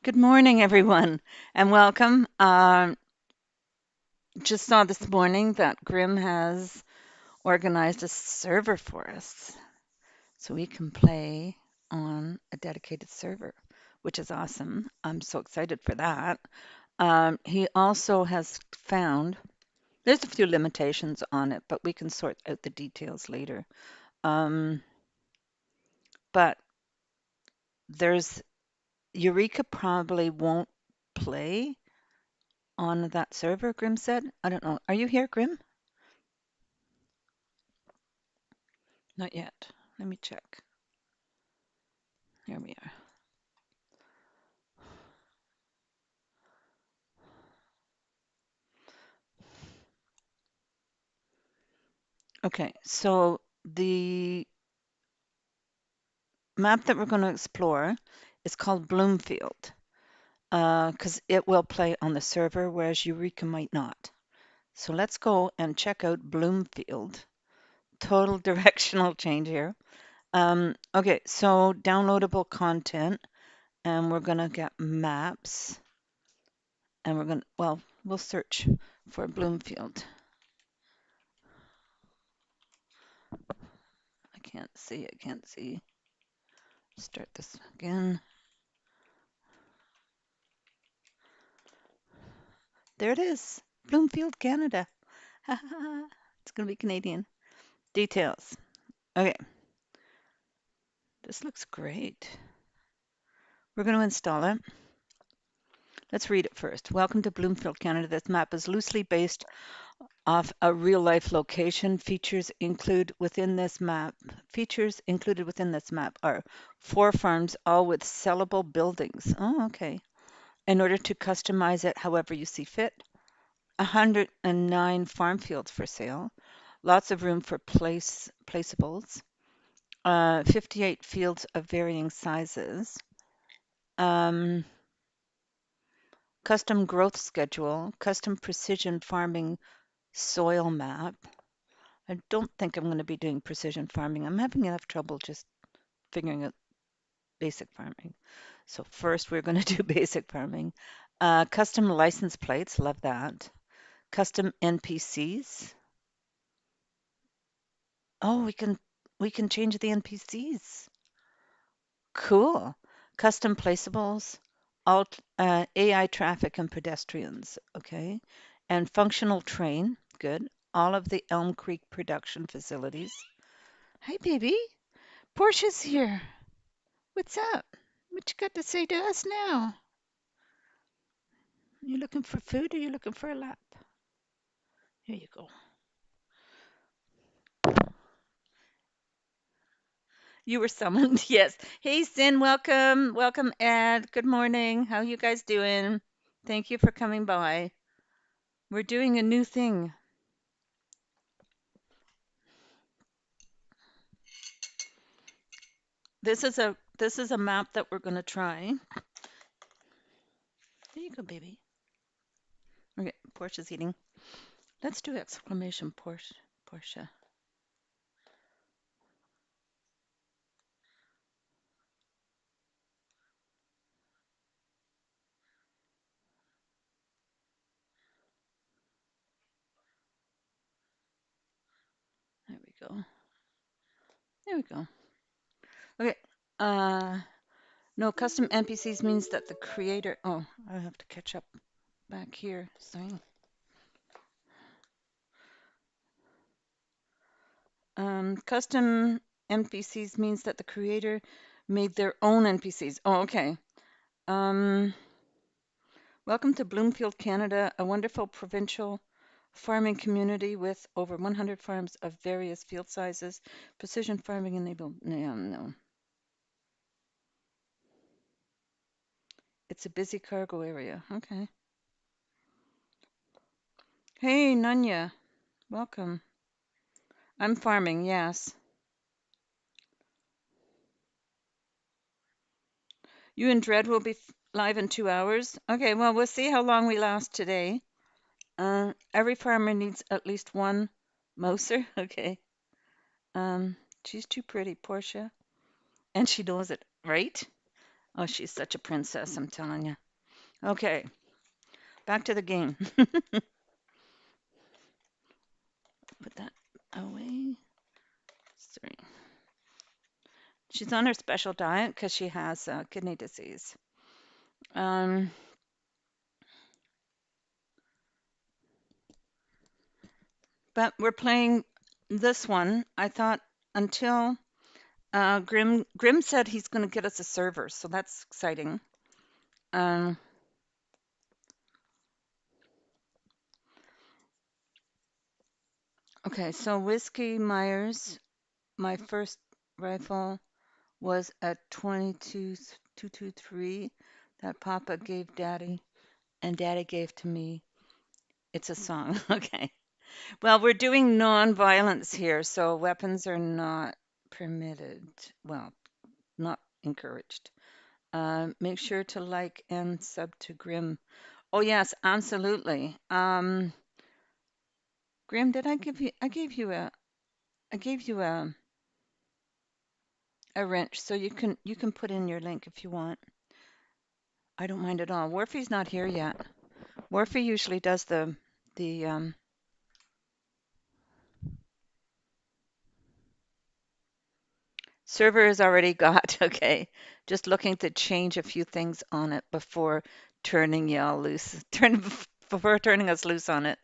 Good morning, everyone, and welcome. Just saw this morning that Grim has organized a server for us so we can play on a dedicated server, which is awesome. I'm so excited for that. He also has found there's a few limitations on it, but we can sort out the details later. Um, but there's Eureka probably won't play on that server, Grim said. I don't know. Are you here, Grim? Not yet. Let me check. Here we are. Okay, so the map that we're going to explore is called Bloomfield because it will play on the server, whereas Eureka might not. So let's go and check out Bloomfield. Total directional change here. Okay, so downloadable content, and we're going to get maps, and we're going to, well, we'll search for Bloomfield. I can't see. Start this again. There it is, Bloomfield, Canada. It's going to be Canadian. Details. Okay, this looks great. We're going to install it. Let's read it first. Welcome to Bloomfield, Canada. This map is loosely based off a real-life location. Features included within this map are 4 farms, all with sellable buildings. Oh, okay. In order to customize it however you see fit, 109 farm fields for sale, lots of room for placeables, 58 fields of varying sizes, um, custom growth schedule, custom precision farming soil map. I don't think I'm going to be doing precision farming. I'm having enough trouble just figuring out basic farming. So first we're going to do basic farming. Custom license plates, love that. Custom NPCs. Oh, we can change the NPCs. Cool. Custom placeables, AI traffic and pedestrians. Okay. And functional train. Good. All of the Elm Creek production facilities. Hi, baby. Portia's here. What's up? What you got to say to us now? You looking for food or you looking for a lap? Here you go. You were summoned. Yes. Hey, Sin, welcome. Welcome, Ed. Good morning. How you guys doing? Thank you for coming by. We're doing a new thing. This is a map that we're going to try. There you go, baby. Okay, Portia's eating. Let's do exclamation Portia. There we go. There we go. Okay. Uh, no, custom NPCs means that the creator. Oh, I have to catch up back here. Sorry. Custom NPCs means that the creator made their own NPCs. Oh, okay. Um, Welcome to Bloomfield, Canada, a wonderful provincial farming community with over 100 farms of various field sizes. Precision farming enabled. No, no. It's a busy cargo area. Okay. Hey, Nunya. Welcome. I'm farming, yes. You and Dread will be live in 2 hours. Okay, well, we'll see how long we last today. Every farmer needs at least one mouser. Okay. Um, she's too pretty, Portia, and she knows it, right? Oh, she's such a princess, I'm telling you. Okay, back to the game. Put that away. Sorry. She's on her special diet because she has kidney disease. Um, but we're playing this one. I thought until Grim said he's going to get us a server, so that's exciting. Um, okay, so Whiskey Myers, my first rifle was a 22 223 that Papa gave Daddy, and Daddy gave to me. It's a song. Okay. Well, we're doing non-violence here, so weapons are not permitted. Well, not encouraged. Make sure to like and sub to Grim. Oh yes, absolutely. Grim, did I give you? I gave you a wrench, so you can put in your link if you want. I don't mind at all. Warfy's not here yet. Warfy usually does the server is already got. Okay, just looking to change a few things on it before turning y'all loose. Before turning us loose on it.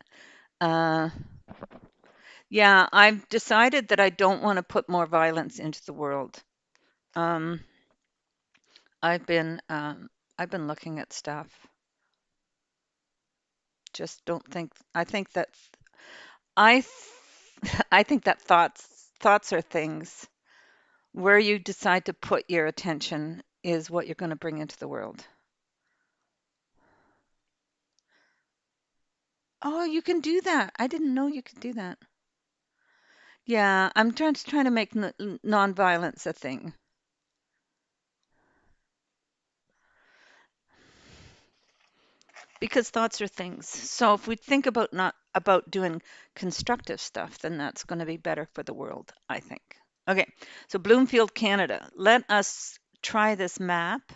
Uh, yeah, I've decided that I don't want to put more violence into the world. Um, I've been um, I've been looking at stuff. Just don't think. I think that I think that thoughts are things. Where you decide to put your attention is what you're going to bring into the world. Oh, you can do that. I didn't know you could do that. Yeah, I'm trying to make nonviolence a thing. Because thoughts are things. So if we think about not about doing constructive stuff, then that's going to be better for the world, I think. Okay, so Bloomfield, Canada. Let us try this map.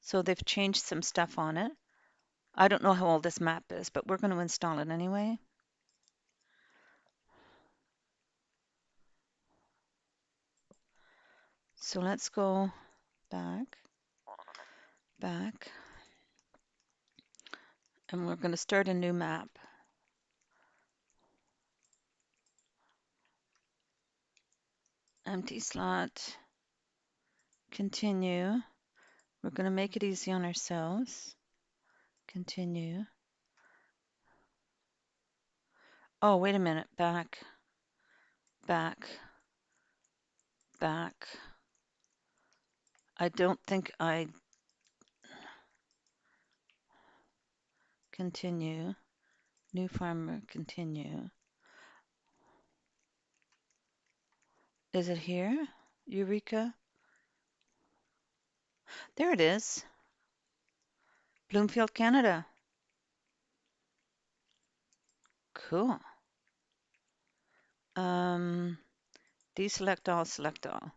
So they've changed some stuff on it. I don't know how old this map is, but we're going to install it anyway. So let's go back, back, and we're going to start a new map. Empty slot, continue. We're going to make it easy on ourselves. Continue. Oh, wait a minute. Back, back, back. I don't think I continue. New farmer, continue. Is it here? Eureka? There it is. Bloomfield, Canada. Cool. Um, deselect all, select all.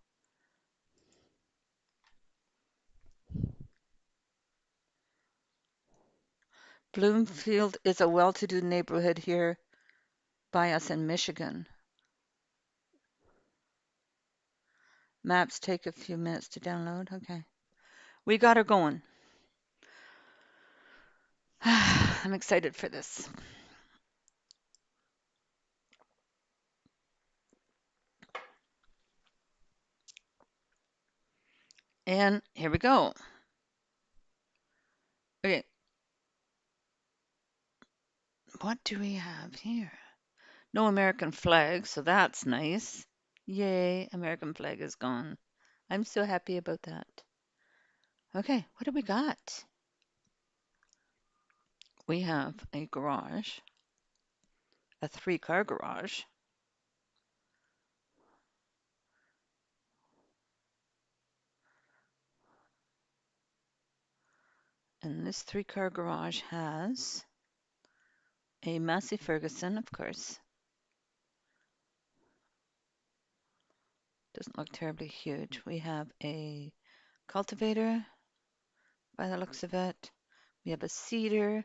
Bloomfield is a well-to-do neighborhood here by us in Michigan. Maps take a few minutes to download. Okay. We got her going. I'm excited for this. And here we go. Okay. What do we have here? No American flag, so that's nice. Yay, American flag is gone. I'm so happy about that. Okay, what do we got? We have a garage, a three-car garage. And this three-car garage has a Massey Ferguson, of course. Doesn't look terribly huge. We have a cultivator, by the looks of it. We have a cedar.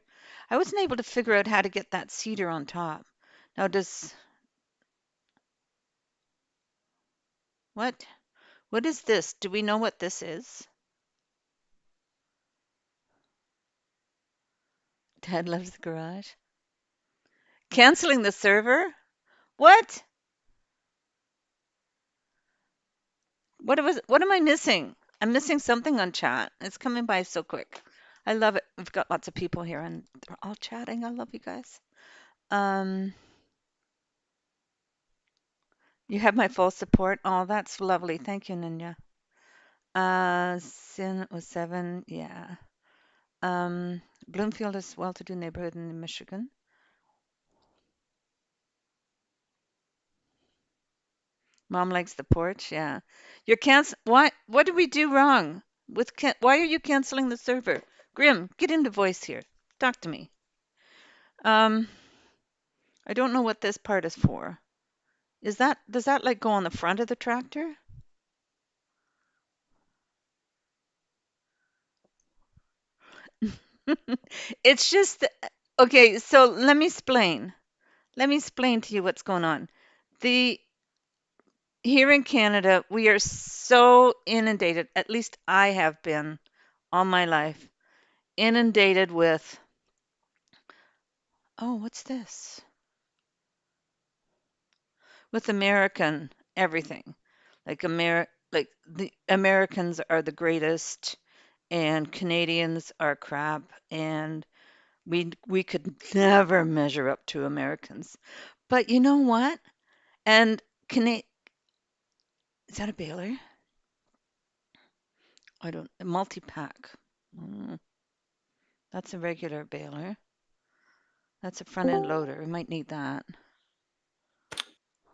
I wasn't able to figure out how to get that cedar on top. Now, what? What is this? Do we know what this is? Dad loves the garage. Canceling the server? What? What am I missing? I'm missing something on chat. It's coming by so quick. I love it. We've got lots of people here and they're all chatting. I love you guys. Um, you have my full support. Oh, that's lovely. Thank you, Ninya. Sin was 7. Yeah. Bloomfield is well-to-do neighborhood in Michigan. Mom likes the porch. Yeah. You're Why? What did we do wrong? Why are you canceling the server? Grim, get into voice here. Talk to me. Um, I don't know what this part is for. Does that like go on the front of the tractor? It's just okay, so let me explain. Let me explain to you what's going on. The Here in Canada, we are so inundated, at least I have been all my life, inundated with, oh, what's this? With American everything. Like the Americans are the greatest and Canadians are crap and we could never measure up to Americans. But you know what? And Cana is that a baler? I don't a multi-pack. Mm, that's a regular baler. That's a front end loader. We might need that.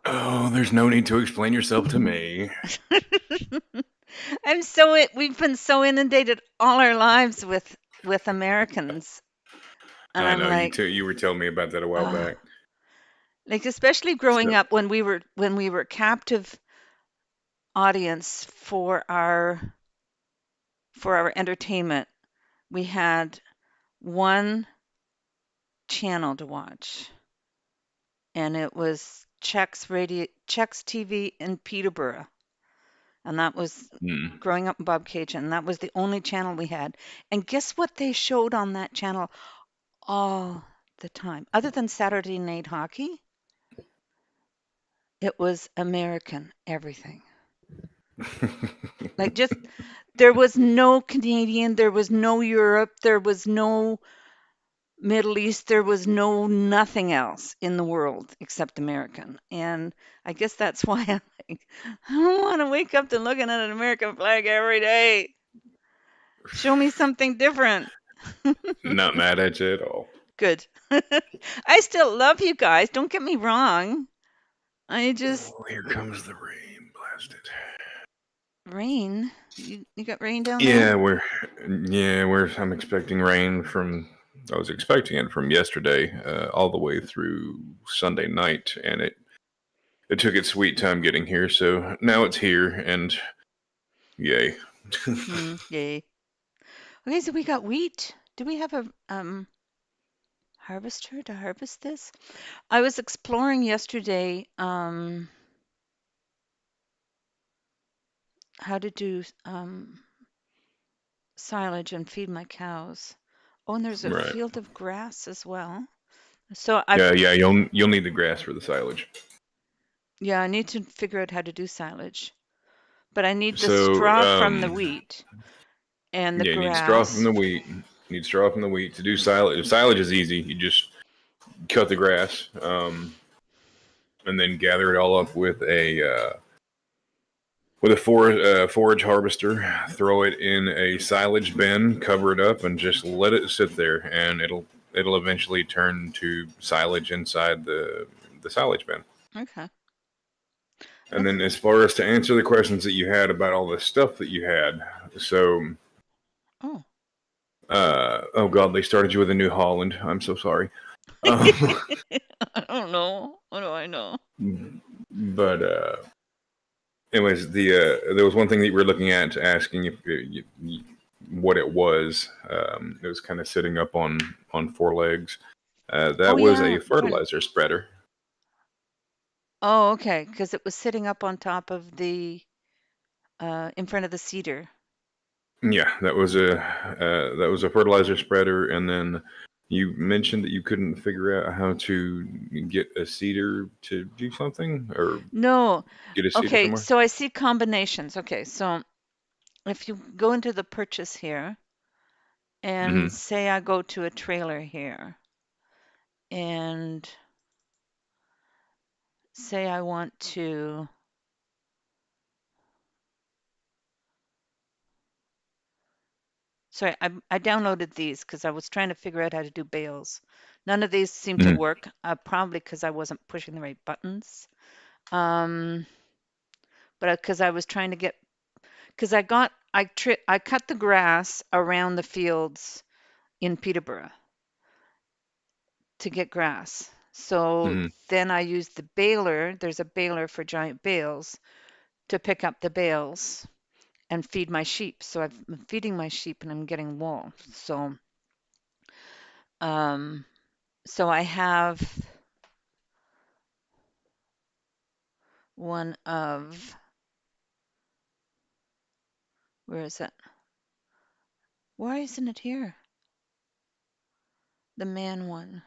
Oh, there's no need to explain yourself to me. We've been so inundated all our lives with Americans. And I I'm know like, you were telling me about that a while oh, back. like especially growing So, up when we were captive audience for our entertainment. We had one channel to watch, and it was Chex TV in Peterborough, and that was hmm. growing up in Bob Cajun. And that was the only channel we had. And guess what they showed on that channel all the time, other than Saturday Night Hockey? It was American everything. Like just there was no Canadian, there was no Europe, there was no Middle East, there was no nothing else in the world except American. And I guess that's why I'm like, I don't want to wake up to looking at an American flag every day. Show me something different. Not mad at you at all. Good. I still love you guys. Don't get me wrong. I just Oh, here comes the rain. Blast it. rain. You got rain down there? Yeah, I'm expecting rain from. I was expecting it from yesterday all the way through Sunday night, and it took its sweet time getting here. So now it's here, and yay. Yay. Okay, so we got wheat. Do we have a harvester to harvest this? I was exploring yesterday how to do silage and feed my cows. Oh, and there's a Right. field of grass as well. So I Yeah. You'll need the grass for the silage. yeah, I need to figure out how to do silage. But I need the So straw from the wheat and the yeah, you need straw from grass. the wheat. You need straw from the wheat to do silage. Silage is easy. You just cut the grass, and then gather it all up with a forage harvester. Throw it in a silage bin, cover it up, and just let it sit there, and it'll eventually turn to silage inside the silage bin. Okay. And That's then, as far as to answer the questions that you had about all the stuff that you had, so oh. oh god, they started you with a New Holland. I'm so sorry. Um, I don't know. What do I know? but anyways, there was one thing that you were looking at asking if what it was. It was kind of sitting up on four legs. Oh That was yeah, a I'm trying to. fertilizer spreader. Oh, okay, because it was sitting up on top of the in front of the cedar. Yeah, that was a fertilizer spreader, and then you mentioned that you couldn't figure out how to get a cedar to do something or No. get a cedar Okay, somewhere. so I see combinations. Okay, so if you go into the purchase here and Hmm. say I go to a trailer here and say I want to, sorry, I downloaded these because I was trying to figure out how to do bales. None of these seem to Hmm. work, probably because I wasn't pushing the right buttons. Um, but because I was trying to get, because I cut the grass around the fields in Peterborough to get grass. So Hmm. then I used the baler. There's a baler for giant bales to pick up the bales and feed my sheep. So I'm feeding my sheep and I'm getting wool. Um, so I have one of, where is it? Why isn't it here? The man one.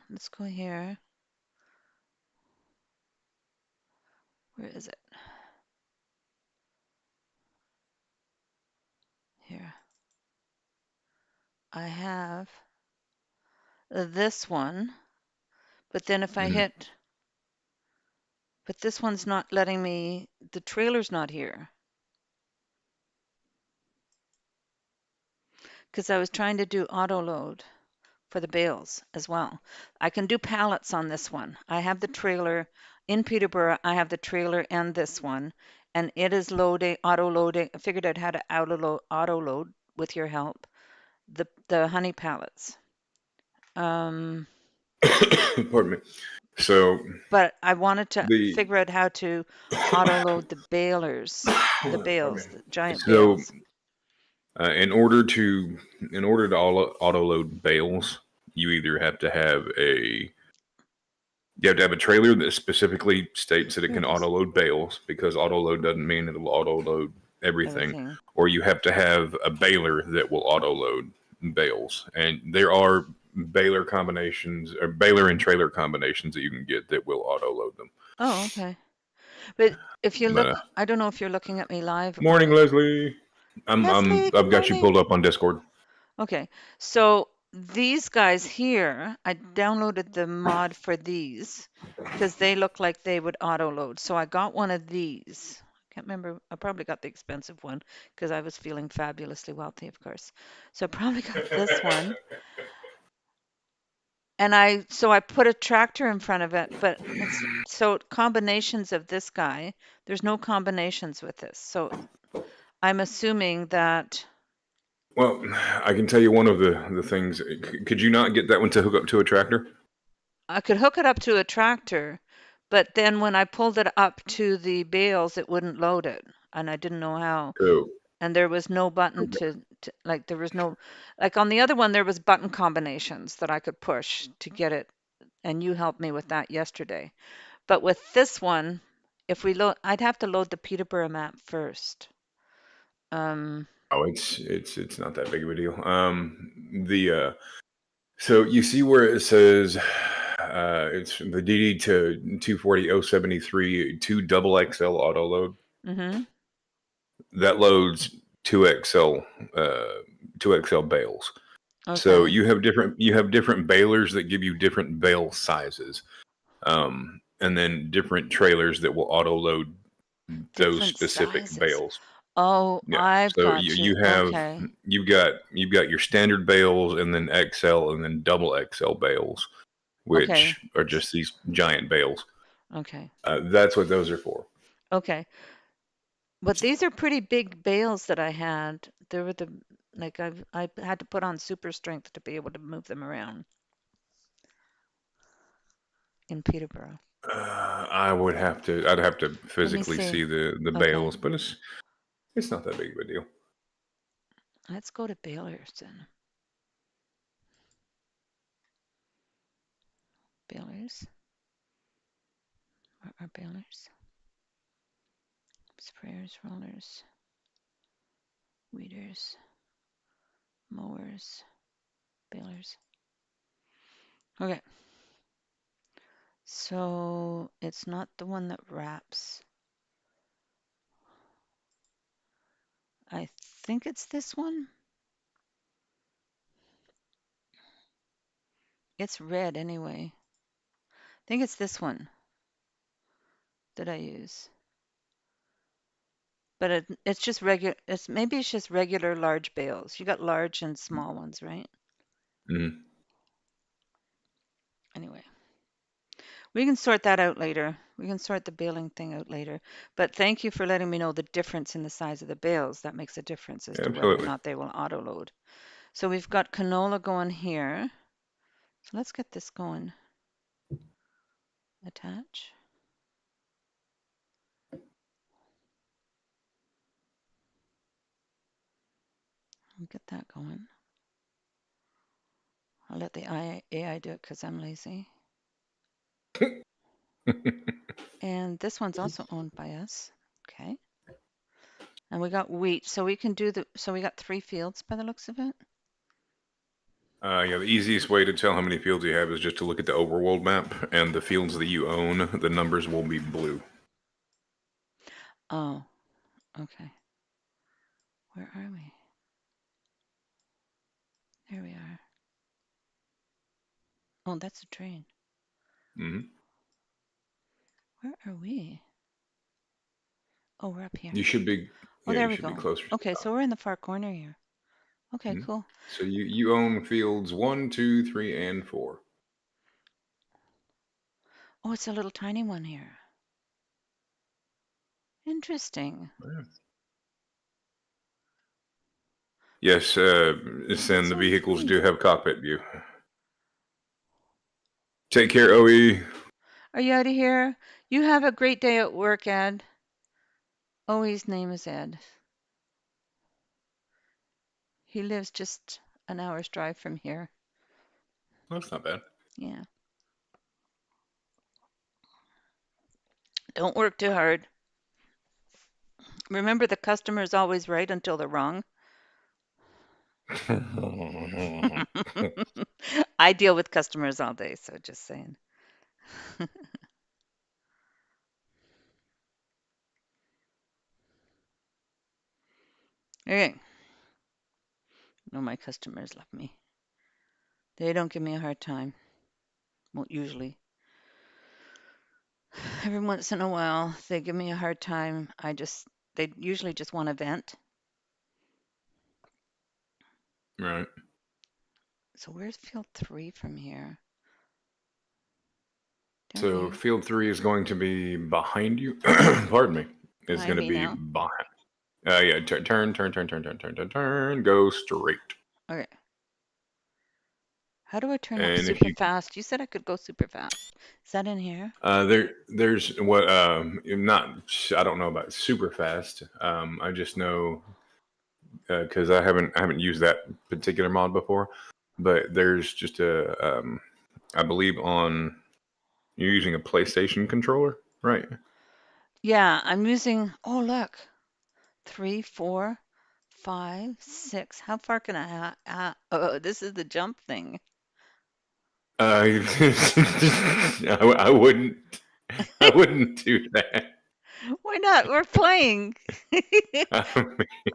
Let's go here. Where is it? Here. I have this one, but then if I Hmm. hit, but this one's not letting me, the trailer's not here because I was trying to do auto load for the bales as well. I can do pallets on this one. I have the trailer in Peterborough. I have the trailer and this one, and it is loading, auto loading. I figured out how to auto load with your help. The honey pallets. Um, Pardon me. So but I wanted to the figure out how to auto load the balers, the pardon me. bales, the giant So bales. uh, in order to auto load bales, you either have to have a you have to have a trailer that specifically states that it Here can it auto is. load bales because auto load doesn't mean it'll auto load everything, Everything. or you have to have a baler that will auto load bales. And there are baler combinations or baler and trailer combinations that you can get that will auto load them. Oh, okay. But if you But look, I don't know if you're looking at me live morning, or Leslie. Leslie, good I've got you morning. pulled up on Discord. Okay, so these guys here, I downloaded the mod for these because they look like they would auto load. So I got one of these. I can't remember. I probably got the expensive one because I was feeling fabulously wealthy, of course. So I probably got this one. And I put a tractor in front of it, but it's so combinations of this guy. There's no combinations with this. So I'm assuming that Well, I can tell you one of the things. Could you not get that one to hook up to a tractor? I could hook it up to a tractor, but then when I pulled it up to the bales, it wouldn't load it, and I didn't know how. Oh, And there was no button to like there was no like on the other one there was button combinations that I could push to get it, and you helped me with that yesterday. But with this one, if we load, I'd have to load the Peterborough map first. Um, oh, it's not that big of a deal. The So you see where it says it's the DD to 240073 2 double XL auto load. mm-hmm. That loads 2XL 2XL bales. So Okay. you have different balers that give you different bale sizes. And then different trailers that will auto load those Different specific sizes. bales. Oh, Yeah. I've So got you. you have Okay. you've got your standard bales and then XL and then double XL bales, Okay. which are just these giant bales. Okay. That's what those are for. Okay. But these are pretty big bales that I had. They were the like I had to put on super strength to be able to move them around in Peterborough. I would have to. I'd have to Let me physically see. see the Okay, bales, but it's not that big of a deal. let's go to balers then. Balers. Where are balers? Sprayers, rollers, weeders, mowers, balers. Okay, so it's not the one that wraps. I think it's this one. It's red anyway. I think it's this one that I use. But it's just regular. Maybe it's just regular large bales. You got large and small ones, right? Mm-hmm. Anyway, we can sort that out later. We can sort the baling thing out later. But thank you for letting me know the difference in the size of the bales. That makes a difference as to whether or Absolutely. not they will auto load. So we've got canola going here. So let's get this going. Attach. I'll get that going. I'll let the AI do it because I'm lazy. And this one's also owned by us. Okay. And we got wheat. So we can do so we got 3 fields by the looks of it. Yeah, the easiest way to tell how many fields you have is just to look at the overworld map, and the fields that you own, the numbers will be blue. Oh, okay. Where are we? There we are. Oh, that's a train. Mm-hmm. Where are we? Oh, we're up here. You should be, Oh, yeah, there you we should be go. closer to Okay, the so top. we're in the far corner here. Okay, Mhm. cool. So you own fields 1, 2, 3, and 4. Oh, it's a little tiny one here. Interesting. Yeah. Yes, and the So vehicles funny. do have cockpit view. Take care, OE. Are you out of here? You have a great day at work, Ed. Oh, his name is Ed. He lives just an hour's drive from here. That's not bad. Yeah. Don't work too hard. Remember, the customer's always right until they're wrong. I deal with customers all day, so just saying. Okay. No, my customers love me. They don't give me a hard time. Well, usually. Every once in a while, they give me a hard time. They usually just want to vent. Right. So where's field 3 from here? Down So here. field 3 is going to be behind you. Pardon me. Is going Behind to me be now. behind. Yeah. Turn. Go straight. Okay. How do I turn up And if super you fast? You said I could go super fast. Is that in here? there's what not I don't know about super fast. I just know because I haven't used that particular mod before. But there's just I believe on you're using a PlayStation controller, right? Yeah, I'm using, oh, look, 3, 4, 5, 6. How far can oh, this is the jump thing. I wouldn't. I wouldn't do that. Why not? We're playing. I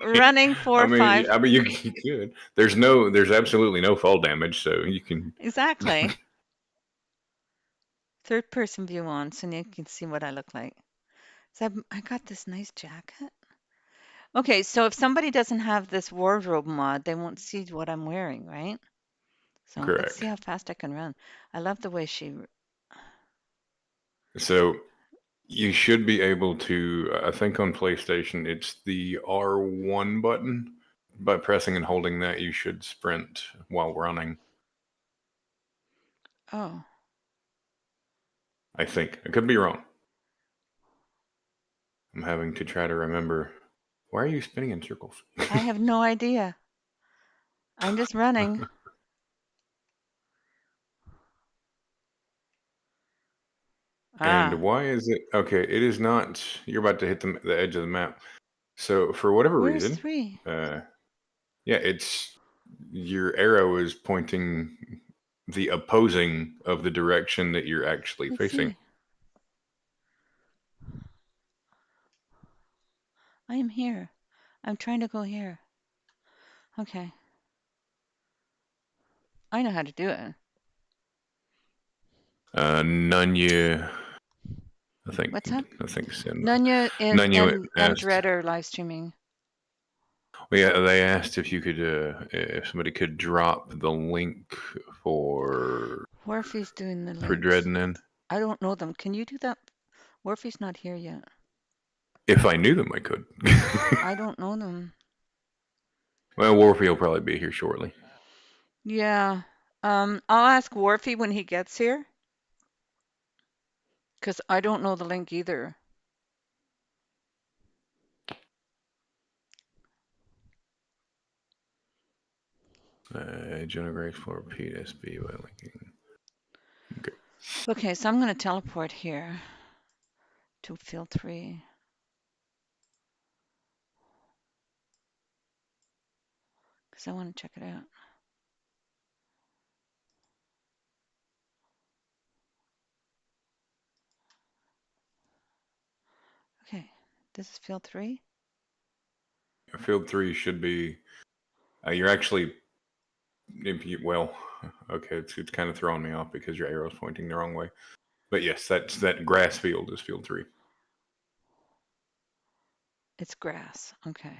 Running 4, 5. you could. There's absolutely no fall damage, so you can. Exactly. Third person view on, so you can see what I look like. So I got this nice jacket. Okay, so if somebody doesn't have this wardrobe mod, they won't see what I'm wearing, right? So let's see Correct. how fast I can run. I love the way she. So you should be able to. I think on PlayStation, it's the R1 button. By pressing and holding that, you should sprint while running. Oh, I think. I could be wrong. I'm having to try to remember. Why are you spinning in circles? I have no idea. I'm just running. And Ah, why is it? Okay, it is not. You're about to hit the edge of the map. So for whatever where's reason, 3? uh, yeah, it's your arrow is pointing the opposing of the direction that you're actually Let's facing. see. I am here. I'm trying to go here. Okay. I know how to do it. Nunya, I think. What's up? I think Sin. Nunya is Nunya and asked. Dread are live streaming. Well, yeah, they asked if you could, if somebody could drop the link for Warfy's doing the for links. Dreadnin. I don't know them. Can you do that? Warfy's not here yet. If I knew them, I could. I don't know them. Well, Warfy will probably be here shortly. Yeah. I'll ask Warfy when he gets here, because I don't know the link either. Jonah Grace for Pete SB by linking. Okay. Okay, so I'm going to teleport here to field 3, because I want to check it out. Okay, this is field 3. Field 3 should be. You're actually. If you, well, okay, it's kind of throwing me off because your arrow's pointing the wrong way. But yes, that grass field is field 3. It's grass. Okay.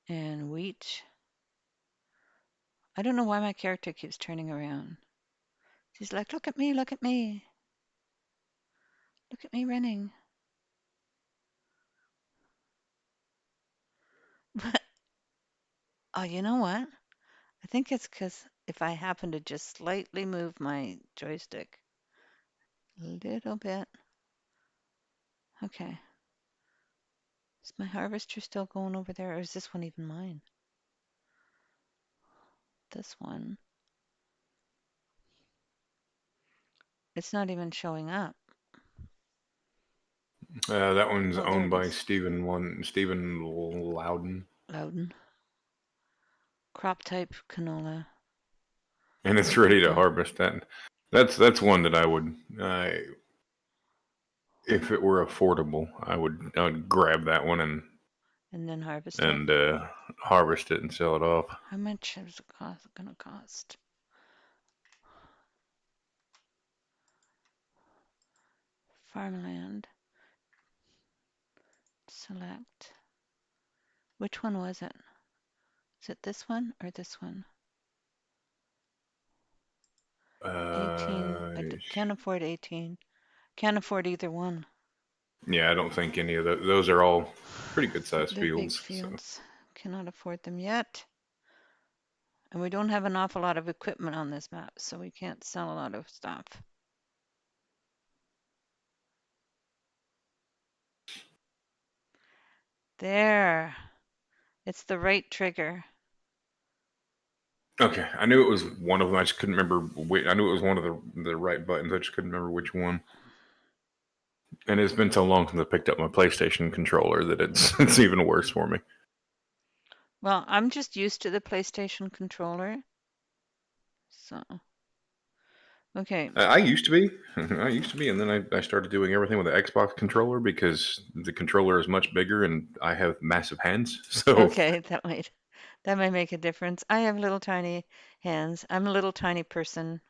And wheat. I don't know why my character keeps turning around. She's like, look at me, look at me. Look at me running. Oh, you know what? I think it's because if I happen to just slightly move my joystick a little bit. Okay. Is my harvester still going over there, or is this one even mine? This one. It's not even showing up. That one's Oh, there owned it by is. Stephen Loudon, Loudon. Crop type canola. and it's ready to Okay. harvest. That's one that I would, if it were affordable, I would grab that one And then harvest it. and harvest it and sell it off. How much is it gonna cost? Farmland. Select. Which one was it? Is it this one or this one? 18. Uh, Can't afford 18. Can't afford either one. yeah, I don't think any of those are all pretty good sized They're big fields. So fields. Cannot afford them yet. And we don't have an awful lot of equipment on this map, so we can't sell a lot of stuff. There. It's the right trigger. okay, I knew it was one of them. I just couldn't remember which. I knew it was one of the right buttons. I just couldn't remember which one. And it's been so long since I picked up my PlayStation controller that it's it's even worse for me. Well, I'm just used to the PlayStation controller. So, okay. I used to be, I used to be, and then I started doing everything with the Xbox controller because the controller is much bigger and I have massive hands. So Okay, that might make a difference. I have little tiny hands. I'm a little tiny person.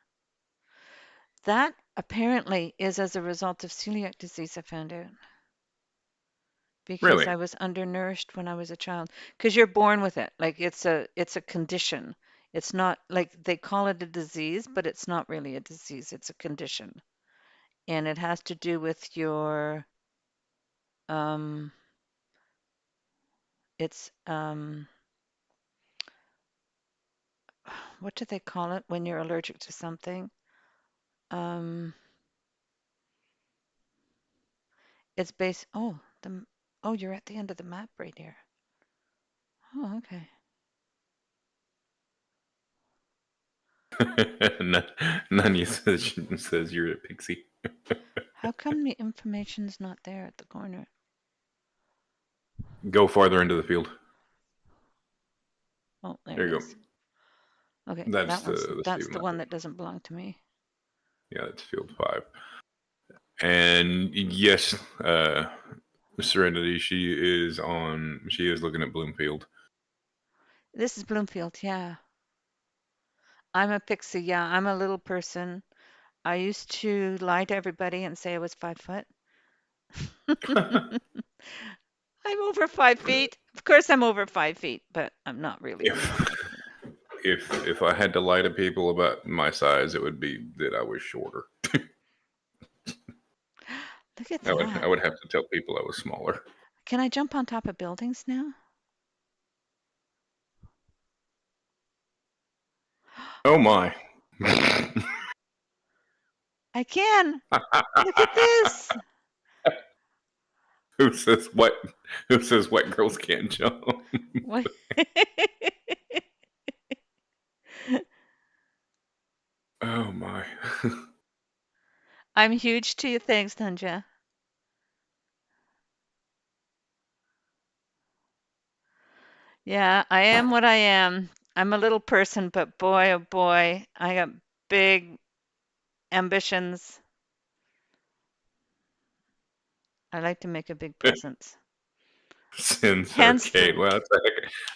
That apparently is as a result of celiac disease, I found out, because really, I was undernourished when I was a child. Because you're born with it. Like it's a condition. It's not like they call it a disease, but it's not really a disease. It's a condition. And it has to do with your um it's what do they call it when you're allergic to something? Um It's based. Oh, oh, you're at the end of the map right here. Oh, okay. Nanya says you're a pixie. How come the information's not there at the corner? Go farther into the field. Oh, there There it you is. go. Okay, That's the that's Steve the map. one that doesn't belong to me. Yeah, it's field 5. And yes, Serenity, she is looking at Bloomfield. This is Bloomfield, yeah. I'm a pixie, yeah. I'm a little person. I used to lie to everybody and say I was 5 foot. I'm over 5 feet. Of course, I'm over 5 feet, but I'm not really over if 5 feet. if I had to lie to people about my size, it would be that I was shorter. Look at I that. would have to tell people I was smaller. Can I jump on top of buildings now? Oh my. I can. Look at this. Who says what? Who says white girls can't jump? What? Oh my. I'm huge to you. Thanks, Tanja. Yeah, I am what I am. I'm a little person, but boy, oh boy, I got big ambitions. I like to make a big presence. Since Hence arcade. the Well,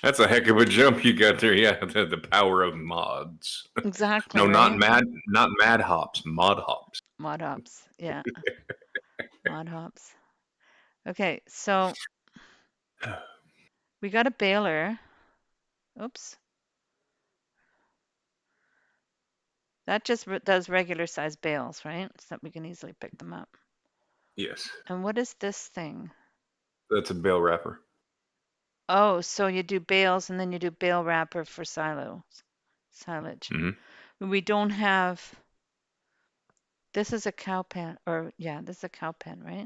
that's a heck of a jump you got there. Yeah, the power of mods. exactly No, right. not mad hops, mod hops. Mod hops. Yeah, mod hops. Okay, so we got a baler. Oops. That just does regular size bales, right? So that we can easily pick them up. Yes, And what is this thing? that's a bale wrapper. Oh, so you do bales and then you do bale wrapper for silage. Hmm. We don't have, this is a cow pen, or yeah, this is a cow pen, right?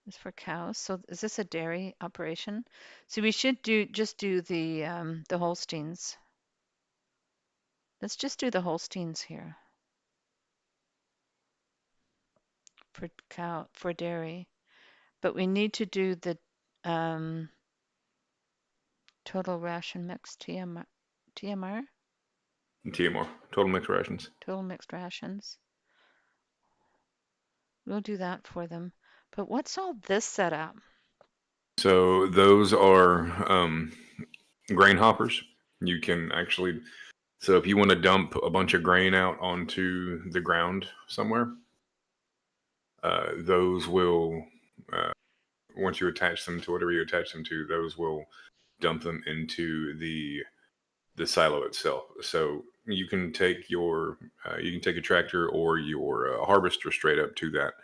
It's for cows. So is this a dairy operation? So we should just do the Holsteins. Let's just do the Holsteins here for dairy. But we need to do the um, total ration mix TMR, TMR, total mixed rations. total mixed rations. We'll do that for them. But what's all this set up? So those are grain hoppers. You can actually, so if you want to dump a bunch of grain out onto the ground somewhere, those will, uh, once you attach them to whatever you attach them to, those will dump them into the silo itself. So you can take a tractor or your harvester straight up to that,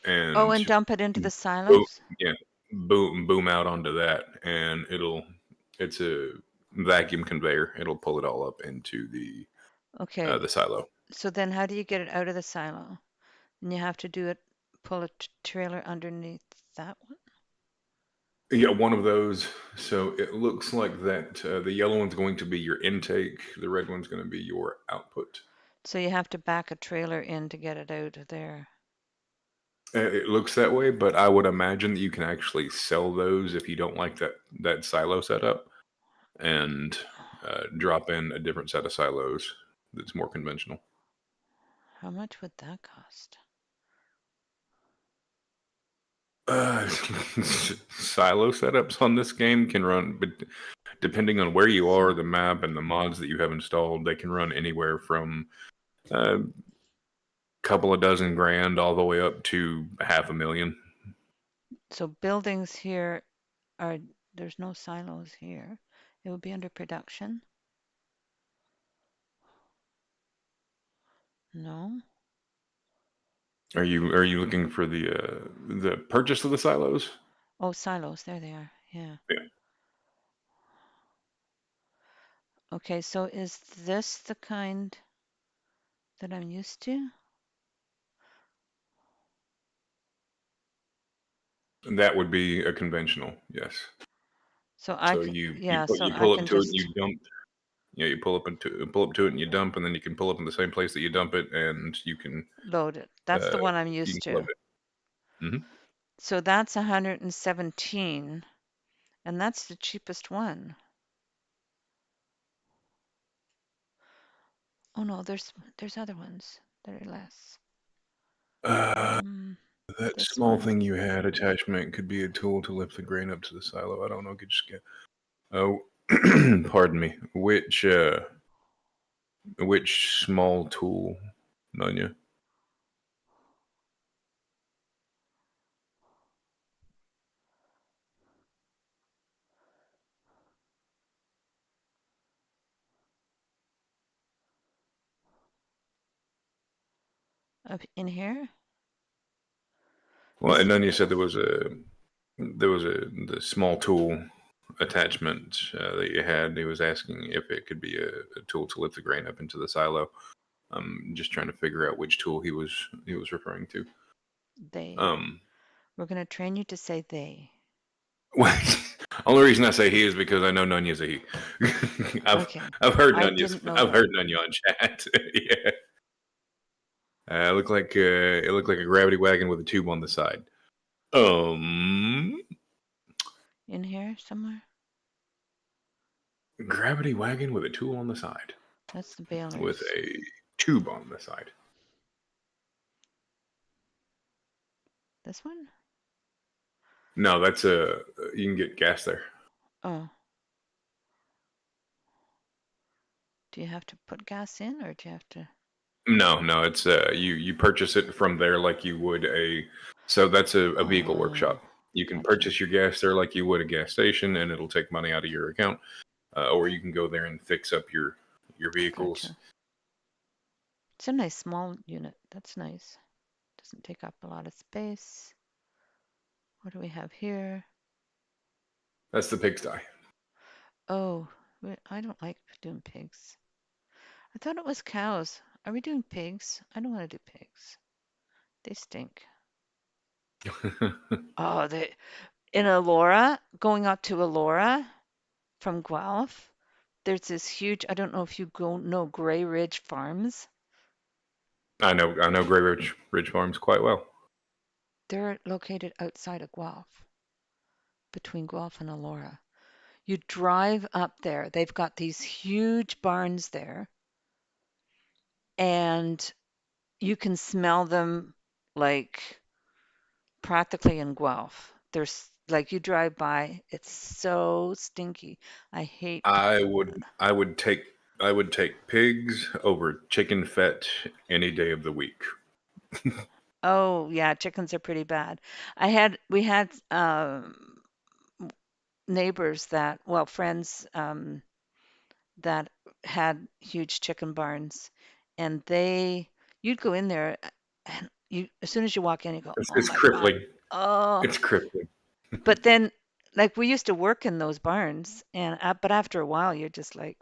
Oh, and and dump it into the boom, silos? yeah, boom out onto that, and it's a vacuum conveyor. It'll pull it all up into Okay, the silo. so then how do you get it out of the silo? And you have to pull a trailer underneath that one. Yeah, one of those. So it looks like that the yellow one's going to be your intake. The red one's going to be your output. So you have to back a trailer in to get it out of there. It looks that way, but I would imagine that you can actually sell those if you don't like that silo setup, and drop in a different set of silos that's more conventional. How much would that cost? Uh, Silo setups on this game can run, but depending on where you are, So, the map, and the mods that you have installed, they can run anywhere from a couple of dozen grand all the way up to 500,000. so buildings here are, there's no silos here. It would be under production? No? Are you looking for the purchase of the silos? Oh, silos, there they are. Yeah. Yeah. Okay, so is this the kind that I'm used to? That would be a conventional, yes. So I So can, you yeah, put so you I pull up can to it and just you dump. Yeah, you pull up to it and you dump, and then you can pull up in the same place that you dump it, and load it. That's the one I'm you used can float to. it. Hmm. So that's 117, and that's the cheapest one. Oh no, there's other ones that are less. Uh, Mm, that this small one. thing you had attachment could be a tool to lift the grain up to the silo. I don't know. Could just get. Oh, pardon me. Which small tool, Nanya? Up in here? Well, This and Nanya said there was a the small tool attachment that you had. He was asking if it could be a tool to lift the grain up into the silo. I'm just trying to figure out which tool he was referring to. they. Um, We're gonna train you to say they. only reason I say he is because I know Nunya's a he. Okay. I've heard I didn't know I've that. heard Nunya on chat. Yeah, it looked like a gravity wagon with a tube on the side. Um, In here somewhere? Gravity wagon with a tool on the side That's the with balers. a tube on the side. This one? No, that's a you can get gas there. Oh. Do you have to put gas in or do you have to? No, no, it's you purchase it from there like you would a so that's a vehicle Oh, workshop. You can gotcha. purchase your gas there like you would a gas station, and it'll take money out of your account, or you can go there and fix up your vehicles. Gotcha. It's a nice small unit. That's nice. Doesn't take up a lot of space. What do we have here? That's the pigsty. Oh, I don't like doing pigs. I thought it was cows. Are we doing pigs? I don't want to do pigs. They stink. Oh, they in Elora, going up to Elora from Guelph, there's this huge, I don't know if you go know Grey Ridge Farms. I know Gray Ridge Farms quite well. They're located outside of Guelph, between Guelph and Elora. You drive up there, they've got these huge barns there, and you can smell them like practically in Guelph. There's like you drive by, it's so stinky. I hate. I would take pigs over chicken fat any day of the week. Oh yeah, chickens are pretty bad. We had neighbors that, well, friends that had huge chicken barns, and you'd go in there, and you, as soon as you walk in, you go, oh It's my God, crippling. oh. It's crippling. But then, like we used to work in those barns, and but after a while, you're just like,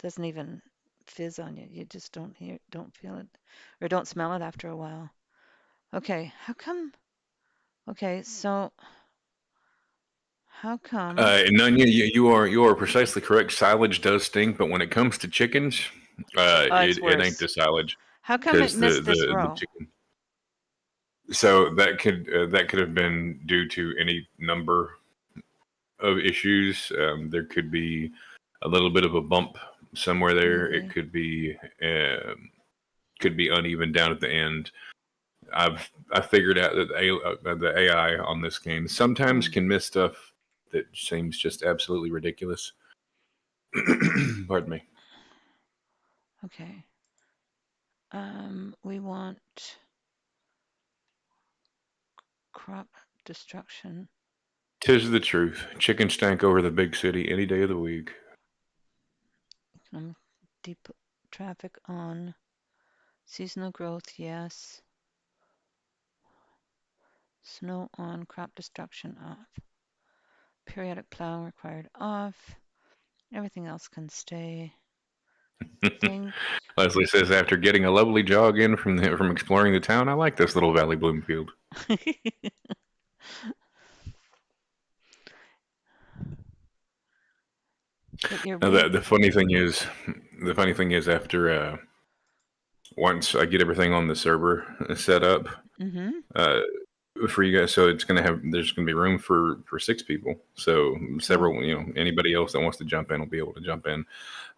doesn't even fizz on you. You just don't feel it, or don't smell it after a while. Okay, how come? Okay, so how come? Nunya, you are precisely correct. Silage does stink, but when it comes to chickens, Oh, it's it ain't worse. the silage How come it because missed this the row? chicken. So that could have been due to any number of issues. There could be a little bit of a bump somewhere there. It Maybe. could be uneven down at the end. I figured out that the AI on this game sometimes Mm, can miss stuff that seems just absolutely ridiculous. Pardon me. okay. We want crop destruction. Tis the truth. Chicken stank over the big city any day of the week. Deep traffic on. Seasonal growth, yes. Snow on. Crop destruction off. Periodic plowing required off. Everything else can stay. Think. Leslie says after getting a lovely jog in from exploring the town, I like this little Valley Bloomfield. But you're Now, right. the funny thing is, after once I get everything on the server set up Mm-hmm. uh, for you guys, so there's gonna be room for 6 people. So Cool. several, anybody else that wants to jump in will be able to jump in.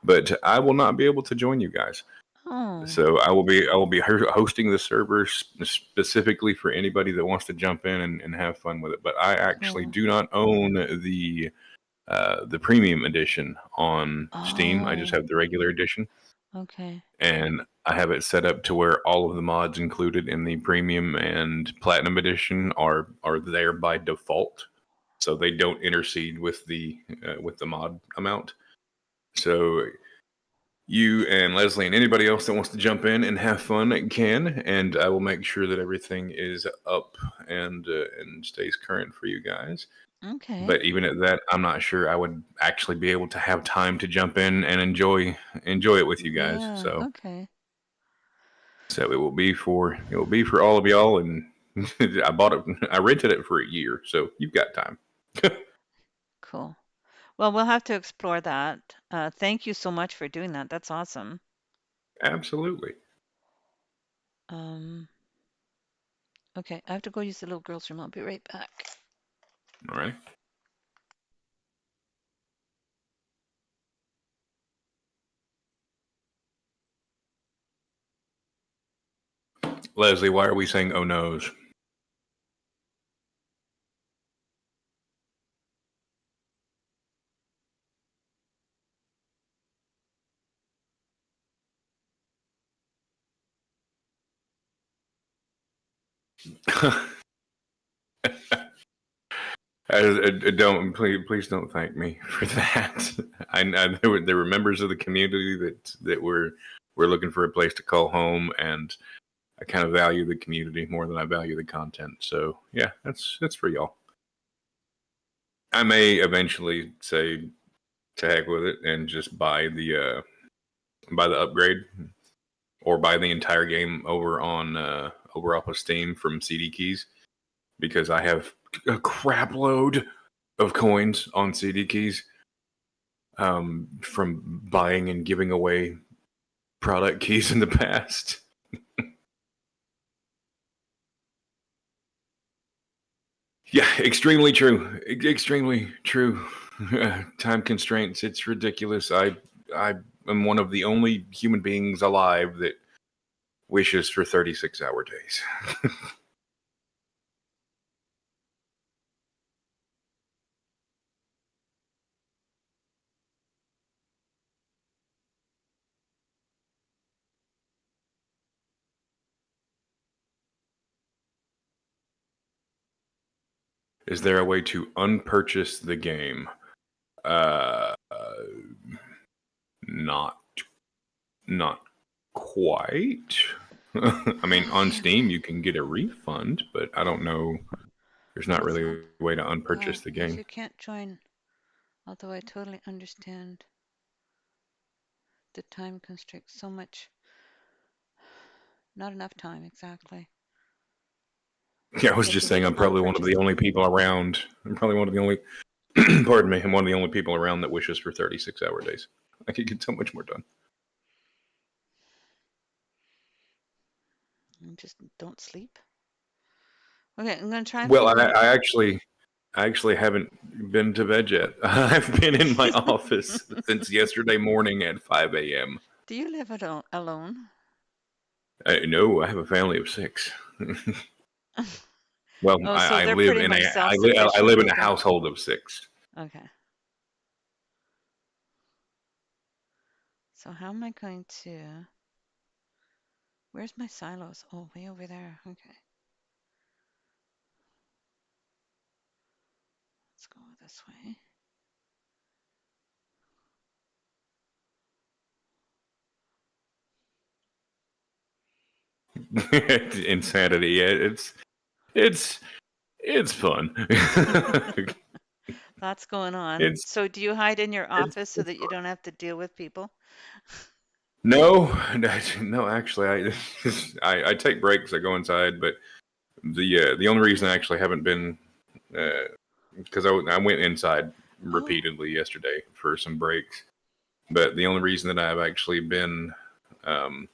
But I will not be able to join you guys. Oh, So I will be hosting the server specifically for anybody that wants to jump in and have fun with it. But I actually cool. do not own the premium edition on Steam. I just Oh, have the regular edition, okay. and I have it set up to where all of the mods included in the premium and platinum edition are there by default, so they don't intercede with the mod amount. So you and Leslie and anybody else that wants to jump in and have fun can, and I will make sure that everything is up and stays current for you guys. Okay. But even at that, I'm not sure I would actually be able to have time to jump in and enjoy it with you guys. Yeah, So okay. it will be for all of y'all, and I rented it for a year, so you've got time. Cool. Well, we'll have to explore that. Thank you so much for doing that. That's awesome. Absolutely. Um, okay, I have to go use the little girl's room. I'll be right back. All right, Leslie. Why are we saying "oh no's"? Don't please don't thank me for that. There were members of the community that were looking for a place to call home, and I kind of value the community more than I value the content. So yeah, that's for y'all. I may eventually say to heck with it and just buy the upgrade or buy the entire game over off of Steam from CD keys, because I have a crap load of coins on CD keys from buying and giving away product keys in the past. Yeah, extremely true. Extremely true. Time constraints. It's ridiculous. I am one of the only human beings alive that wishes for 36-hour days. Is there a way to unpurchase the game? Uh, not not quite. I mean, on Steam you can get a refund, but I don't know. There's not What's really up? a way to unpurchase the If game. you can't join, although I totally understand the time constraint, so much, not enough time, exactly. Yeah, I was Okay, just so we saying can I'm probably one of unpurchase the the only game. people around. I'm probably one of the only. Pardon me. I'm one of the only people around that wishes for 36-hour days. I could get so much more done. And just don't sleep. Okay, I'm gonna try and Well, figure I, out. I actually, I actually haven't been to bed yet. I've been in my office since yesterday morning at 5 a.m. Do you live alone? No, I have a family of 6. Well, Oh, so I they're live pretty in much I self-sufficient live in a people. household of 6. Okay. So how am I going to? Where's my silos? Oh, way over there. Okay. Let's go this way. Insanity. Yeah, it's it's fun. Lots going on. it's So do you hide in your it's office so it's that you fun. don't have to deal with people? No, no. Actually, I take breaks. I go inside, but the only reason I actually haven't been because I went inside Oh, repeatedly yesterday for some breaks. But the only reason that I've actually been um,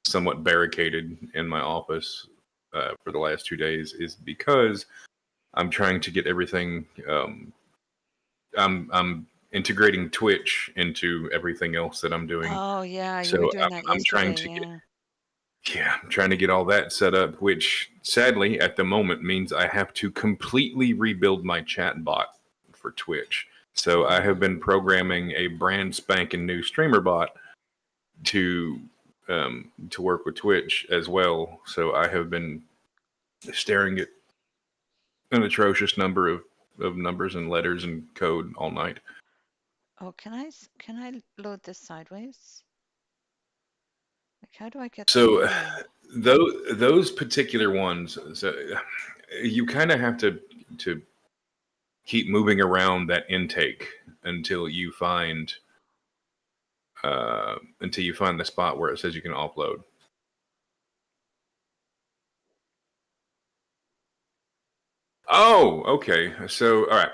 somewhat barricaded in my office for the last 2 days is because I'm trying to get everything. I'm integrating Twitch into everything else that I'm doing. oh yeah, you So were doing that I'm trying yesterday. to get Yeah. I'm trying to get all that set up, which sadly at the moment means I have to completely rebuild my chat bot for Twitch. So I have Oh, been programming a brand spanking new streamer bot to to work with Twitch as well. So I have been staring at an atrocious number of numbers and letters and code all night. oh, can I load this sideways? Like, how do I get that So in? those particular ones, so you kind of have to keep moving around that intake until you find the spot where it says you can upload. Oh, okay. So all right.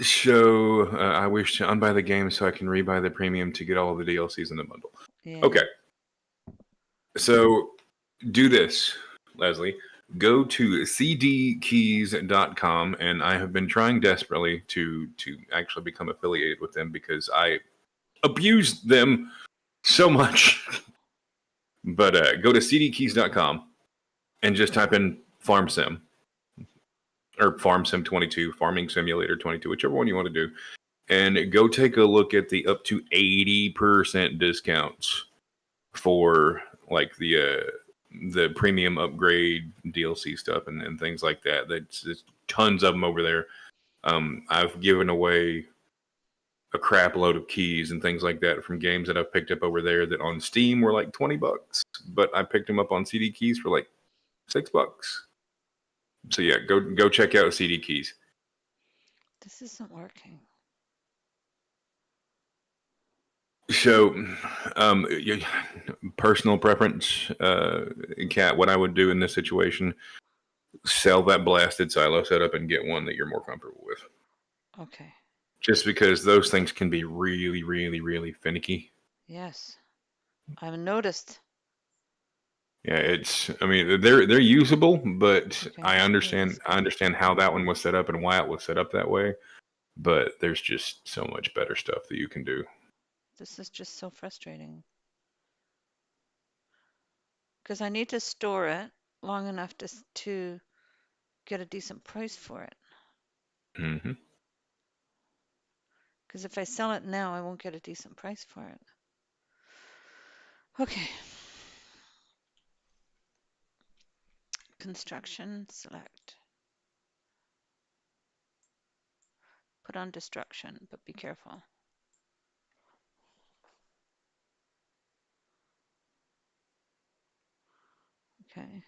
So I wish to unbuy the game so I can rebuy the premium to get all of the DLCs in the bundle. Yeah. Okay. So do this, Leslie. Go to cdkeys.com, and I have been trying desperately to actually become affiliated with them because I abused them so much. But go to cdkeys.com and just type in farm sim or farm sim 22, farming simulator 22, whichever one you want to do, and go take a look at the up to 80% discounts for like the premium upgrade DLC stuff and things like that. There's tons of them over there. I've given away a crap load of keys and things like that from games that I've picked up over there that on Steam were like $20, but I picked them up on CD Keys for like $6. So yeah, go check out CD Keys. This isn't working. So, personal preference, Kat. What I would do in this situation: sell that blasted silo setup and get one that you're more comfortable with. Okay. Just because those things can be really, really, really finicky. Yes. I've noticed. Yeah, it's. I mean, they're usable, but Okay, I so where understand. this I go? understand how that one was set up and why it was set up that way. But there's just so much better stuff that you can do. This is just so frustrating. Because I need to store it long enough to get a decent price for it. Hmm. Because if I sell it now, I won't get a decent price for it. Okay. Construction, select. Put on destruction, but be careful. Okay.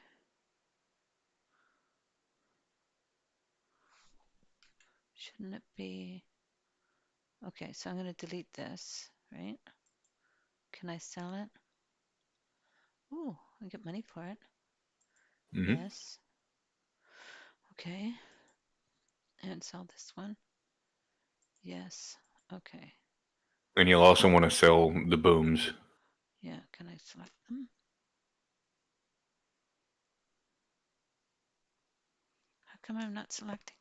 Shouldn't it be? Okay, so I'm going to delete this, right? Can I sell it? Ooh, I get money for it. Hmm. Yes. Okay. And sell this one. Yes. Okay. And you'll also want to sell the booms. Yeah, can I select them? How come I'm not selecting?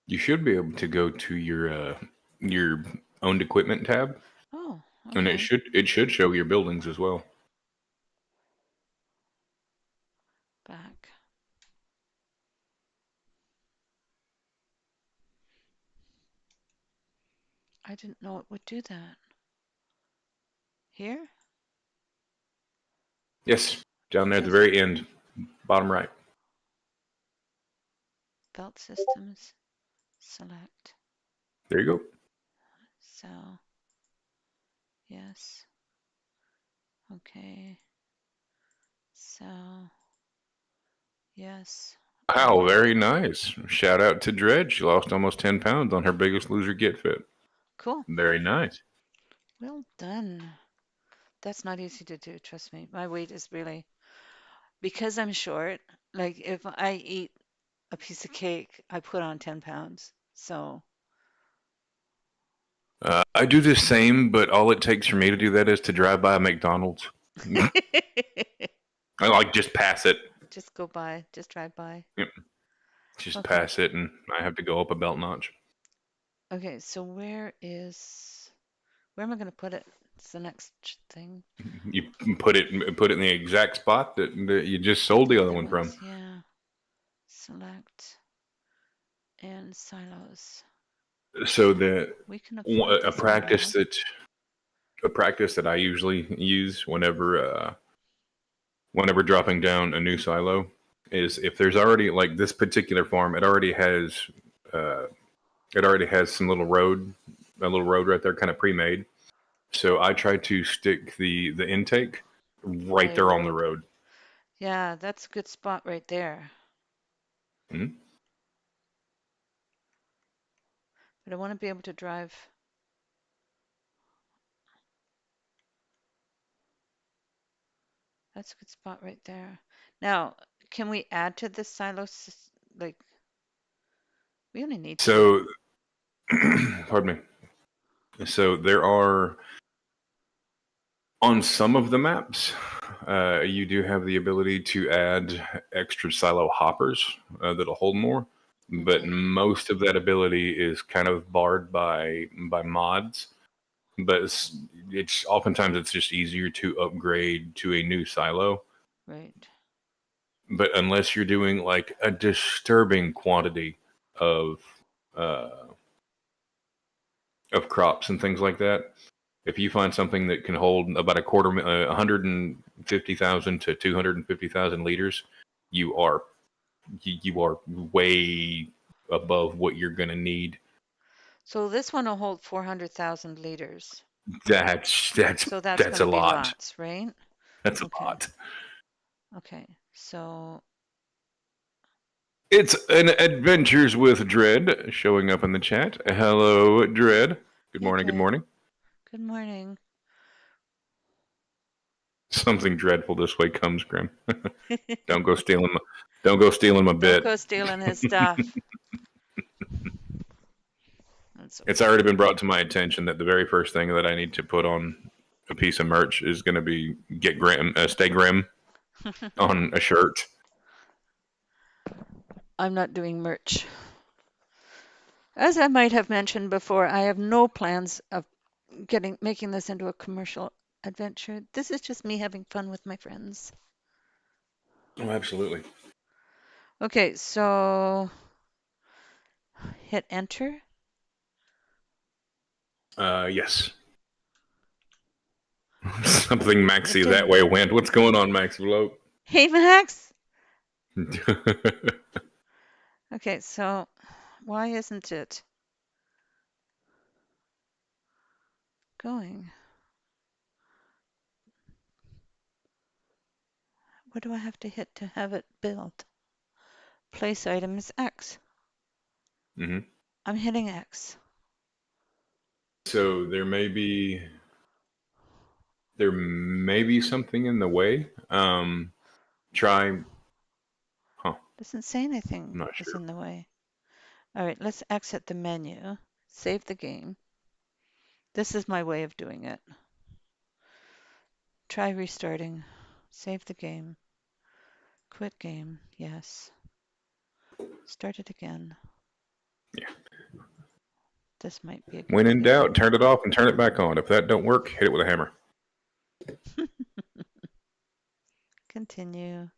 You should be able to go to your owned equipment tab, Oh, and okay. it should show your buildings as well. Back. I didn't know it would do that. Here? Yes, down It there at the does. very end, bottom right. Belt systems. Select. There you go. Sell. Yes. Okay. Sell. Yes. Wow, Okay. very nice. Shout out to Dredge. She lost almost 10 pounds on her Biggest Loser Get Fit. Cool. Very nice. Well done. That's not easy to do, trust me. My weight is really, because I'm short, like if I eat a piece of cake, I put on 10 pounds. So, I do the same, but all it takes for me to do that is to drive by a McDonald's. I like just pass it. just go by, just drive by. Yep, just Okay. pass it, and I have to go up a belt notch. Okay, so where am I going to put it? It's the next thing. You put it in the exact spot that you just sold the The other other one from. ones, yeah. Select and silos. So the We can afford a this one, practice Dad. that a practice that I usually use whenever dropping down a new silo is if there's already like this particular farm, uh, it already has some a little road right there, kind of pre-made. So I try to stick the intake By right a there on the road. road. Yeah, that's a good spot right there. Mhm. But I want to be able to drive. That's a good spot right there. Now, can we add to this silo? Like, we only need two. So, pardon me. So there are on some of the maps, you do have the ability to add extra silo hoppers that'll hold more, but Okay, most of that ability is kind of barred by mods. But it's oftentimes it's just easier to upgrade to a new silo. right. But unless you're doing like a disturbing quantity of uh, of crops and things like that, if you find something that can hold about 150,000 to 250,000 liters, you are you are way above what you're going to need. So this one will hold 400,000 liters. That's that's So that's that's going a to be lot. lots, right? That's a Okay. lot. Okay. So, It's an Adventures with Dread showing up in the chat. Hello, Dread. Good hey, morning. Good Dred. morning. Good morning. Something dreadful this way comes, Grim. Don't go stealing my don't go stealing my Don't bit. go stealing his stuff. That's It's okay. already been brought to my attention that the very first thing that I need to put on a piece of merch is going to be get grim, stay grim on a shirt. I'm not doing merch. As I might have mentioned before, I have no plans of making this into a commercial adventure. This is just me having fun with my friends. Oh, absolutely. Okay, so hit enter. Yes. Something It Maxi that didn't. way went. What's going on, Max Vlope? Hey, Max. Okay, so why isn't it going? What do I have to hit to have it build? Place item is X. hmm I'm hitting X. So there may be something in the way. Try. Huh. Doesn't say I'm anything not is sure. in the way. All right, let's exit the menu. Save the game. This is my way of doing it. Try restarting. Save the game. Quit game. Yes. Start it again. Yeah. This might be a good When in idea. doubt, turn it off and turn it back on. If that don't work, hit it with a hammer. Continue.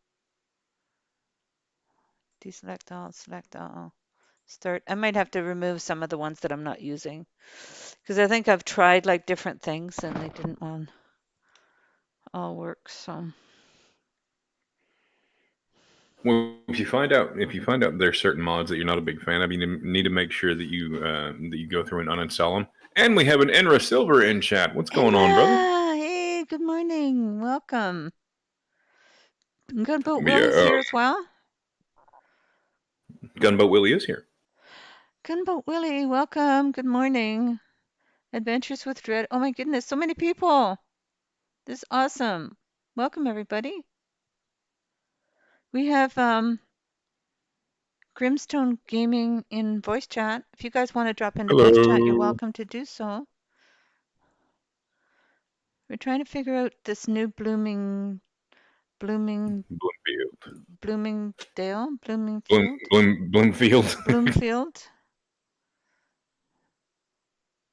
Deselect all. Select all. Start. I might have to remove some of the ones that I'm not using because I think I've tried like different things and they didn't all work. So Well, if you find out there's certain mods that you're not a big fan of, you need to make sure that you go through and uninstall them. And we have an Enra Silver in chat. What's going on, brother? Enra, hey, good morning. Welcome. Gunboat Yeah, Willie's here as well. Gunboat Willie is here. Gunboat Willie, welcome. Good morning. Adventures with Dread. Oh my goodness, so many people. This is awesome. Welcome everybody. We have Grimstone Gaming in voice chat. If you guys want to drop into voice chat, you're Hello. welcome to do so. We're trying to figure out this new blooming Bloomfield. Bloomingdale, Bloom, Bloomingfield, Bloomfield. Bloomfield.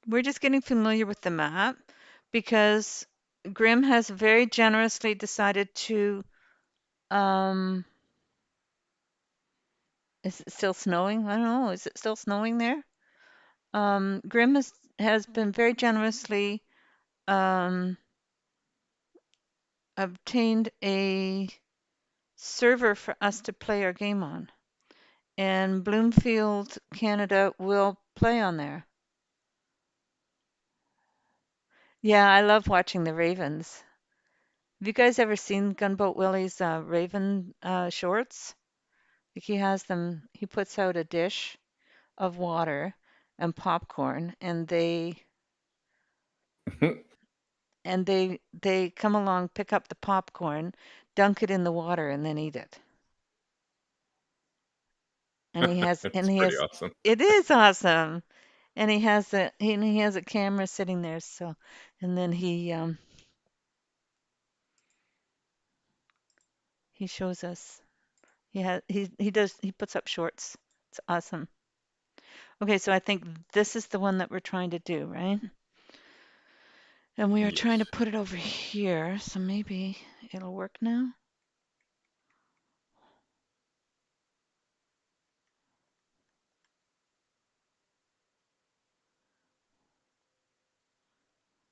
We're just getting familiar with the map because Grim has very generously decided to um is it still snowing? I don't know. Is it still snowing there? Grim has been very generously um obtained a server for us to play our game on. And Bloomfield, Canada will play on there. Yeah, I love watching the Ravens. Have you guys ever seen Gunboat Willie's Raven shorts? Like he has them, he puts out a dish of water and popcorn, and they come along, pick up the popcorn, dunk it in the water, and then eat it. And he has, and It's he pretty has, awesome. it is awesome. And he has a camera sitting there, so, and then he shows us. He puts up shorts. It's awesome. Okay, so I think this is the one that we're trying to do, right? And we are trying to Yes. put it over here, so maybe it'll work now.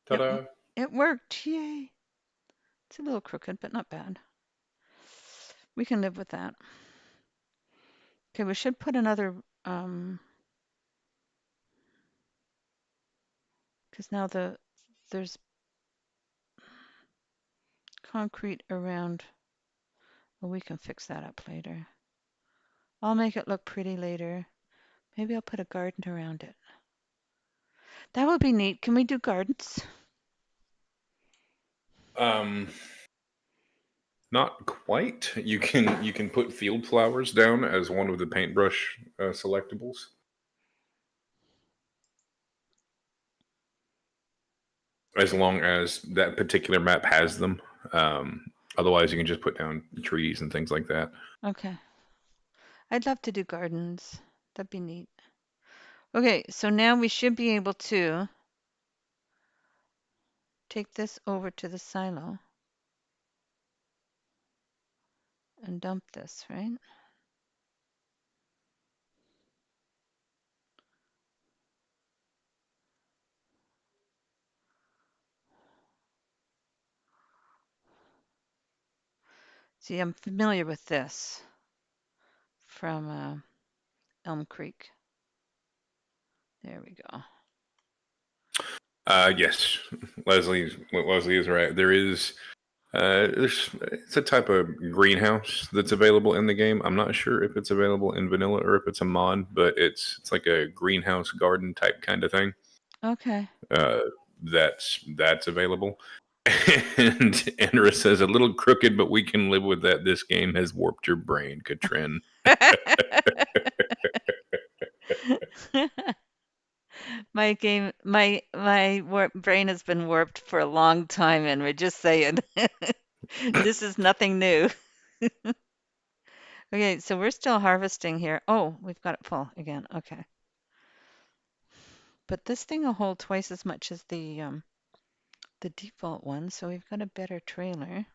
It Ta-da. it worked. Yay. It's a little crooked, but not bad. We can live with that. Okay, we should put another because now there's concrete around. Well, we can fix that up later. I'll make it look pretty later. Maybe I'll put a garden around it. That would be neat. Can we do gardens? Um, Not quite. You can put field flowers down as one of the paintbrush selectables, as long as that particular map has them. Otherwise, you can just put down trees and things like that. Okay. I'd love to do gardens. That'd be neat. Okay, so now we should be able to take this over to the silo and dump this, right? See, I'm familiar with this from Elm Creek. There we go. Yes, Leslie is right. There's it's a type of greenhouse that's available in the game. I'm not sure if it's available in vanilla or if it's a mod, but it's like a greenhouse garden type kind of thing. Okay. Uh, that's available. And Andra says a little crooked, but we can live with that. This game has warped your brain, Catrien. My brain has been warped for a long time, and we're just saying this is nothing new. Okay, so we're still harvesting here. Oh, we've got it full again. Okay. But this thing will hold twice as much as the default one, so we've got a better trailer.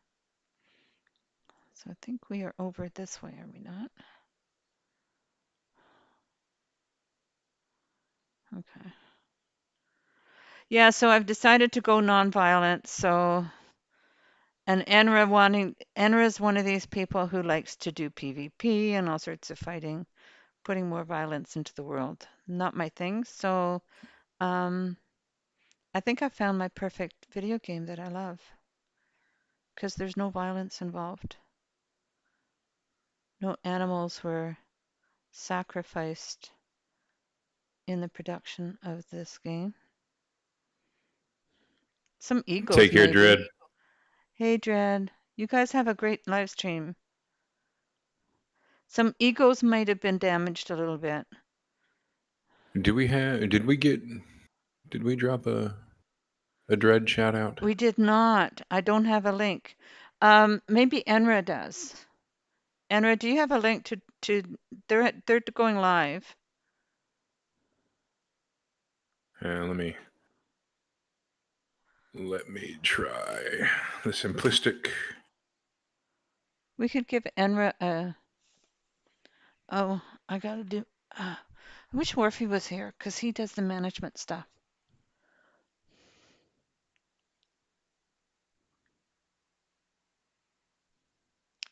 So I think we are over this way, are we not? Okay. Yeah, so I've decided to go nonviolent. So, and Enra is one of these people who likes to do PvP and all sorts of fighting, putting more violence into the world. Not my thing. So, um, I think I found my perfect video game that I love because there's no violence involved. No animals were sacrificed in the production of this game. Some egos Take care, maybe. Dread. Hey, Dread. You guys have a great live stream. Some egos might have been damaged a little bit. Do we have? Did we get? Did we drop a Dread shout out? We did not. I don't have a link. Maybe Enra does. Enra, do you have a link to they're going live. Let me try the simplistic. We could give Enra a oh, I gotta do I wish Worfy was here because he does the management stuff.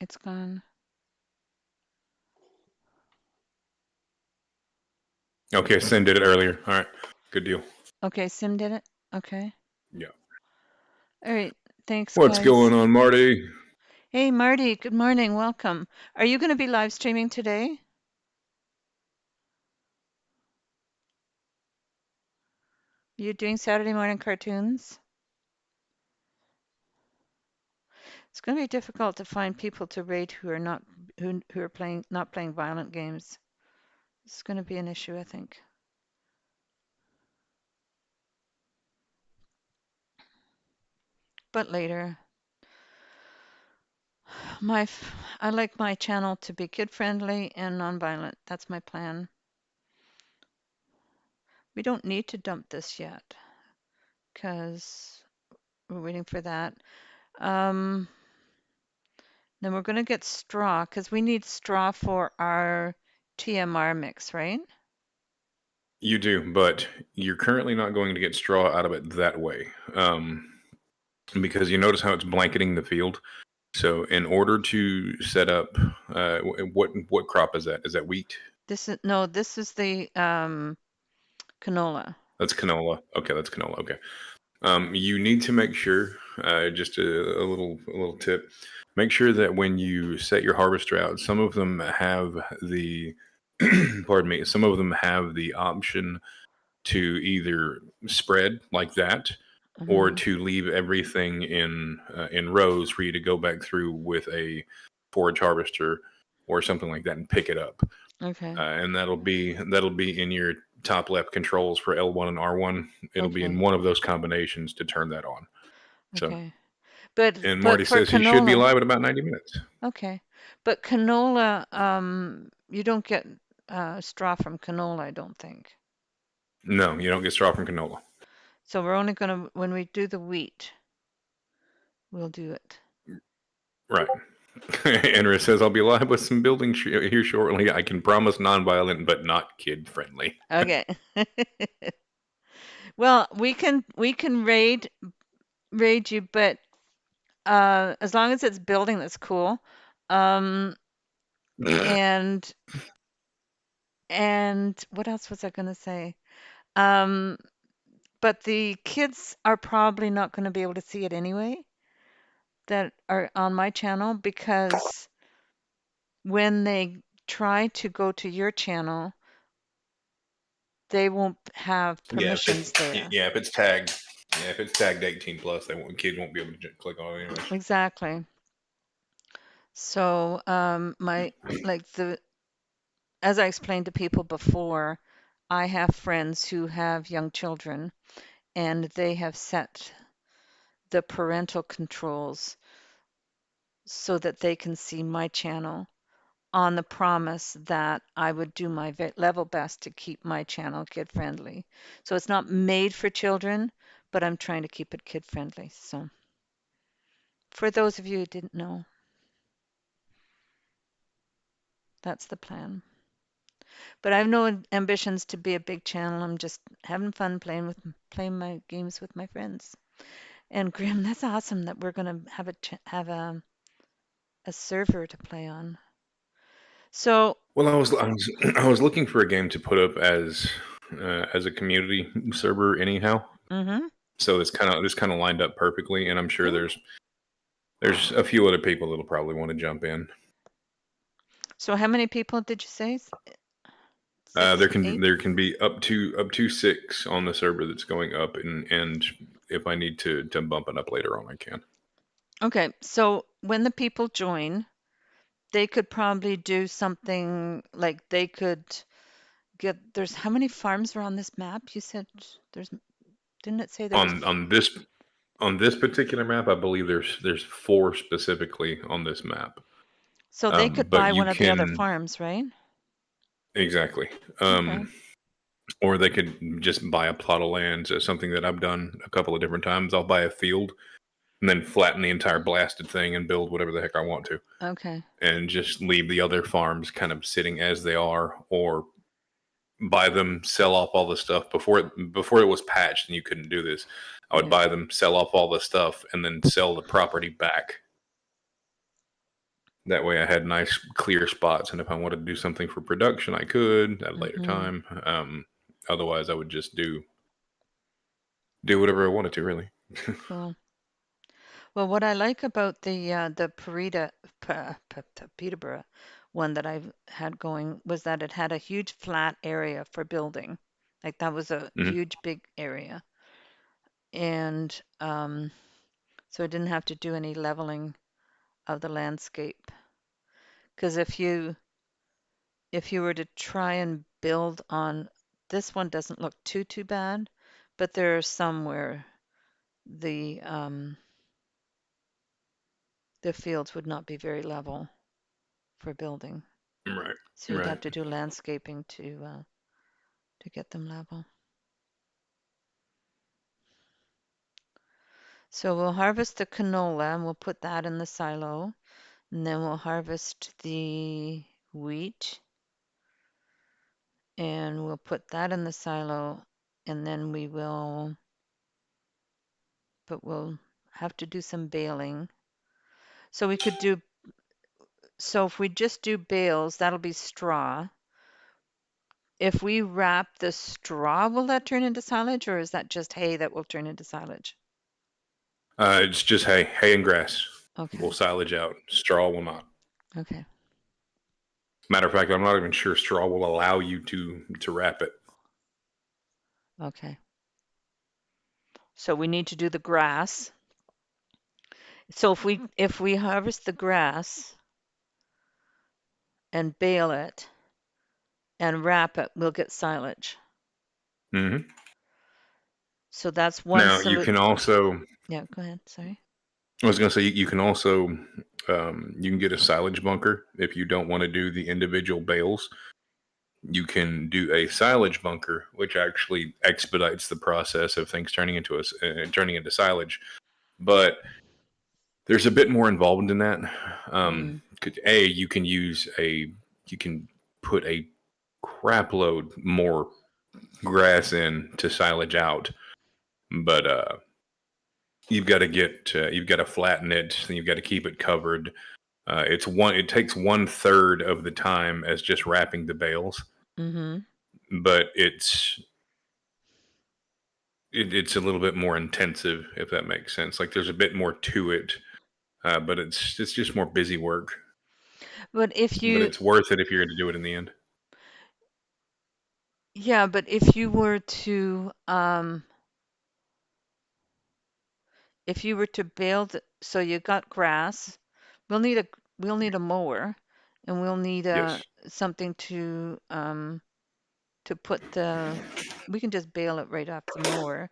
It's gone. Okay, Sin did it earlier. All right, good deal. Okay, Sim did it. Okay. Yeah. All right. Thanks, What's going guys. on, Marty? Hey, Marty. Good morning. Welcome. Are you going to be live streaming today? You doing Saturday morning cartoons? It's going to be difficult to find people to raid who are not who are playing not playing violent games. It's going to be an issue, I think. But later, I like my channel to be kid friendly and non-violent. That's my plan. We don't need to dump this yet because we're waiting for that. Um, then we're going to get straw because we need straw for our TMR mix, right? You do, but you're currently not going to get straw out of it that way, because you notice how it's blanketing the field. So, in order to set up, what crop is that? Is that wheat? This is the canola. That's canola. Okay, that's canola. Okay. You need to make sure, just a little tip, make sure that when you set your harvester out, some of them have the, pardon me, some of them have the option to either spread like that or Hmm. to leave everything in rows for you to go back through with a forage harvester or something like that and pick it up. Okay. And that'll be in your top left controls for L1 and R1. It'll be in Okay. one of those combinations to turn that on. So, Okay. But and but Marty for says he should be canola, live in about 90 minutes. okay. But canola, you don't get straw from canola, I don't think. No, you don't get straw from canola. So we're only gonna when we do the wheat, we'll do it. Right. Enra says, I'll be live with some building here shortly. I can promise non-violent, but not kid-friendly. Okay. Well, we can raid you, but as long as it's building that's cool. Um, and what else was I gonna say? Um, but the kids are probably not gonna be able to see it anyway that are on my channel because when they try to go to your channel, they won't have Yeah, permissions there. yeah, if it's tagged, yeah, if it's tagged 18 plus, kids won't be able to click on it anyways. Exactly. So, my like the as I explained to people before, I have friends who have young children and they have set the parental controls so that they can see my channel on the promise that I would do my level best to keep my channel kid friendly. So it's not made for children, but I'm trying to keep it kid friendly. So for those of you who didn't know, that's the plan. But I have no ambitions to be a big channel. I'm just having fun playing my games with my friends. And Grim, that's awesome that we're gonna have have a server to play on. So, Well, I was looking for a game to put up as a community server anyhow. mm-hmm, So this kind of lined up perfectly, and I'm sure good. there's a few other people that'll probably want to jump in. So how many people did you say? There Six, can eight? there can be up to 6 on the server that's going up, and if I need to bump it up later on, I can. Okay, so when the people join, they could probably do something like they could there's how many farms are on this map? You said there's, didn't it say there was, On this particular map, I believe there's four specifically on this map. so they could But buy you one of the other can farms, right? exactly. Okay. Or they could just buy a plot of land. So something that I've done a couple of different times. I'll buy a field and then flatten the entire blasted thing and build whatever the heck I want to, Okay. and just leave the other farms kind of sitting as they are, or buy them, sell off all the stuff before it was patched and you couldn't do this. I would Yeah. buy them, sell off all the stuff, and then sell the property back. That way, I had nice clear spots, and if I wanted to do something for production, I could at a later Mm-hmm. time. Otherwise, I would just do whatever I wanted to, really. Cool. Well, what I like about the Peterborough one that I've had going was that it had a huge flat area for building. Like that was a Mhm. huge big area. And so I didn't have to do any leveling of the landscape. Because if you were to try and build on this one doesn't look too bad, but there are some where the fields would not be very level for building. Right, So you'd have right. to do landscaping to get them level. So we'll harvest the canola and we'll put that in the silo, and then we'll harvest the wheat and we'll put that in the silo, and then but we'll have to do some baling. So we could do, so if we just do bales, that'll be straw. If we wrap the straw, will that turn into silage, or is that just hay that will turn into silage? It's just hay and grass will Okay, silage out. Straw will not. okay, Matter of fact, I'm not even sure straw will allow you to wrap it. okay. So we need to do the grass. So if we harvest the grass and bale it and wrap it, we'll get silage. Hmm. So that's one Now you solution. can also. Yeah, go ahead. Sorry. I was going to say you can also you can get a silage bunker if you don't want to do the individual bales. You can do a silage bunker, which actually expedites the process of things turning into silage. But there's a bit more involved in that. Mm, You can you can put a crap load more grass in to silage out, but you've got to flatten it, and you've got to keep it covered. It takes 1/3 of the time as just wrapping the bales, mm-hmm. but it's a little bit more intensive, if that makes sense. Like there's a bit more to it, but it's just more busy work. But if But you, it's worth it if you're going to do it in the end. yeah, but if you were to build, so you got grass, we'll need a we'll need a mower, and we'll need Yes, something to put the, we can just bale it right off the mower.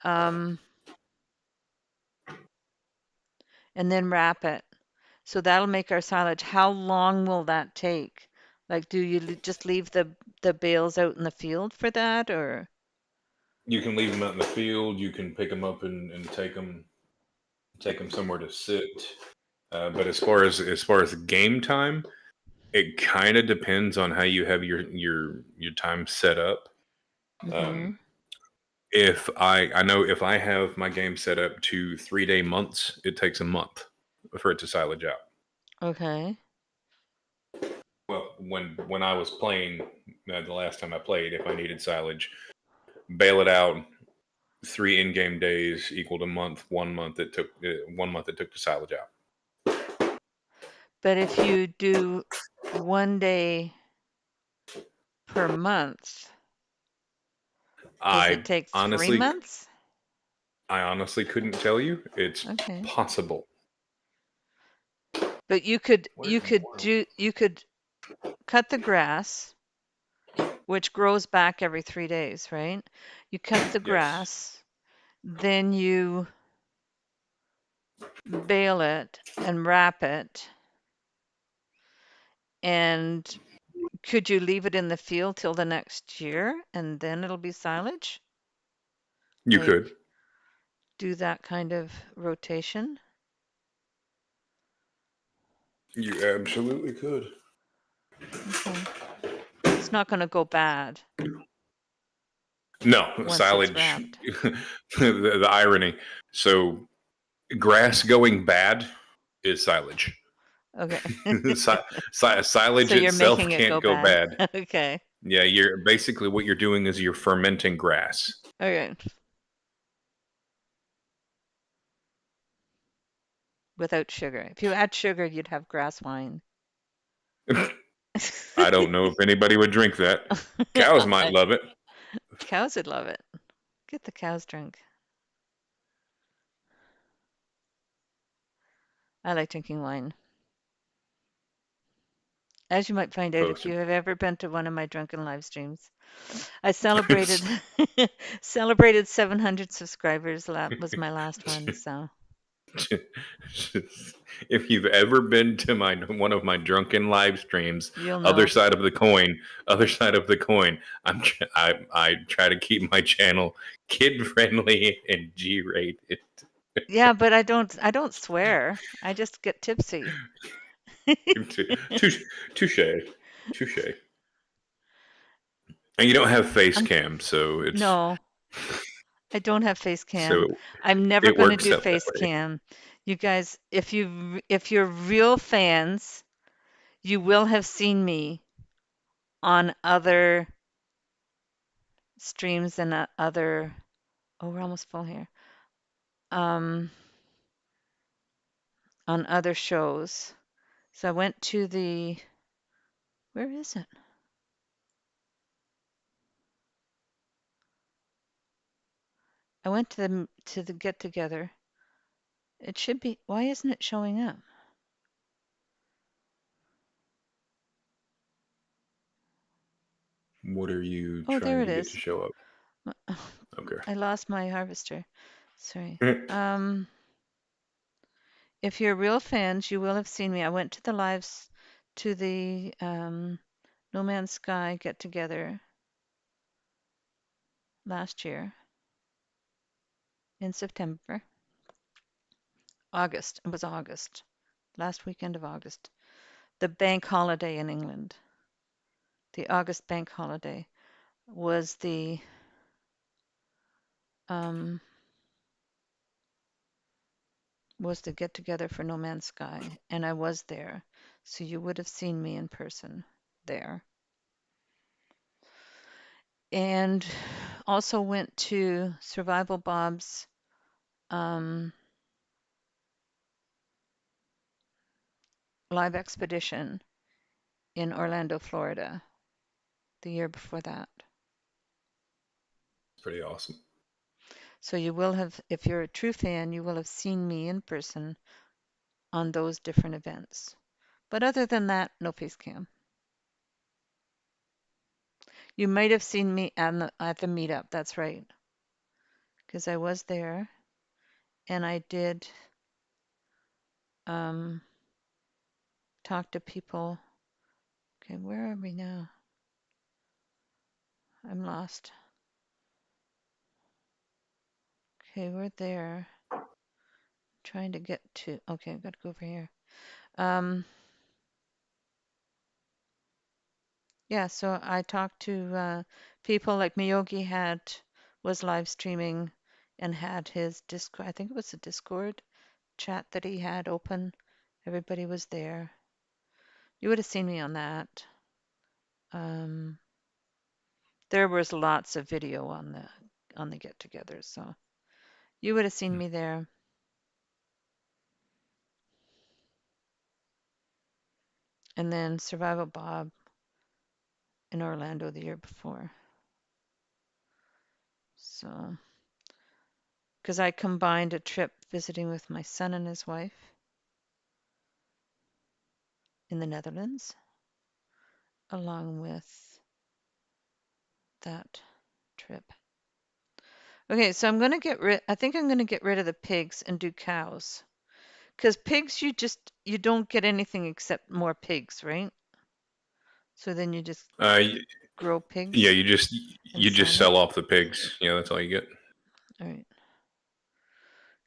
Um, and then wrap it. So that'll make our silage. How long will that take? Like, do you just leave the bales out in the field for that, or? you can leave them out in the field. You can pick them up and take them somewhere to sit. But as far as game time, it kind of depends on how you have your time set up. Mm-hmm. Um, if I know if I have my game set up to 3 day months, it takes a month for it to silage out. Okay. Well, when I was playing the last time I played, if I needed silage, bail it out. 3 in-game days equaled a month. 1 month it took 1 month it took to silage out. But if you do one day per month, does it I take three honestly months? I honestly couldn't tell you. It's Okay. possible. But you could cut the grass, which grows back every 3 days, right? You cut the Yes, grass, then you bale it and wrap it. And could you leave it in the field till the next year and then it'll be silage? you could. Like do that kind of rotation? You absolutely could. Okay. It's not going to go bad No, once it's silage. wrapped. The irony. So, grass going bad is silage. Okay. So Silage you're itself making it can't go go bad. bad. Okay. Yeah, you're basically what you're doing is you're fermenting grass. Okay. Without sugar. If you add sugar, you'd have grass wine. I don't know if anybody would drink that. Cows might love it. Cows would love it. Get the cows drunk. I like drinking wine. As you might find out if Post you have ever been to one of my drunken live streams. I celebrated it. celebrated 700 subscribers. That was my last one, so If you've ever been to my one of my drunken live streams, you'll other know. side of the coin, other side of the coin, I try to keep my channel kid friendly and G rated. Yeah, but I don't swear. I just get tipsy. Touche, touche, touche. And you don't have face I'm cam, so it's no, I don't have face cam. so I'm never it going to works do out that face way. cam. You guys, if you're real fans, you will have seen me on other streams and other. Oh, we're almost full here. Um, on other shows. So I went to the. Where is it? I went to the get together. It should be. Why isn't it showing up? What are you Oh, there trying it to get to is. show up? Okay. I lost my harvester. Sorry. Pretty If you're real fans, you will have seen me. I went to the lives to the No Man's Sky get together last year in September. August. It was August. Last weekend of August. The bank holiday in England. The August bank holiday was the um was the get together for No Man's Sky, and I was there. So you would have seen me in person there. And also went to Survival Bob's um, live expedition in Orlando, Florida, the year before that. awesome. So you will have, if you're a true fan, you will have seen me in person on those different events. But other than that, no face cam. You might have seen me at the meetup. That's right, because I was there and I did um, talk to people. Okay, where are we now? I'm lost. Okay, we're there. Trying to get to. Okay, I've got to go over here. Um, yeah, so I talked to people like Miyogi was live streaming and had his Discord. I think it was a Discord chat that he had open. Everybody was there. You would have seen me on that. Um, there was lots of video on the get together, so you would have seen me there. And then Survival Bob in Orlando the year before. So because I combined a trip visiting with my son and his wife in the Netherlands, along with that trip. Okay, so I think I'm gonna get rid of the pigs and do cows. Because pigs, you don't get anything except more pigs, right? So then you just Uh, y- grow yeah, pigs and you just sell it. sell off the pigs. Yeah, that's all you get. All right.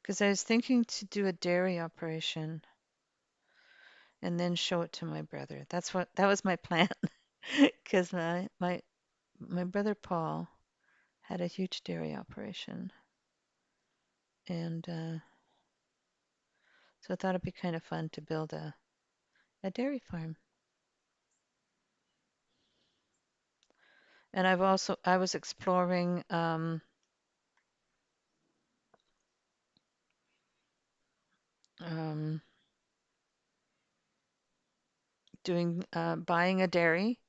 Because I was thinking to do a dairy operation and then show it to my brother. That was my plan. Because my brother Paul had a huge dairy operation, and so I thought it'd be kind of fun to build a dairy farm. And I was exploring um, doing buying a dairy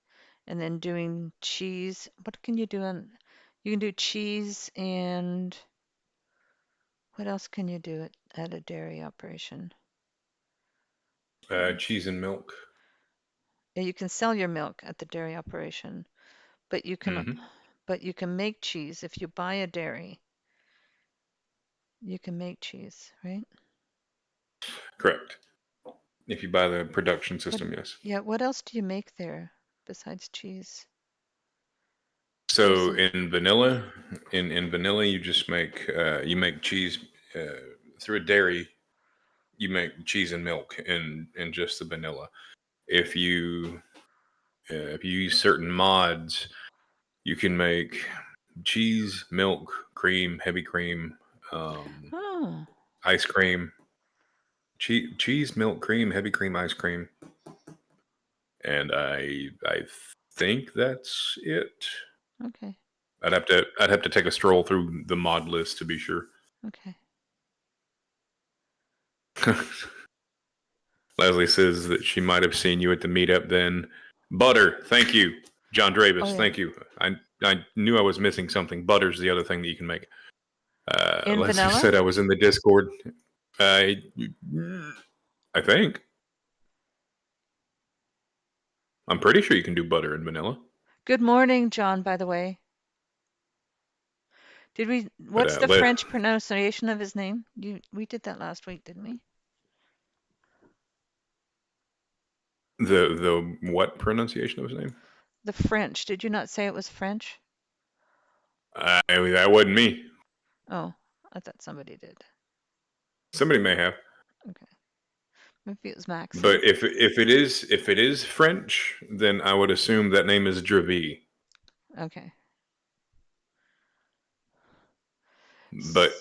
and then doing cheese. What can you do on? You can do cheese and what else can you do at a dairy operation? Cheese and milk. Yeah, you can sell your milk at the dairy operation, but Hmm. you can make cheese if you buy a dairy. You can make cheese, right? Correct. If you buy the production What? system, yes. Yeah. What else do you make there besides cheese? There's So a. in vanilla, you make cheese through a dairy. You make cheese and milk in just the vanilla. If you if you use certain mods, you can make cheese, milk, cream, heavy cream, um, Oh, ice cream, cheese, milk, cream, heavy cream, ice cream, and I think that's it. okay, I'd have to take a stroll through the mod list to be sure. okay. Leslie says that she might have seen you at the meetup then. Butter, thank you. John Oh Dravis, yeah. thank you. I knew I was missing something. Butter's the other thing that you can make. In Leslie vanilla? said I was in the Discord. I I think. I'm pretty sure you can do butter and vanilla. Good morning, John, by the way. But What's the French pronunciation of his name? We did that last week, didn't we? the what pronunciation of his name? The French. Did you not say it was French? That wasn't me. Oh, I thought somebody did. Somebody may have. Okay. Maybe it was Maxim. But if it is French, then I would assume that name is Dravi. Okay. But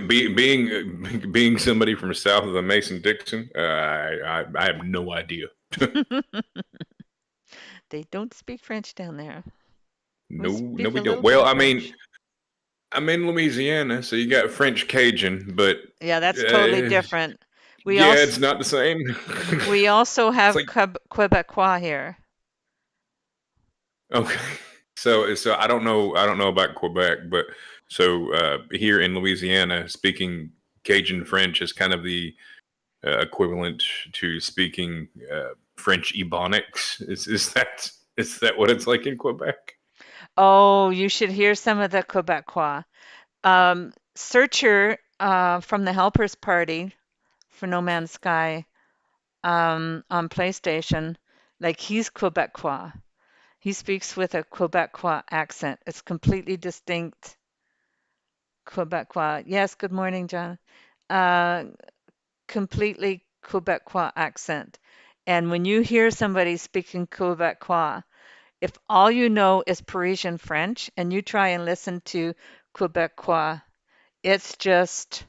being somebody from south of the Mason Dixon, I have no idea. They don't speak French down there. We No, speak we a don't. little bit Well, of I mean, French. I'm in Louisiana, so you got French Cajun, but Yeah, that's totally uh, different. We yeah, also it's not the same. we also It's have like Quebecois here. okay, so I don't know about Quebec, but so here in Louisiana, speaking Cajun French is kind of the equivalent to speaking French Ebonics. Is that what it's like in Quebec? Oh, you should hear some of the Quebecois. Searcher from the Helpers Party for No Man's Sky on PlayStation, like he's Quebecois. He speaks with a Quebecois accent. It's completely distinct Quebecois. Yes, good morning, John. Uh, Completely Quebecois accent. And when you hear somebody speaking Quebecois, if all you know is Parisian French and you try and listen to Quebecois, it's just,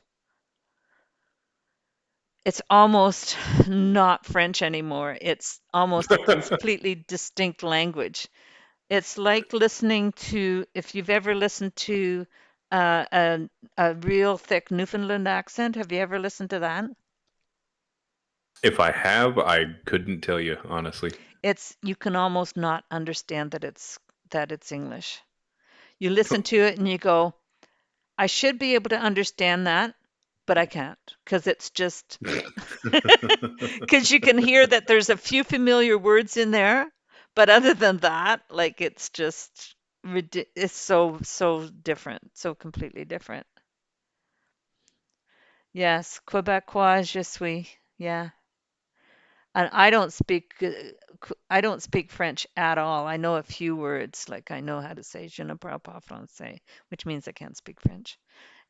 it's almost not French anymore. It's almost a completely distinct language. It's like listening to, if you've ever listened to uh, a, a real thick Newfoundland accent, have you ever listened to that? If I have, I couldn't tell you honestly. You can almost not understand that it's English. You listen to it and you go, I should be able to understand that, but I can't because it's just because you can hear that there's a few familiar words in there, but other than that, like it's just it's so different, so completely different. Yes, Quebecois, je suis. Yeah. And I don't speak French at all. I know a few words, like I know how to say je ne parle pas français, which means I can't speak French.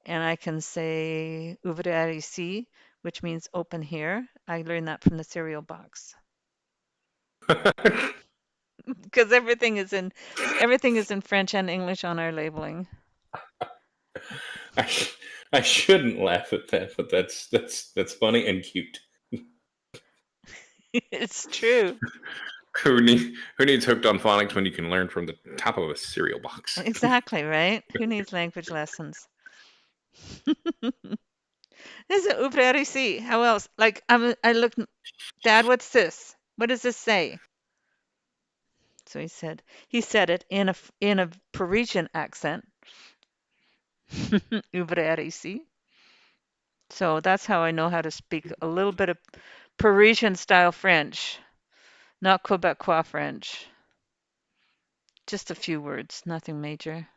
And I can say ouvrir ici, which means open here. I learned that from the cereal box because everything is in French and English on our labeling. I, I shouldn't laugh at that, but that's funny and cute. It's true. Who needs hooked on phonics when you can learn from the top of a cereal box? Exactly, right? Who needs language lessons? Is it ouvrir ici? How else? Like I looked, Dad, what's this? What does this say? So he said it in a Parisian accent. Ouvrir ici. So that's how I know how to speak a little bit of Parisian style French, not Quebecois French. Just a few words, nothing major.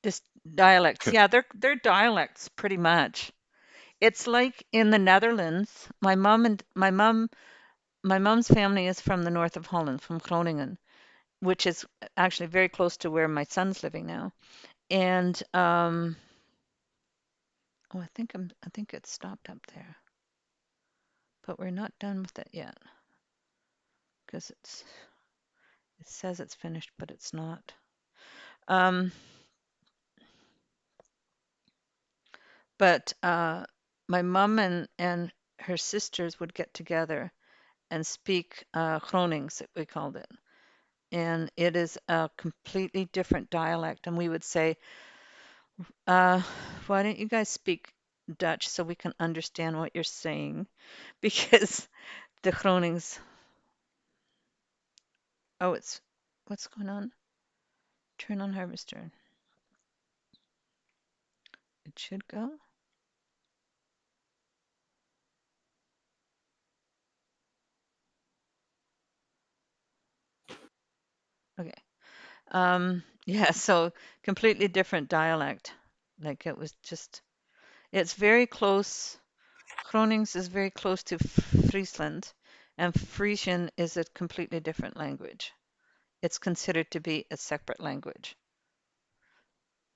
Just dialects. Yeah, they're dialects pretty much. It's like in the Netherlands. My mom's family is from the north of Holland, from Groningen, which is actually very close to where my son's living now. And oh, I think it's stopped up there, but we're not done with it yet because it says it's finished, but it's not. Um, but my mom and her sisters would get together and speak Gronings, we called it. And it is a completely different dialect. And we would say, uh, why don't you guys speak Dutch so we can understand what you're saying? Because the Gronings, oh, what's going on? Turn on harvester. It should go. Okay. Yeah, so completely different dialect. Like it was just, it's very close. Gronings is very close to Friesland, and Frisian is a completely different language. It's considered to be a separate language.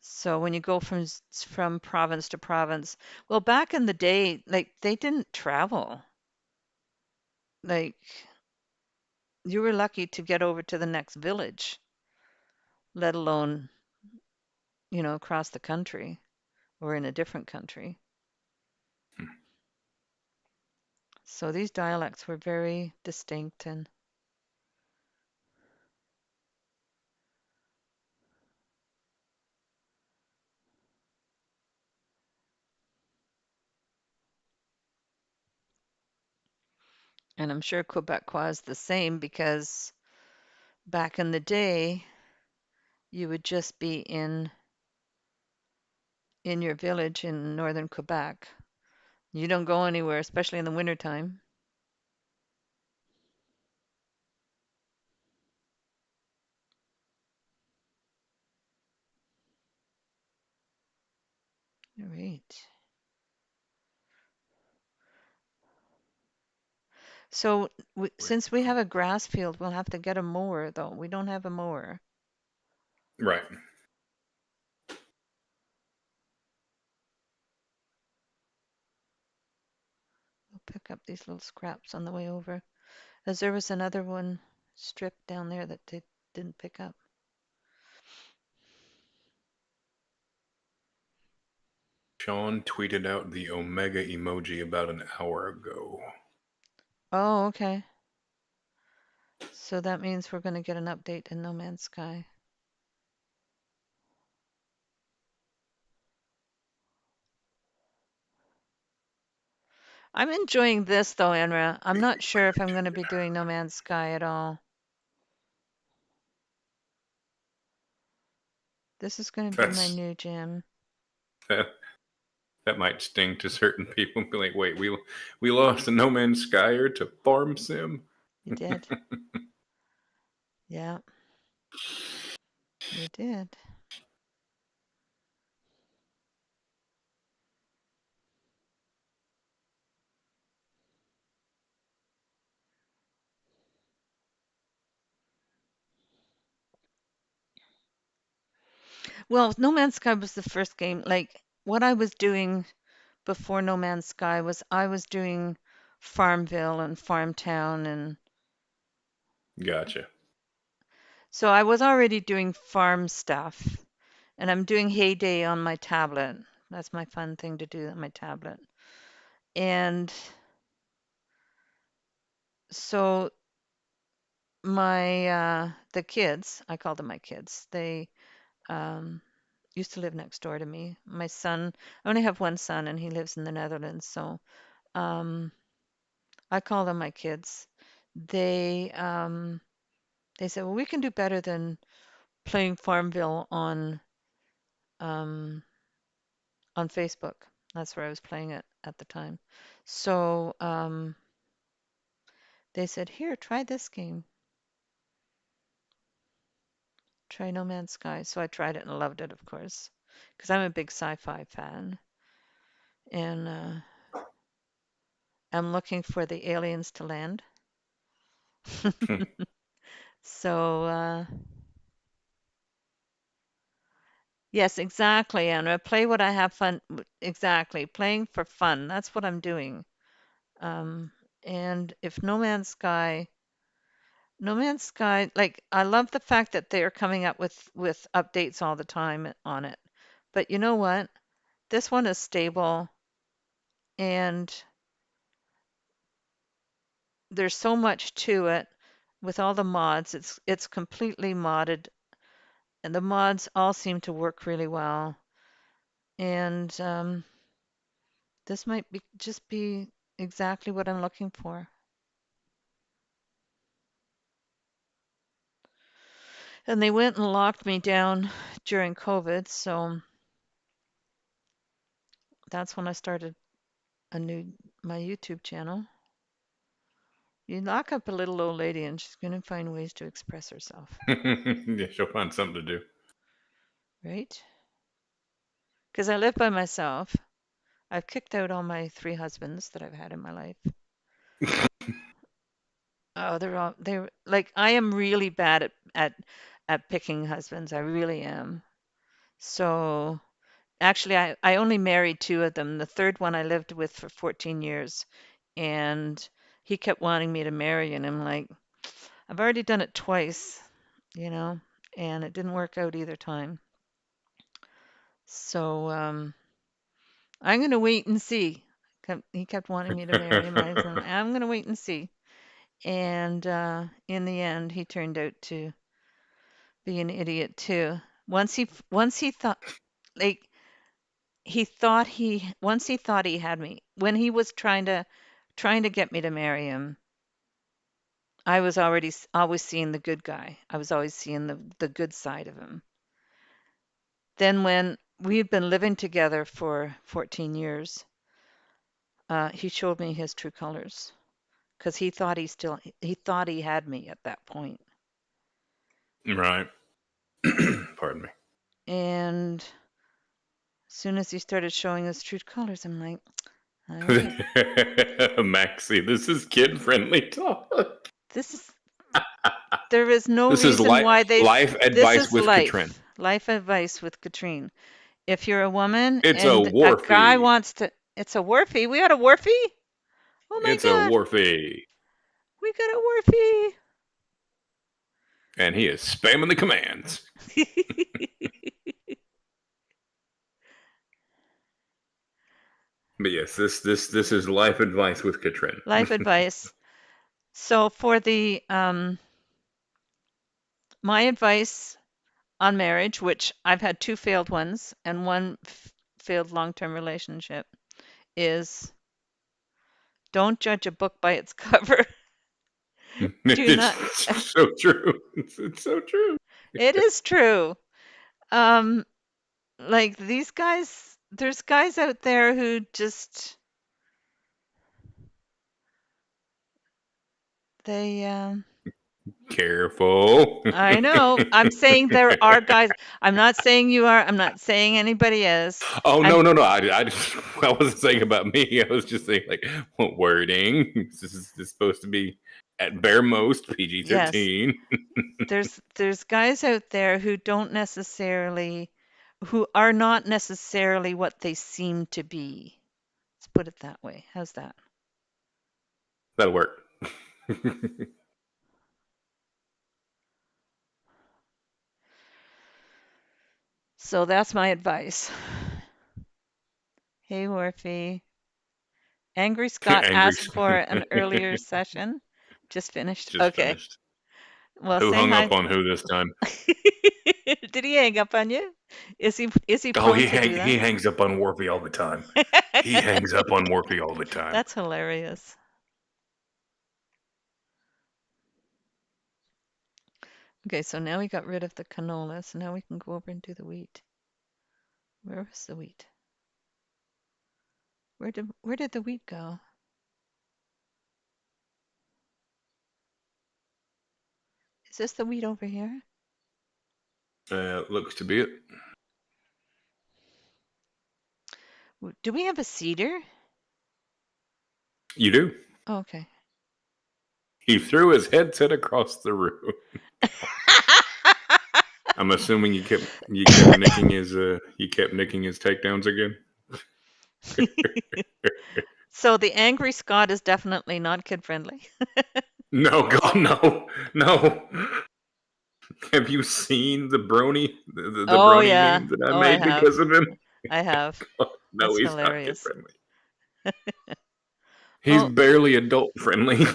So when you go from province to province, well, back in the day, like they didn't travel. Like you were lucky to get over to the next village, let alone, across the country or in a different country. So these dialects were very distinct and I'm sure Quebecois is the same because back in the day, you would just be in your village in northern Quebec. You don't go anywhere, especially in the wintertime. All right. So since we have a grass field, we'll have to get a mower, though. We don't have a mower. Right. We'll pick up these little scraps on the way over. As there was another one stripped down there that they didn't pick up. Sean tweeted out the Omega emoji about an hour ago. Oh, okay. So that means we're going to get an update in No Man's Sky. I'm enjoying this though, Anra. I'm not sure if I'm going to be doing No Man's Sky at all. This is going to be my That's new gym. that, that might sting to certain people. Be like, wait, we lost a No Man's Skyer to Farm Sim. You did. Yeah, you did. Well, No Man's Sky was the first game. Like what I was doing before No Man's Sky was I was doing Farmville and Farmtown, and Gotcha. so I was already doing farm stuff. And I'm doing Heyday on my tablet. That's my fun thing to do on my tablet. And so my the kids, I call them my kids. They um, used to live next door to me. My son, I only have one son, and he lives in the Netherlands. So um, I call them my kids. They um, they said, well, we can do better than playing Farmville um, on Facebook. That's where I was playing it at the time. So they said, here, try this game. Try No Man's Sky. So I tried it and loved it, of course, because I'm a big sci-fi fan, and I'm looking for the aliens to land. So yes, exactly. And I play what I have fun. Exactly, playing for fun. That's what I'm doing. Um, and if No Man's Sky, like I love the fact that they are coming up with updates all the time on it. But you know what? This one is stable, and there's so much to it with all the mods. It's completely modded, and the mods all seem to work really well. And this might be just be exactly what I'm looking for. And they went and locked me down during COVID, so that's when I started a new my YouTube channel. You lock up a little old lady and she's going to find ways to express herself, Yeah, she'll find something to do. right? Because I live by myself. I've kicked out all my three husbands that I've had in my life. Oh, they're like I am really bad at picking husbands. I really am. So actually I only married two of them. The third one I lived with for 14 years, and he kept wanting me to marry, and I'm like, I've already done it twice, you know, and it didn't work out either time. So I'm gonna wait and see. He kept wanting me to marry him. I said, I'm gonna wait and see. And in the end, he turned out to be an idiot too. Once he thought like he thought he had me. When he was trying to get me to marry him, I was already always seeing the good guy. I was always seeing the good side of him. Then when we had been living together for 14 years, he showed me his true colors because he thought he had me at that point. Right. Pardon me. And as soon as he started showing his true colors, I'm like, all right, Maxie, this is kid friendly talk. this is there is no This is reason why life this advice is with Catrien. life advice with Catrien. If you're a woman It's a and a guy wharfie. wants to, it's a wharfie. We got a wharfie. Oh my It's a God, wharfie. we got a And he is spamming the commands. wharfie. But yes, this is life advice with Catrien. Life advice. So for the my advice on marriage, which I've had two failed ones and one failed long-term relationship, is don't judge a book by its cover. Do It's not. so true. It's so true. It is true. Um, like these guys, there's guys out there who just they Careful. I know. I'm saying there are guys. I'm not saying you are. I'm not saying anybody is. Oh I'm no, no, no! I wasn't saying about me. I was just saying like what wording. This is supposed to be at bare most PG yes. 13. There's guys out there who are not necessarily what they seem to be. Let's put it that way. How's that? That'll work. So that's my advice. Hey, Morphe. Angry Scott Angry. asked for an earlier session. Just finished. Just Okay. finished. Well, Who say hung hi. up on who this time? Did he hang up on you? Is he Oh, prone to do he that? hangs up on Warpy all the time. He hangs up on Warpy all the time. That's hilarious. Okay, so now we got rid of the canola, so now we can go over and do the wheat. Where was the wheat? Where did the wheat go? Is this the wheat over here? Looks to be it. Do we have a cedar? You do. Oh, okay. He threw his headset across the room. I'm assuming you kept nicking his takedowns again. So the angry Scott is definitely not kid friendly. No, God, no, no. Have you seen the Oh brony yeah. meme that I Oh, I made have. because of him? I have. No, That's he's not kid hilarious. friendly. He's Oh, barely adult friendly.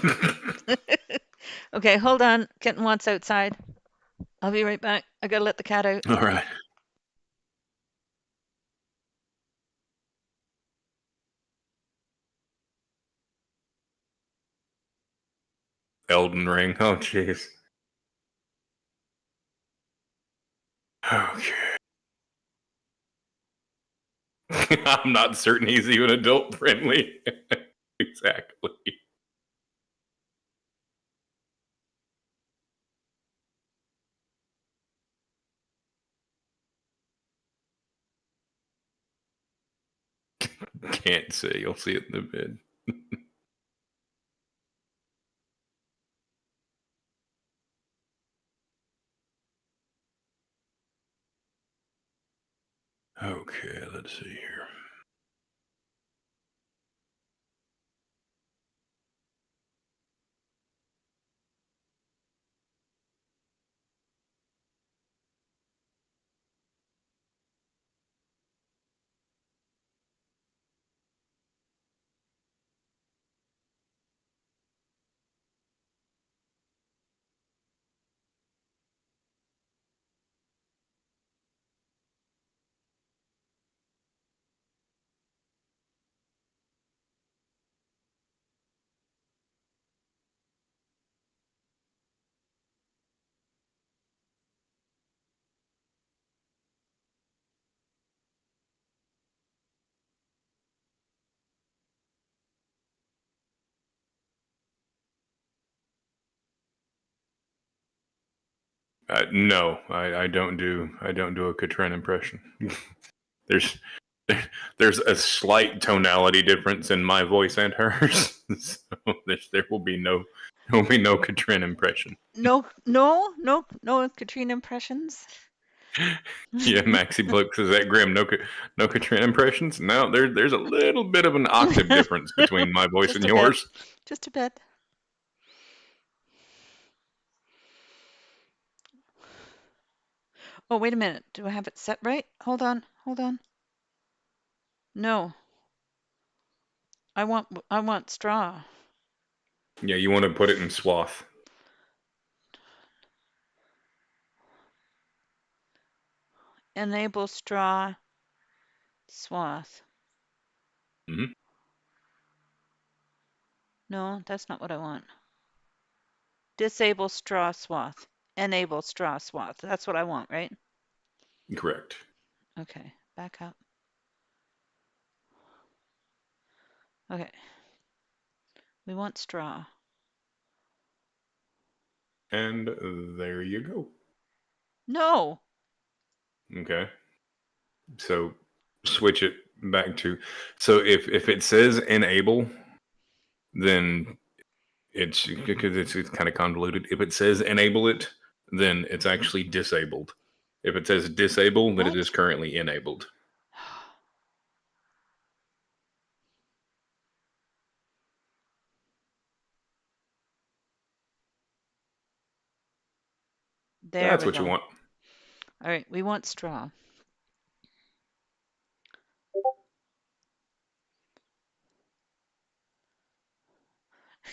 okay, hold on. Kitten wants outside. I'll be right back. I gotta let the cat out. All right. Elden Ring. Oh, jeez. Okay. I'm not certain he's even adult friendly. Exactly. Can't say. You'll see it in the vid. Okay, let's see here. No, I don't do a Catrien impression. there's there's a slight tonality difference in my voice and hers, so there will be no Catrien impression. No, no, no, no Katrina impressions. Yeah, Maxi Blix is that grim. No Catrien impressions. No, there's a little bit of an octave difference between my voice Just and a bit. yours. Just a bit. Oh, wait a minute. Do I have it set right? Hold on. Hold on. No, I want straw. Yeah, you want to put it in swath. Enable straw swath. Hmm. No, that's not what I want. Disable straw swath. Enable straw swath. That's what I want, right? Correct. Okay, back up. Okay, we want straw. And there you go. No! Okay. So switch it back to, so if it says enable, then it's because it's kind of convoluted. If it says enable it, then it's actually disabled. If it says disable, then it is What? currently enabled. There That's we what you go. want. All right, we want straw.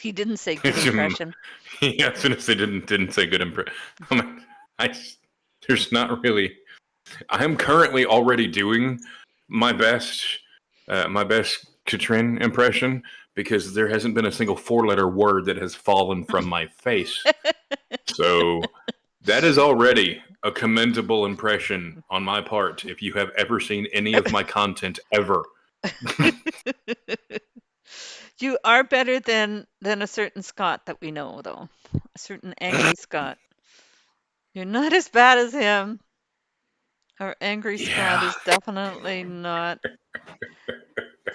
He didn't say good impression. Yeah, as soon as they didn't say good impression, I, there's not really. I'm currently already doing my best, my best Catrien impression, because there hasn't been a single four-letter word that has fallen from my face. So that is already a commendable impression on my part. If you have ever seen any of my content ever, You are better than a certain Scot that we know, though. A certain angry Scot. You're not as bad as him. Our angry Scot yeah, is definitely not.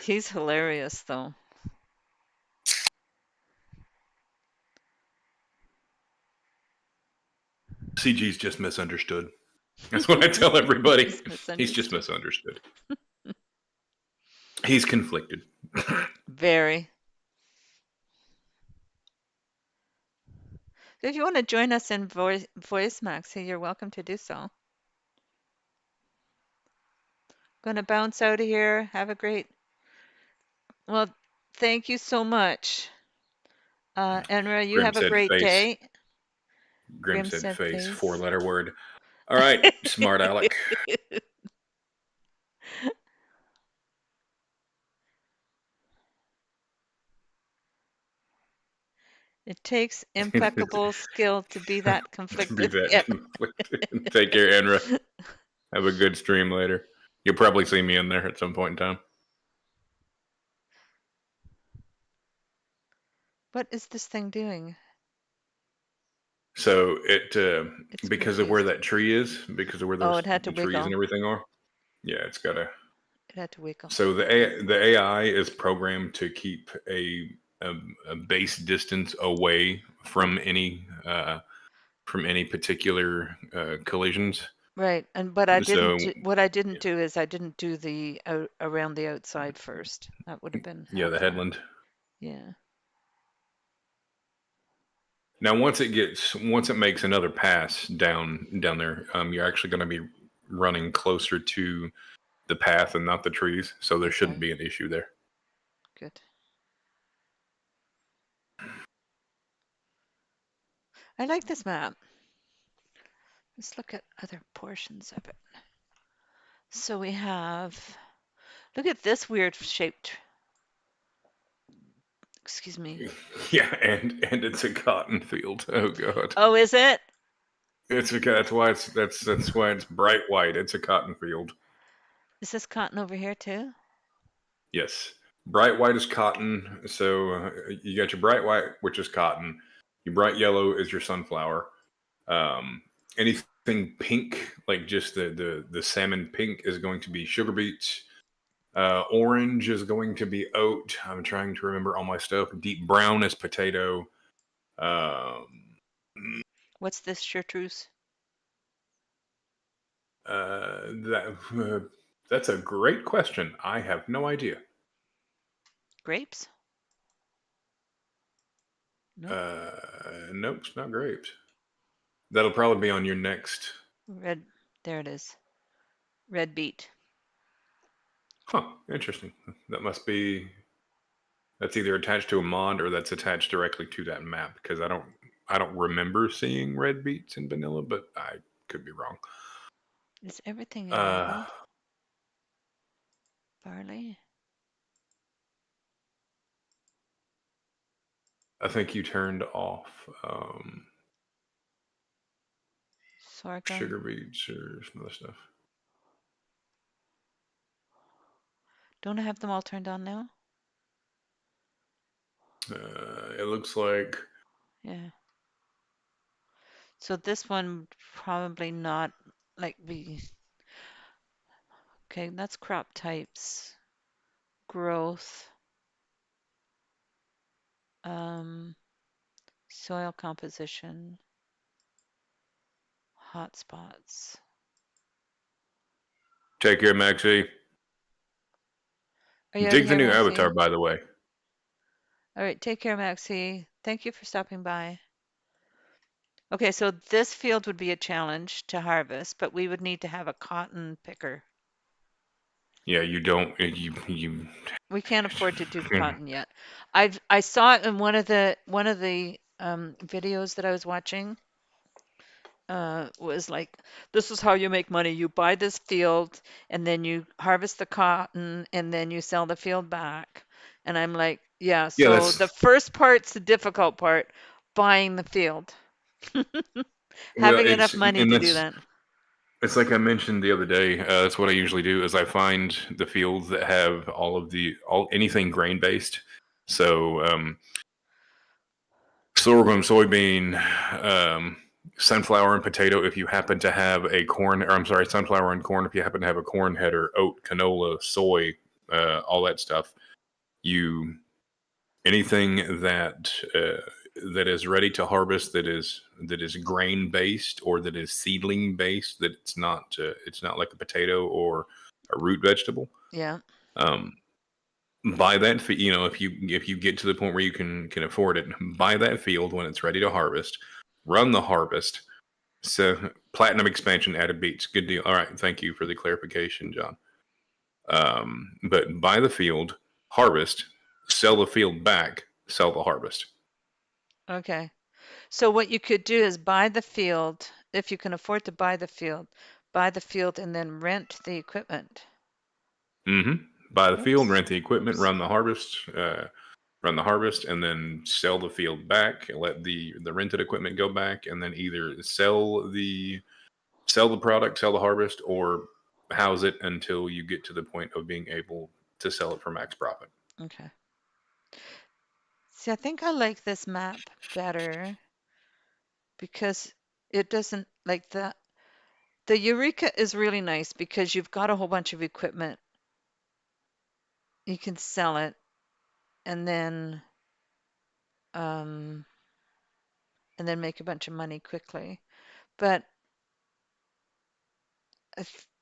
He's hilarious, though. CG's just misunderstood. That's what I tell everybody. He's He's just misunderstood. misunderstood. He's conflicted. Very. If you want to join us in voice Maxie, you're welcome to do so. Gonna bounce out of here. Have a great. Well, thank you so much. Enra, you Grim have a said great face. day. Grim Grim said said face. face. Four-letter word. All right, smart Alec. It takes To impeccable skill to be that be conflicted. that Yep. conflicted. Take care, Enra. Have a good stream later. You'll probably see me in there at some point in time. What is this thing doing? So it It's because of where confused. that tree is, because of where Oh, those it had to trees and wiggle. everything are. Yeah, it's got to. It had to wiggle. So the AI is programmed to keep a base distance away from any particular collisions. Right. And but I didn't So do, what I didn't do is I didn't do the around the outside first. That would have been yeah, the helpful. headland. Yeah. Now, once it makes another pass down there, you're actually going to be running closer to the path and not the trees, so there shouldn't Okay. be an issue there. Good. I like this map. Let's look at other portions of it. So we have, look at this weird shaped, excuse me. Yeah, and it's a cotton field. Oh god, Oh, is it? that's why it's bright white. It's a cotton field. Is this cotton over here too? Yes, bright white is cotton. So you got your bright white, which is cotton. Your bright yellow is your sunflower. Anything pink, like just the salmon pink, is going to be sugar beets. Orange is going to be oat. I'm trying to remember all my stuff. Deep brown is potato. Um, What's this chartreuse? that that's a great question. I have no idea. Grapes? Nope. Nope, it's not grapes. That'll probably be on your next. Red. There it is. Red beet. Huh, interesting. That must be, that's either attached to a mod or that's attached directly to that map, because I don't remember seeing red beets in vanilla, but I could be wrong. Is everything Uh, enabled? Barley? I think you turned off Sorghum? sugar beets or some other stuff. Don't I have them all turned on now? It looks like Yeah. So this one would probably not like be okay. That's crop types, growth, um, soil composition, hotspots. take care, Maxie. Are you out of Dig the here, new avatar, Maxie? by the way. All right, take care, Maxie. Thank you for stopping by. Okay, so this field would be a challenge to harvest, but we would need to have a cotton picker. Yeah, you don't. You. We can't afford to do cotton yet. I saw it in one of the videos that I was watching. Was like, this is how you make money. You buy this field and then you harvest the cotton and then you sell the field back. And I'm like, yeah, Yeah, so the that's first part's the difficult part, buying the field. well. Having enough money to do that. It's like I mentioned the other day. That's what I usually do. Is I find the fields that have all anything grain based. So sorghum, soybean, um, sunflower, and potato. If you happen to have a corn, or I'm sorry, sunflower and corn. If you happen to have a corn header, oat, canola, soy, all that stuff. You anything that is ready to harvest, that is grain based or that is seedling based, that it's not like a potato or a root vegetable. Yeah. um buy that if you get to the point where you can afford it, buy that field when it's ready to harvest, run the harvest. So platinum expansion added beets, good deal. All right, thank you for the clarification, John. But buy the field, harvest, sell the field back, sell the harvest. Okay. So what you could do is buy the field, if you can afford to buy the field and then rent the equipment. Buy the field, Oops. rent the equipment, Oops. run the harvest, and then sell the field back. Let the rented equipment go back, and then either sell the product, sell the harvest, or house it until you get to the point of being able to sell it for max profit. Okay. See, I think I like this map better because it doesn't like the Eureka is really nice because you've got a whole bunch of equipment. You can sell it and um then make a bunch of money quickly. But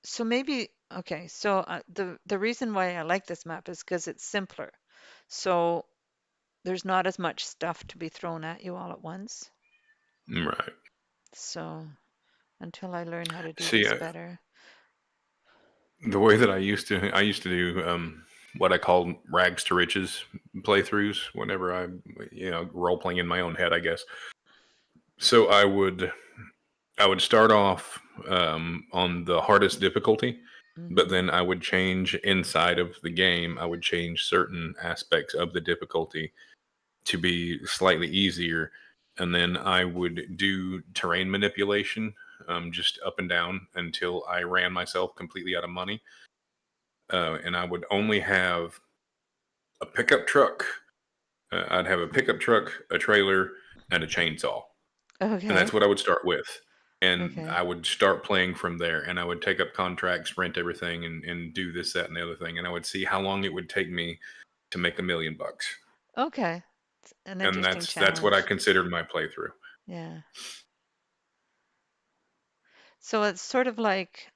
so maybe okay, so the reason why I like this map is because it's simpler. So there's not as much stuff to be thrown at you all at once. Right. So until I learn how to do See, this better. the way that I used to do what I call rags to riches playthroughs whenever I, role playing in my own head, I guess. So I would start off on the hardest difficulty, but Hmm. then I would change inside of the game. I would change certain aspects of the difficulty to be slightly easier, and then I would do terrain manipulation, just up and down until I ran myself completely out of money. And I would only have a pickup truck. I'd have a pickup truck, a trailer, and a chainsaw, and Okay. that's what I would start with. And Okay. I would start playing from there, and I would take up contracts, rent everything, and do this, that, and the other thing, and I would see how long it would take me to make $1 million. Okay. It's an And interesting that's what I challenge. considered my playthrough. Yeah. So it's sort of like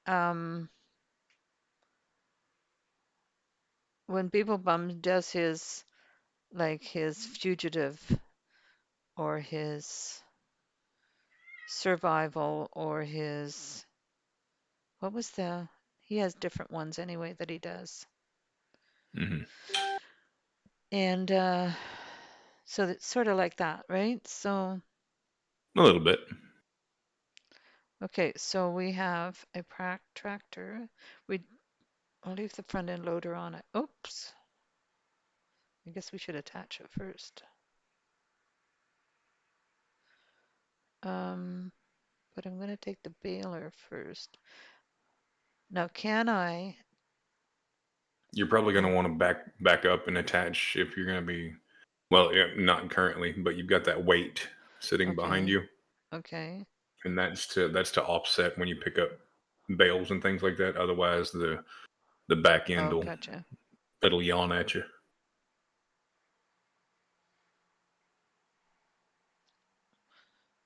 when Beetle Bum does his fugitive or his survival or his what was the he has different ones anyway that he does. Hmm. And so it's sort of like that, right? So A little bit. okay, so we have a tractor. We I'll leave the front end loader on it. Oops. I guess we should attach it first. Um, but I'm going to take the baler first. Now, can I You're probably going Oh, to want to back up and attach if you're going to be, well, yeah, not currently, but you've got that weight sitting behind okay. you, Okay. and that's to offset when you pick up bales and things like that. Otherwise, the back end Oh, will gotcha. it'll yawn at you.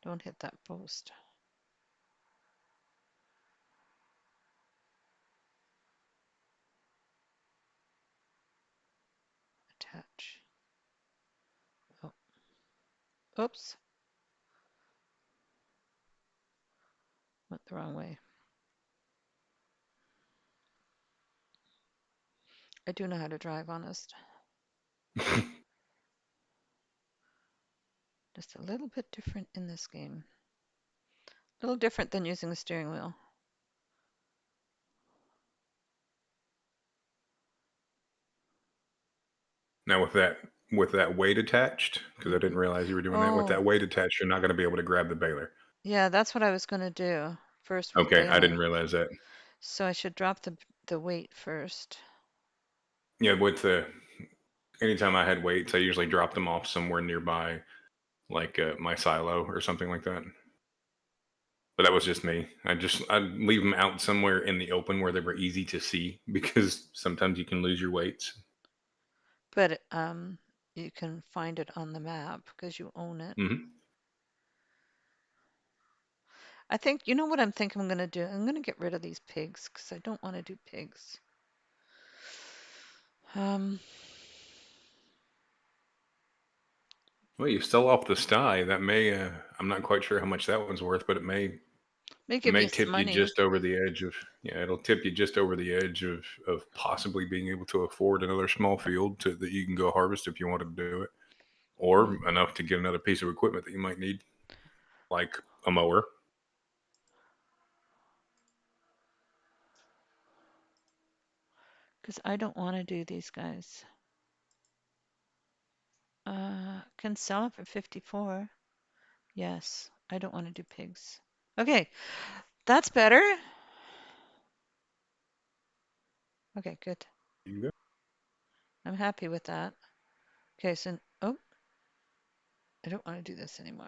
Don't hit that post. Attach. Oh, oops. Went the wrong way. I do know how to drive, honest. Just a little bit different in this game. A little different than using the steering wheel. Now with that weight attached, because I didn't realize you were doing that. With Oh, that weight attached, you're not going to be able to grab the baler. yeah, that's what I was going to do first with Okay, I didn't baling. realize that. So I should drop the weight first. Yeah, with the anytime I had weights, I usually dropped them off somewhere nearby, like my silo or something like that. But that was just me. I'd leave them out somewhere in the open where they were easy to see because sometimes you can lose your weights. But you can find it on the map because you own it. Hmm. I think you know what I'm thinking I'm going to do? I'm going to get rid of these pigs because I don't want to do pigs. Um, Well, you sell off the sty. That may I'm not quite sure how much that one's worth, but it may may give may you some tip you money. just over the edge of yeah, it'll tip you just over the edge of possibly being able to afford another small field that you can go harvest if you wanted to do it, or enough to get another piece of equipment that you might need, like a mower. Because I don't want to do these guys. Can sell it for 54. Yes, I don't want to do pigs. Okay, that's better. Okay, good. You go. I'm happy with that. Okay, so oh, I don't want to do this anymore.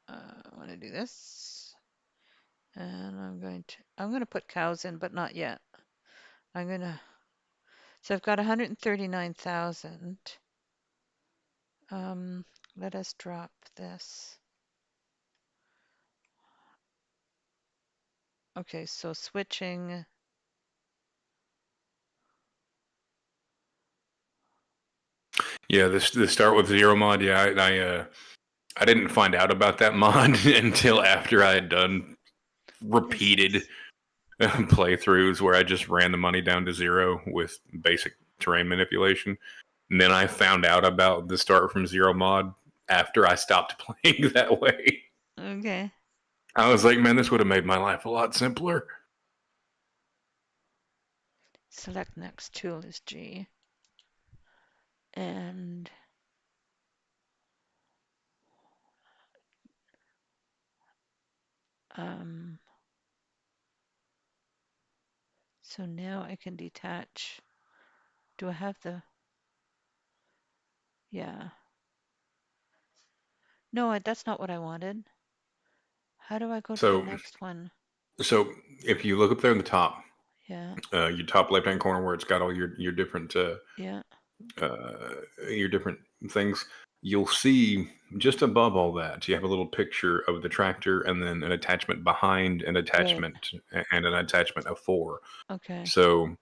I want to do this, and I'm going to put cows in, but not yet. I'm gonna. So I've got 139,000. Um, Let us drop this. Okay, so switching. Yeah, this start with zero mod. Yeah, I didn't find out about that mod until after I had done This repeated is playthroughs where I just ran the money down to zero with basic terrain manipulation. And then I found out about the start from zero mod after I stopped playing that way. okay. I was like, man, this would have made my life a lot simpler. Select next tool is G. And um, so now I can detach. Do I have the, yeah. No, that's not what I wanted. How do I go to the So, next one? so if you look up there in the top, Yeah, your top left hand corner where it's got all your different yeah, uh, your different things, you'll see just above all that, you have a little picture of the tractor and then an attachment behind an good. attachment and an attachment of four. Okay, So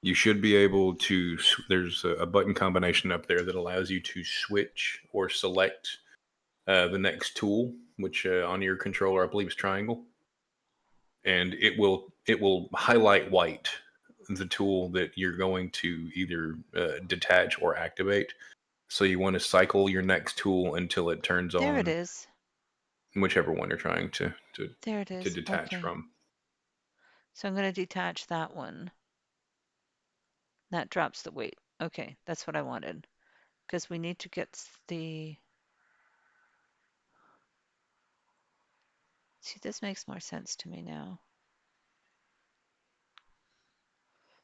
you should be able to, there's a button combination up there that allows you to switch or select the next tool, which on your controller, I believe is triangle. And it will highlight white the tool that you're going to either detach or activate. So you want to cycle your next tool until it turns there it on is. whichever one you're trying to There it to is. detach Okay. from. So I'm going to detach that one. That drops the weight. Okay, that's what I wanted. Because we need to get the. See, this makes more sense to me now.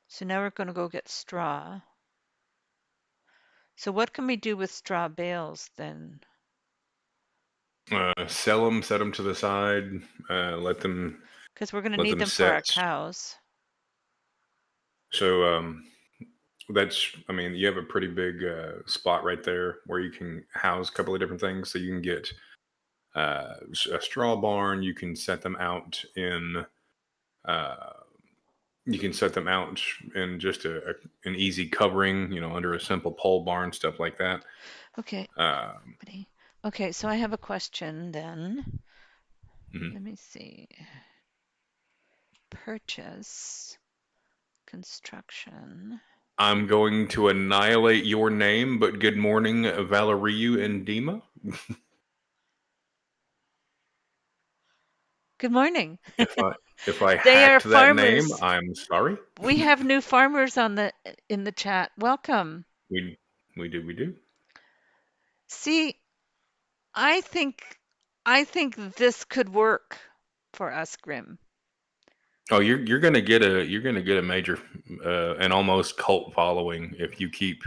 So now we're going to go get straw. So what can we do with straw bales then? Sell them, set them to the side, let them Because we're going to let need them them for our set. cows. So that's, I mean, you have a pretty big spot right there where you can house a couple of different things. So you can get a straw barn. You can set them out in. Uh, you can set them out in just an easy covering, under a simple pole barn, stuff like that. Okay. Um, Buddy. Okay, so I have a question then. mhm. Let me see. Purchase, construction. I'm going to annihilate your name, but good morning, Valeriu and Dima. Good morning. If I if I They are hacked that name, farmers. I'm sorry. We have new farmers on the in the chat. Welcome. We we do. See, I think I think this could work for us, Grim. Oh, you're gonna get a major an almost cult following if you keep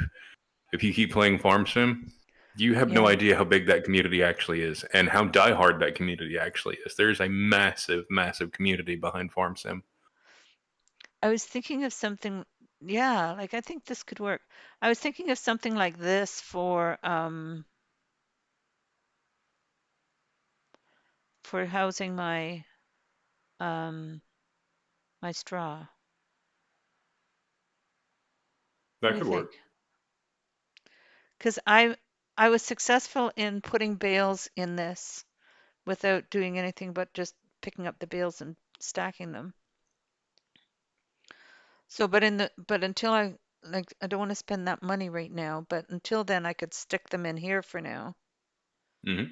playing Farm Sim. You have no Yeah. idea how big that community actually is and how diehard that community actually is. There's a massive, massive community behind Farm Sim. I was thinking of something, yeah, like I think this could work. I was thinking of something like this for housing um my straw. What That do you could think? work. Because I was successful in putting bales in this without doing anything but just picking up the bales and stacking them. So, but until I don't want to spend that money right now, but until then I could stick them in here for now. Hmm.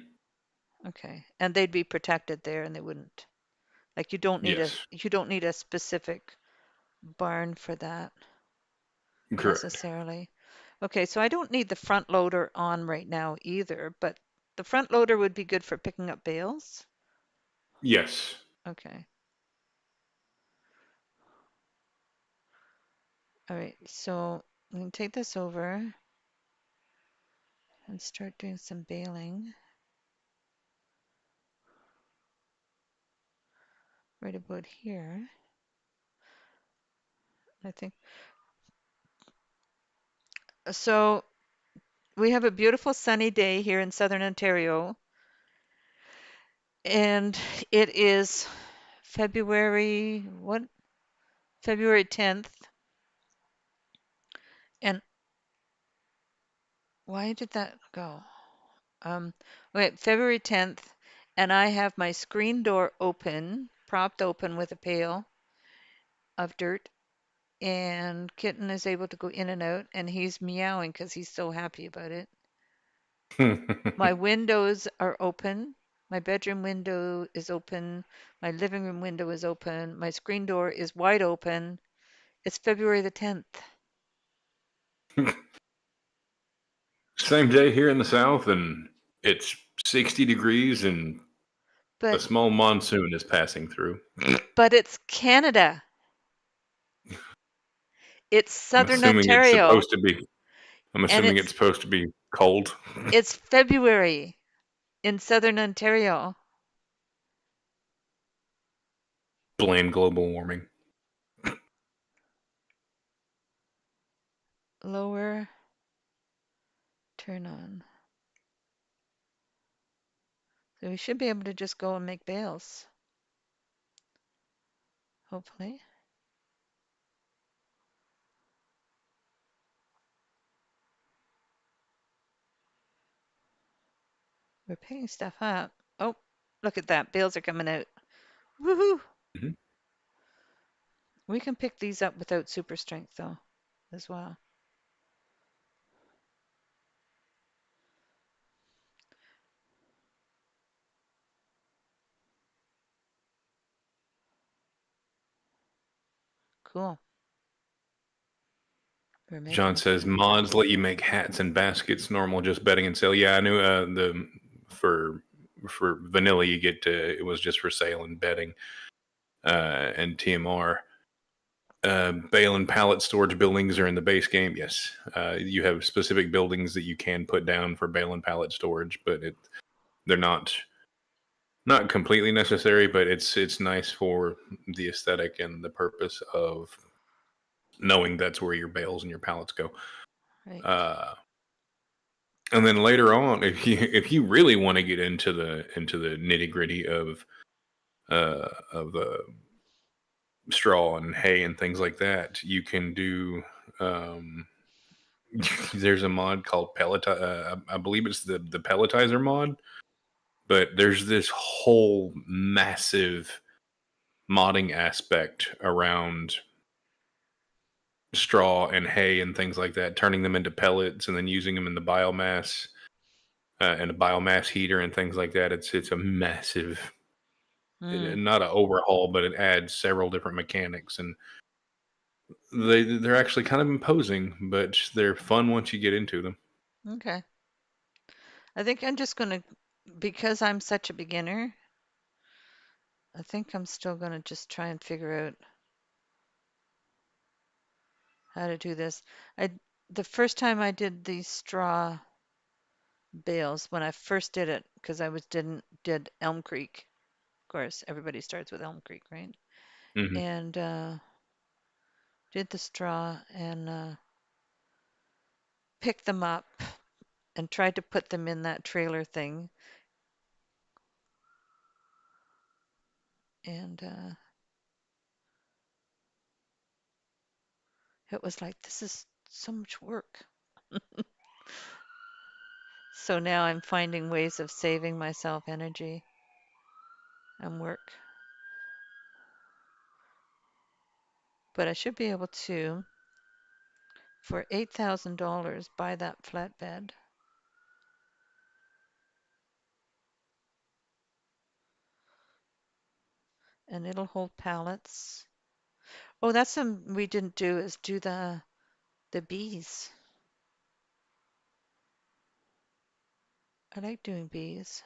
Okay. And they'd be protected there and they wouldn't. Like Yes, you don't need a specific barn for that correct. necessarily. Okay, so I don't need the front loader on right now either, but the front loader would be good for picking up bales. Yes. Okay. All right. So I'm going to take this over and start doing some baling right about here. I think so. We have a beautiful sunny day here in southern Ontario, and it is February, what? February 10th. And why did that go? Um, wait, February 10th, and I have my screen door open, propped open with a pail of dirt, and Kitten is able to go in and out, and he's meowing because he's so happy about it. My windows are open. My bedroom window is open. My living room window is open. My screen door is wide open. It's February the 10th. Same day here in the South, and it's 60 degrees, and a But small monsoon is passing through. it's Canada. It's I'm southern assuming it's Ontario, supposed to be. I'm and assuming it's supposed to be cold. it's February in southern Ontario. Blame global warming. Lower, turn on. So we should be able to just go and make bales, hopefully. We're picking stuff up. Oh, look at that. Bales are coming out. Woohoo! Mhm. We can pick these up without super strength though, as well. Cool. We're John making. says mods let you make hats and baskets. Normal, just betting and sale. Yeah, I knew the for vanilla you get it was just for sale and betting and TMR. bale and pallet storage buildings are in the base game. Yes, you have specific buildings that you can put down for bale and pallet storage, but they're not completely necessary. But it's nice for the aesthetic and the purpose of knowing that's where your bales and your pallets go. Right. Uh, and then later on, if you really want to get into the nitty gritty of the straw and hay and things like that, you can do. Um, there's a mod called Pellet. I believe it's the pelletizer mod, but there's this whole massive modding aspect around straw and hay and things like that, turning them into pellets and then using them in the biomass and a biomass heater and things like that. It's a massive, Mm, not an overhaul, but it adds several different mechanics, and they're actually kind of imposing, but they're fun once you get into them. okay. I think I'm just gonna, because I'm such a beginner, I think I'm still gonna just try and figure out how to do this. I the first time I did these straw bales, when I first did it, because I was did Elm Creek. Of course, everybody starts with Elm Creek, right? Hmm. And did the straw and picked them up and tried to put them in that trailer thing. And it was like, this is so much work. So now I'm finding ways of saving myself energy and work. But I should be able to, for $8,000, buy that flatbed. And it'll hold pallets. Oh, that's something we didn't do is do the bees. I like doing bees.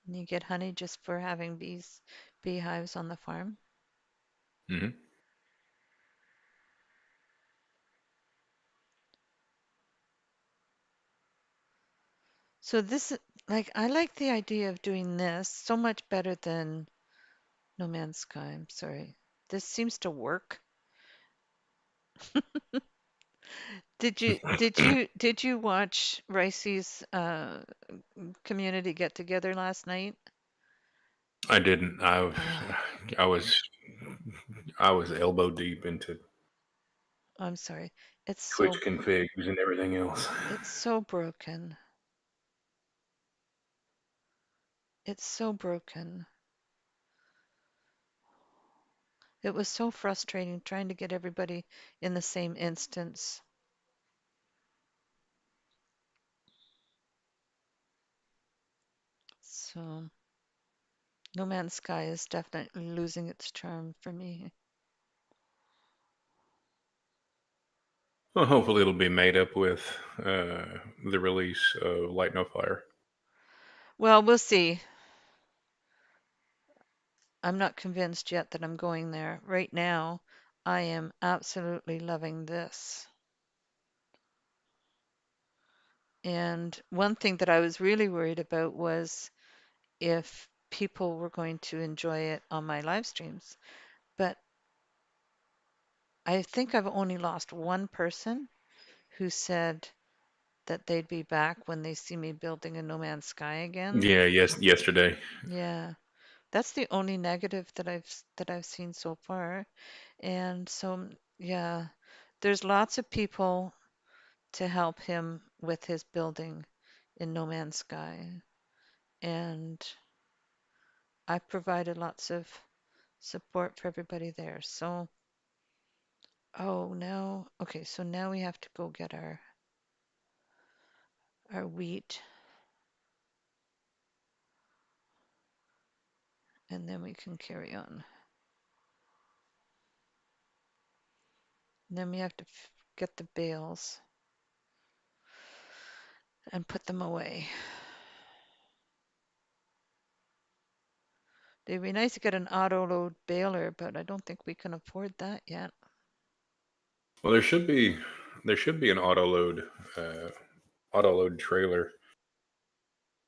And you get honey just for having beehives on the farm. Hmm. So this, like, I like the idea of doing this so much better than No Man's Sky. I'm sorry. This seems to work. Did you watch Ricey's community get together last night? I didn't. Oh, I was I was elbow deep into I'm sorry. It's Twitch so configs and everything else. it's so broken. It's so broken. It was so frustrating trying to get everybody in the same instance. So No Man's Sky is definitely losing its charm for me. Well, hopefully it'll be made up with the release of Light No Fire. Well, we'll see. I'm not convinced yet that I'm going there. Right now, I am absolutely loving this. And one thing that I was really worried about was if people were going to enjoy it on my live streams. But I think I've only lost one person who said that they'd be back when they see me building a No Man's Sky again. Yeah, yes, yesterday. Yeah, that's the only negative that I've seen so far. And so, yeah, there's lots of people to help him with his building in No Man's Sky. And I provided lots of support for everybody there. So, oh, now, okay, so now we have to go get our wheat and then we can carry on. And then we have to get the bales and put them away. It'd be nice to get an auto load baler, but I don't think we can afford that yet. Well, there should be an uh, auto load trailer.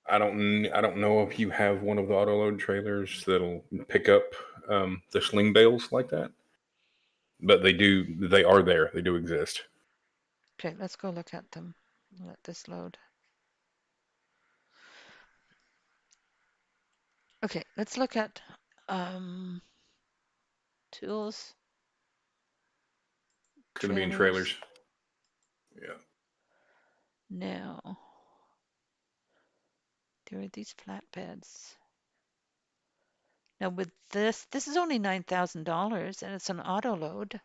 I don't know if you have one of the auto load trailers that'll pick up the sling bales like that, but they are there. They do exist. Okay, let's go look at them. Let this load. Okay, let's look at um, tools, It's going to be in trailers. trailers. Yeah. Now, there are these flatbeds. Now with this is only $9,000 and it's an auto load.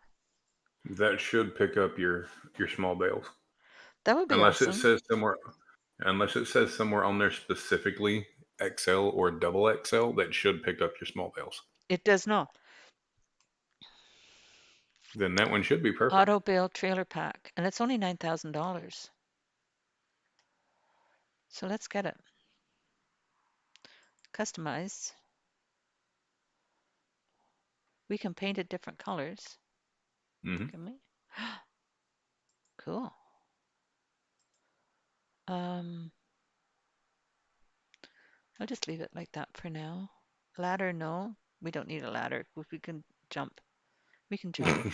That should pick up your small bales. That would be Unless it awesome. says somewhere unless it says somewhere on there specifically XL or double XL, that should pick up your small bales. It does not. Then that one should be perfect. Auto bale trailer pack, and it's only $9,000. So let's get it. Customized. We can paint it different colors. Hmm. Can we? Cool. Um, I'll just leave it like that for now. Ladder, no. We don't need a ladder. We can jump. We can jump.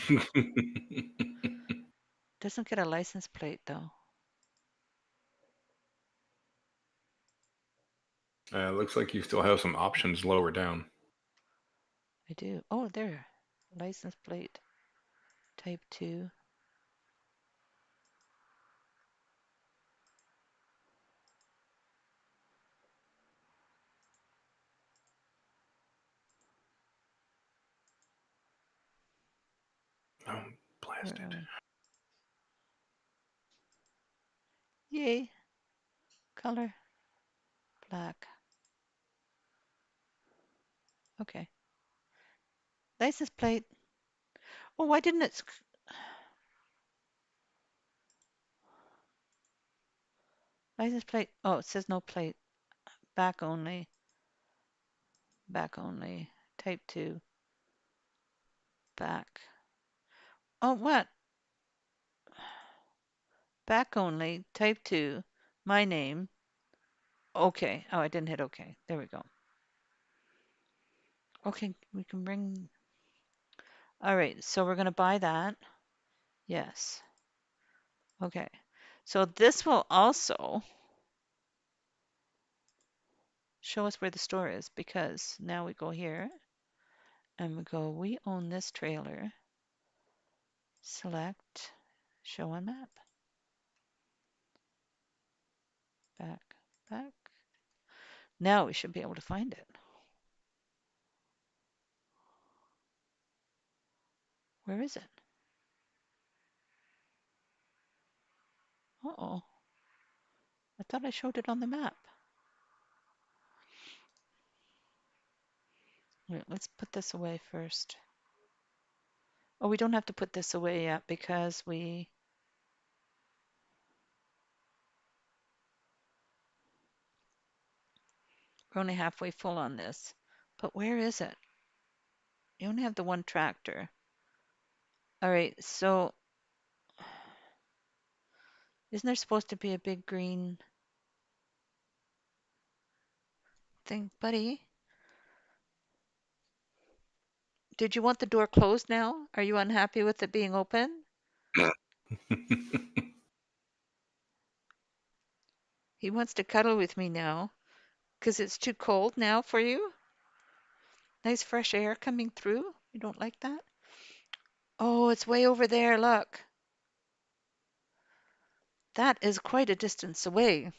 Doesn't get a license plate though. Looks like you still have some options lower down. I do. Oh, there. License plate. Type 2. Oh, Where are blasted. we? Yay. Color. Black. Okay. License plate. Oh, why didn't it? License plate. Oh, it says no plate. Back only. Back only. Type 2. Back. Oh, what? Back only. Type 2. My name. Okay. Oh, I didn't hit okay. There we go. Okay, we can bring. All right, so we're going to buy that. Yes. Okay. So this will also show us where the store is because now we go here and we go, we own this trailer. Select, show on map. Back, back. Now we should be able to find it. Where is it? Uh-oh. I thought I showed it on the map. Wait, let's put this away first. Oh, we don't have to put this away yet because we're only halfway full on this. But where is it? You only have the one tractor. All right, so isn't there supposed to be a big green thing? Buddy, did you want the door closed now? Are you unhappy with it being open? He wants to cuddle with me now because it's too cold now for you. Nice fresh air coming through. You don't like that? Oh, it's way over there. Look. That is quite a distance away.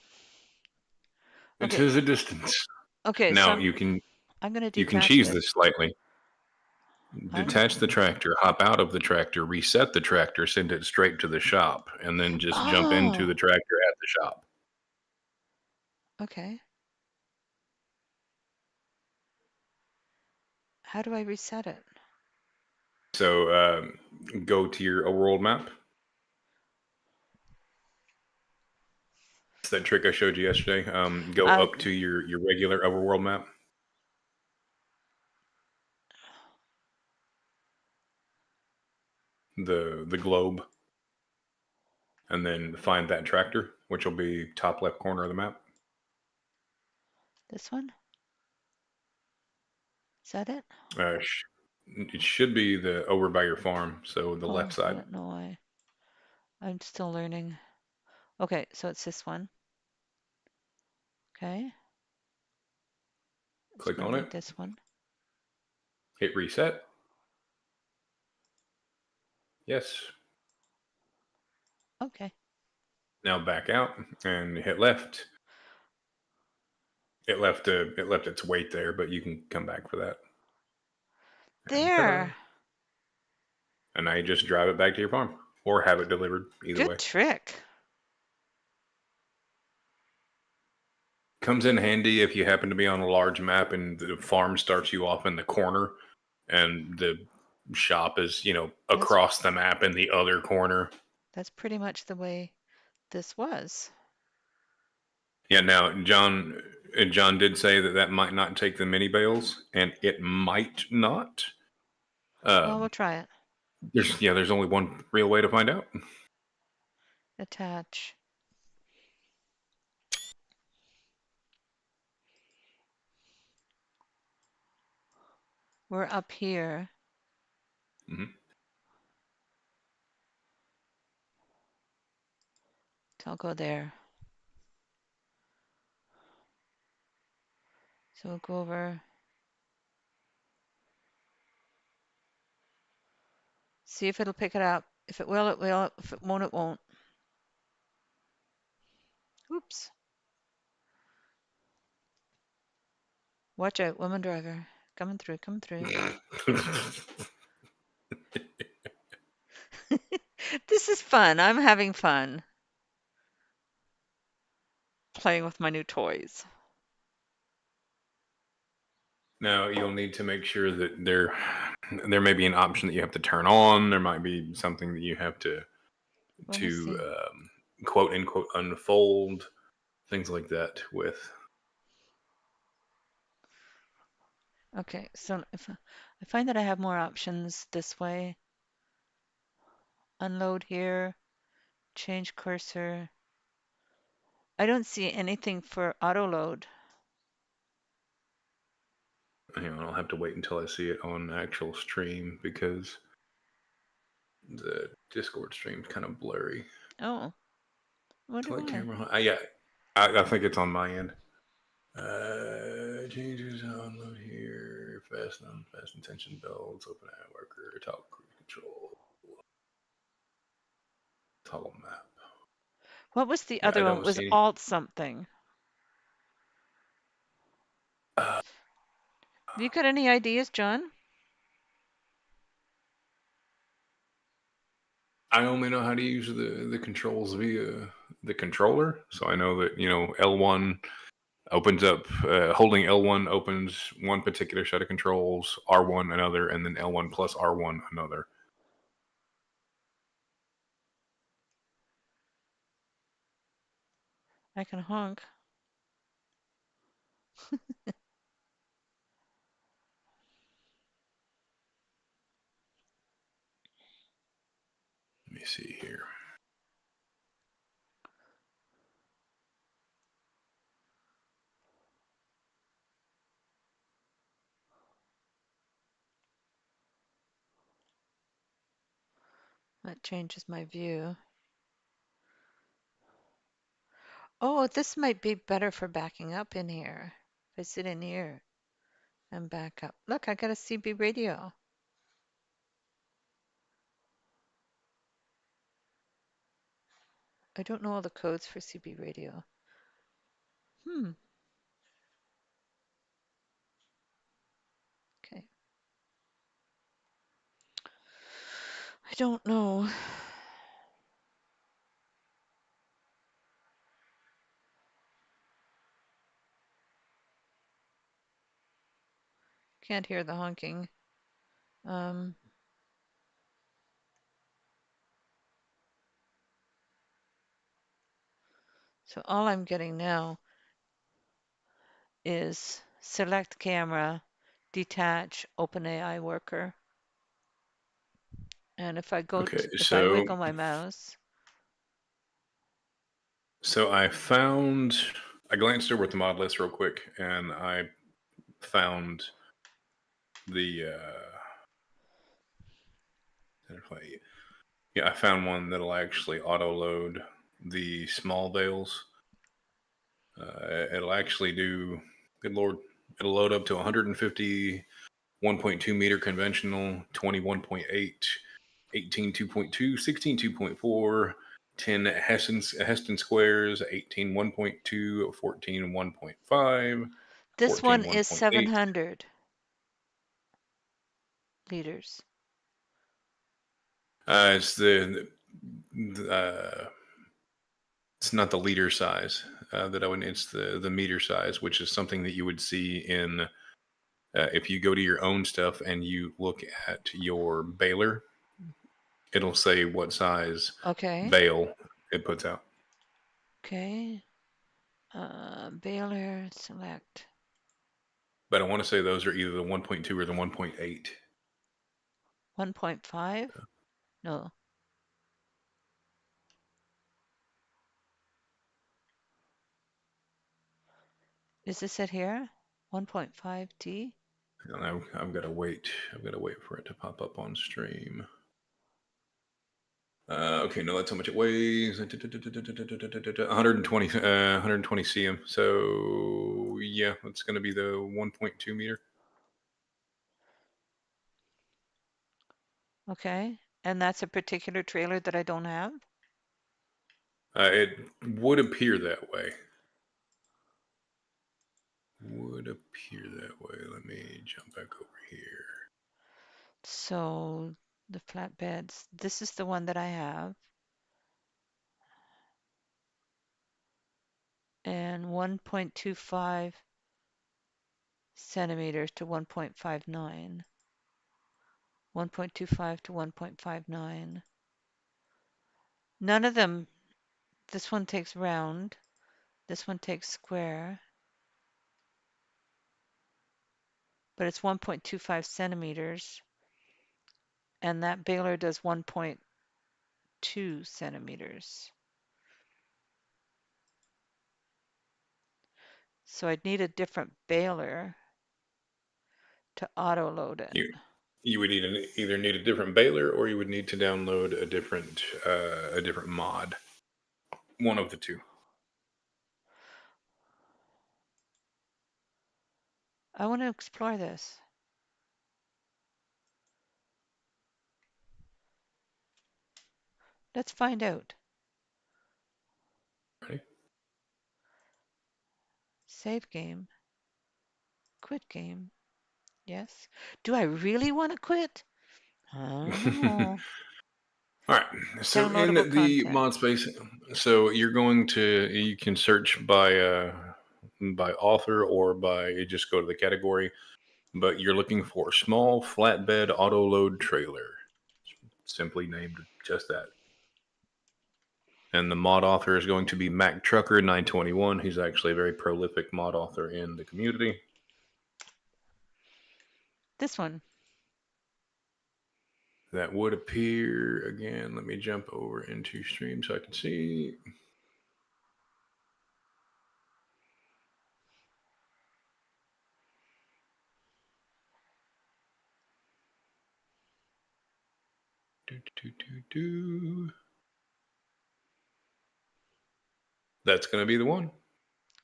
It Okay. is a distance. Okay, so Now I'm I'm going to you can detach cheese it. this slightly. I'm Detach the tractor, hop out of the tractor, reset the tractor, send it straight to the shop, and then just jump into Oh, the tractor at the shop. okay. How do I reset it? So go to your overworld map. It's that trick I showed you yesterday. Go Uh, up to your regular overworld map. the globe, and then find that tractor, which will be top left corner of the map. This one? Is that it? Uh, sh- it should be the over by your farm, so the left Oh, I side. don't know why. I'm still learning. Okay, so it's this one. Okay, it's Click going to on be it, this one. hit reset. Yes. Okay. Now back out and hit left. It left its weight there, but you can come back for that. And ta-da! There. And now you just drive it back to your farm or have it delivered. Either Good way, trick. comes in handy if you happen to be on a large map and the farm starts you off in the corner, and the shop is That's across the map in the other corner. that's pretty much the way this was. Yeah. Now, John did say that that might not take the mini bales, and it might not. Well, we'll Um, try it. there's only one real way to find out. Attach. We're up here. Hmm. So I'll go there. So we'll go over. See if it'll pick it up. If it will, it will. If it won't, it won't. Oops. Watch out, woman driver. Coming through, coming through. This is fun. I'm having fun playing with my new toys. Now you'll need to make sure that there may be an option that you have to turn on. There might be something that you have to Let me to see. quote unquote unfold, things like that. With Okay, so if I find that I have more options this way, unload here, change cursor. I don't see anything for auto load. I'll have to wait until I see it on actual stream because the Discord stream's kind of blurry. Oh, I wonder Select why. camera. Yeah, I think it's on my end. Changes unload here. Fast intention belts. Open ad worker. Toggle cruise control. Toggle map. What was the Yeah, I other one? It don't was see any. alt something. Uh, Have you got any ideas, John? I only know how to use the controls via the controller, so I know that L1 opens up. Holding L1 opens one particular set of controls, R1 another, and then L1 plus R1 another. I can honk. Let me see here. That changes my view. Oh, this might be better for backing up in here. If I sit in here and back up. Look, I got a CB radio. I don't know all the codes for CB radio. Hmm. Okay. I don't know. Can't hear the honking. Um, so all I'm getting now is select camera, detach, open AI worker. And Okay, if I wiggle my mouse, so I glanced over at the mod list real quick, and I found the yeah, I found one that'll actually auto load the small bales. It'll actually do, good lord, it'll load up to 150 1.2 meter conventional, 21.8, 18 2.2, 16 2.4, 10 Heston squares, 18 1.2, 14 1.5, this 14 one is 1.8. 700 liters. It's it's not the liter size that I would. It's the meter size, which is something that you would see in if you go to your own stuff and you look at your baler, it'll say what size Okay. bale it puts out. Okay. Baler, select. But I want to say those are either the 1.2 or the 1.8. 1.5? No. Is this it here? 1.5T? And I've got to wait. I've got to wait for it to pop up on stream. Okay, no, that's how much it weighs. 120, 120 cm. So yeah, that's going to be the 1.2 meter. Okay. And that's a particular trailer that I don't have? It would appear that way. Would appear that way. Let me jump back over here. So the flatbeds, this is the one that I have. And 1.25 centimeters to 1.59. 1.25 to 1.59. None of them, this one takes round, this one takes square, but it's 1.25 centimeters, and that baler does 1.2 centimeters. So I'd need a different baler to auto load it. You would either need a different baler or you would need to download a different mod. One of the two. I want to explore this. Let's find out. Ready? Save game. Quit game. Yes. Do I really want to quit? I don't know. All right. So in Downloadable the content. mod space, so you're going to you can search by author or by just go to the category, but you're looking for small flatbed auto load trailer, simply named just that. And the mod author is going to be Mac Trucker 921. He's actually a very prolific mod author in the community. This one. That would appear again. Let me jump over into stream so I can see. Do, do, do, do. That's going to be the one.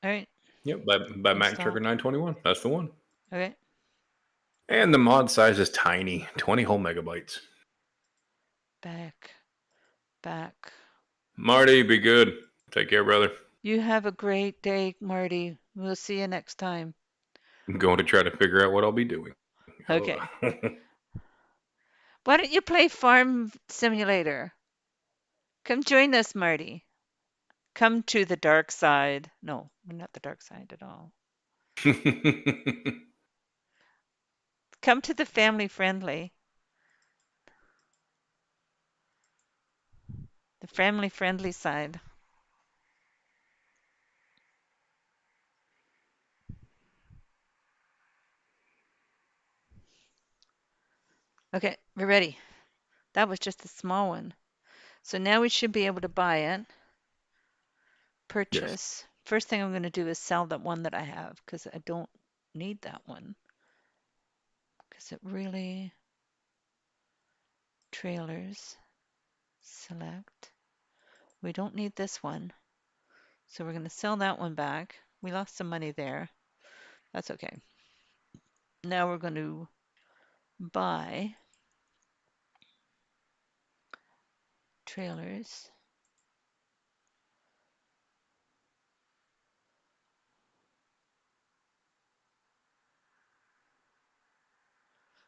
All right. Yep, by Mac Trucker Install. 921. That's the one. Okay. And the mod size is tiny, 20 whole megabytes. Back. Back. Marty, be good. Take care, brother. You have a great day, Marty. We'll see you next time. I'm going to try to figure out what I'll be doing. Okay. Why don't you play Farm Simulator? Come join us, Marty. Come to the dark side. No, we're not the dark side at all. Come to the family friendly. The family friendly side. Okay, we're ready. That was just a small one. So now we should be able to buy it, Yes. purchase. First thing I'm going to do is sell that one that I have because I don't need that one because it really trailers select. We don't need this one. So we're going to sell that one back. We lost some money there. That's okay. Now we're going to buy trailers.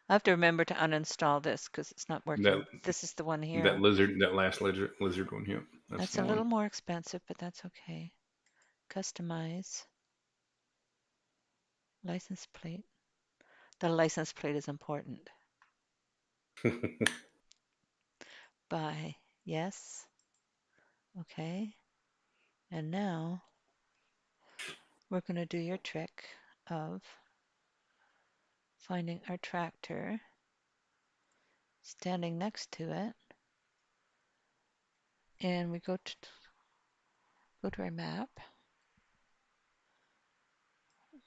I have to remember to uninstall this because it's not That working. This is the one that here. lizard one. Yep, that's That's the a one. little more expensive, but that's okay. Customize license plate. The license plate is important. Buy. Yes. Okay. And now we're going to do your trick of finding our tractor, standing next to it, and we go to our map.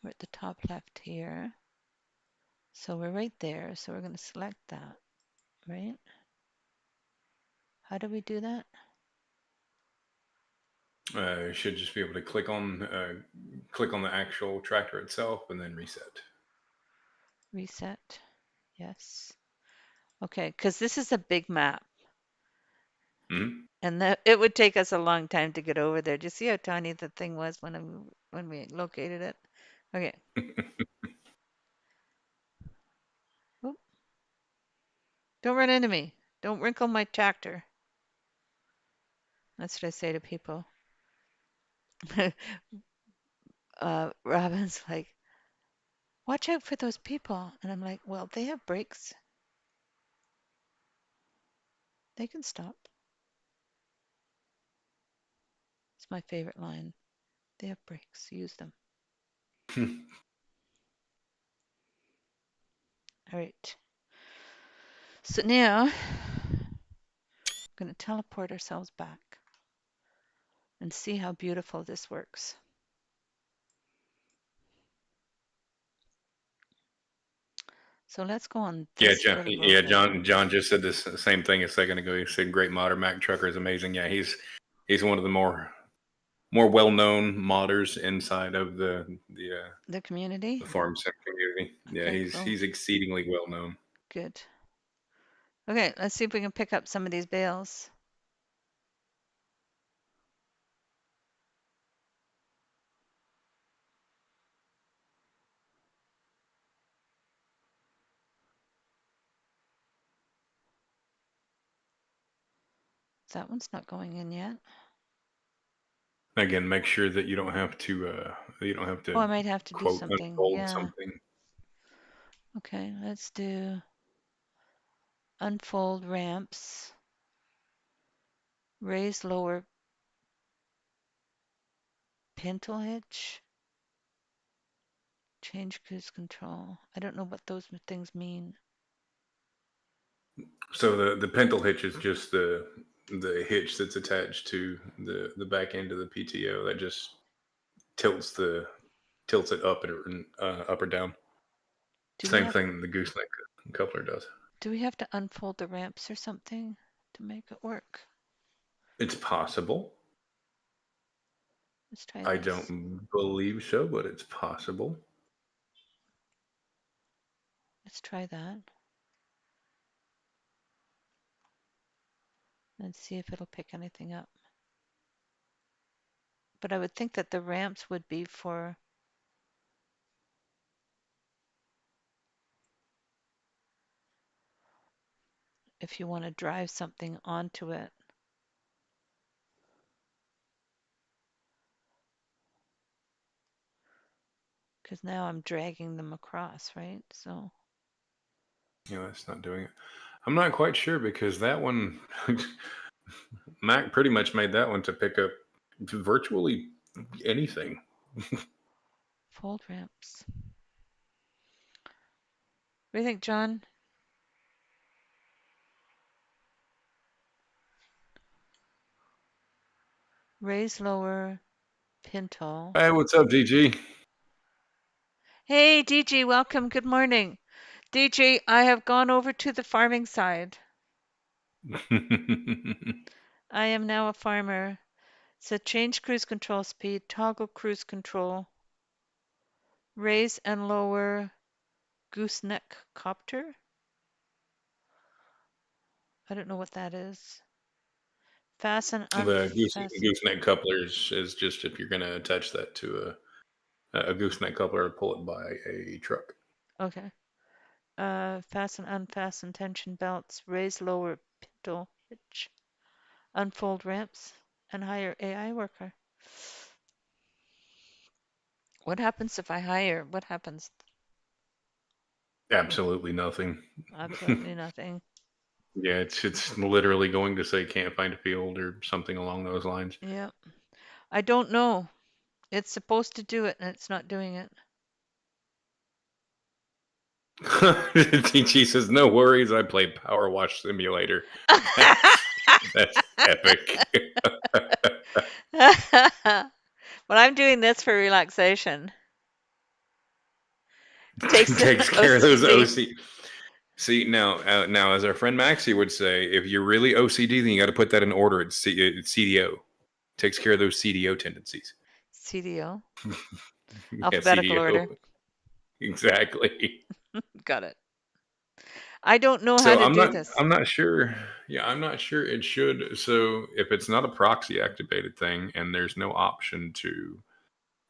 We're at the top left here. So we're right there. So we're going to select that, right? How do we do that? You should just be able to click on the actual tractor itself and then reset. Reset. Yes. Okay, because this is a big map, Hmm. and it would take us a long time to get over there. Do you see how tiny the thing was when we located it? Okay. Oop, don't run into me. Don't wrinkle my tractor. That's what I say to people. Robin's like, watch out for those people. And I'm like, well, they have brakes. They can stop. It's my favorite line. They have brakes. Use them. All right. So now I'm going to teleport ourselves back and see how beautiful this works. So let's go on Yeah, this little road right here. John just said this same thing a second ago. He said, "Great modder, Mac Trucker is amazing." Yeah, he's one of the more well known modders inside of The community? the farm sim community. Yeah, Okay, cool. he's exceedingly well known. Good. Okay, let's see if we can pick up some of these bales. That one's not going in yet. Again, make sure that you don't have Oh, to I might have to do quote something. unfold Yeah. something. Okay, let's do unfold ramps, raise lower pintle hitch, change cruise control. I don't know what those things mean. So the pintle hitch is just the hitch that's attached to the back end of the PTO that just tilts the tilts it up or down. Do we Same have thing the gooseneck coupler does. do we have to unfold the ramps or something to make it work? It's possible. Let's try I this. don't believe so, but it's possible. Let's try that and see if it'll pick anything up. But I would think that the ramps would be for if you want to drive something onto it. Because now I'm dragging them across, right? So Yeah, that's not doing it. I'm not quite sure because that one, Mac pretty much made that one to pick up virtually anything. fold ramps. What do you think, John? Raise lower, pintle. Hey, what's up, DG? Hey, DG, welcome. Good morning. DG, I have gone over to the farming side. I am now a farmer. So change cruise control speed, toggle cruise control, raise and lower gooseneck copter. I don't know what that is. Fasten, The unfasten. gooseneck couplers is just if you're going to attach that to a gooseneck coupler, pull it by a truck. Okay. Fasten, unfasten tension belts, raise, lower pintle hitch, unfold ramps, and hire AI worker. What happens if I hire? What happens? Absolutely nothing. Absolutely nothing. Yeah, it's literally going to say can't find a field or something along those lines. Yeah. I don't know. It's supposed to do it and it's not doing it. TG says, "No worries, I play Power Wash Simulator." That's epic. Well, I'm doing this for relaxation. Takes the Takes care of those OCD. OC. See now, as our friend Maxie would say, if you're really OCD, then you got to put that in order. It's CDO. Takes care of those CDO tendencies. CDO. Yeah, Alphabetical CDO. order. Exactly. Got it. I don't know how So to I'm do not this. I'm not sure. Yeah, I'm not sure it should. So if it's not a proxy activated thing and there's no option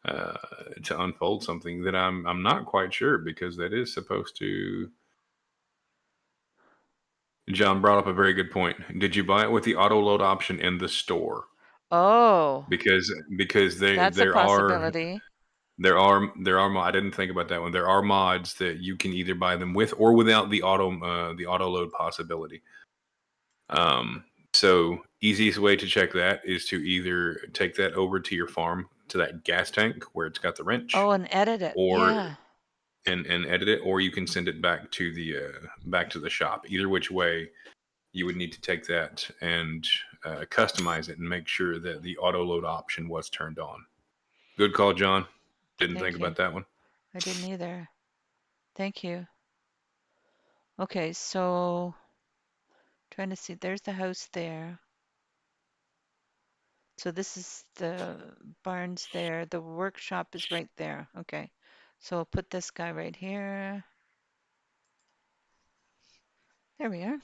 uh to unfold something, then I'm not quite sure because that is supposed to. John brought up a very good point. Did you buy it with the auto load option in the store? Oh, Because that's a possibility. I didn't think about that one. There are mods that you can either buy them with or without the auto load possibility. So easiest way to check that is to either take that over to your farm to that gas tank where it's got the Oh, wrench, and edit it. or Yeah. and edit it, or you can send it back to the shop. Either which way, you would need to take that and customize it and make sure that the auto load option was turned on. Good call, John. Didn't think Thank you. about that one. I didn't either. Thank you. Okay, so trying to see. There's the house there. So this is the barns there. The workshop is right there. Okay. So I'll put this guy right here. There we are.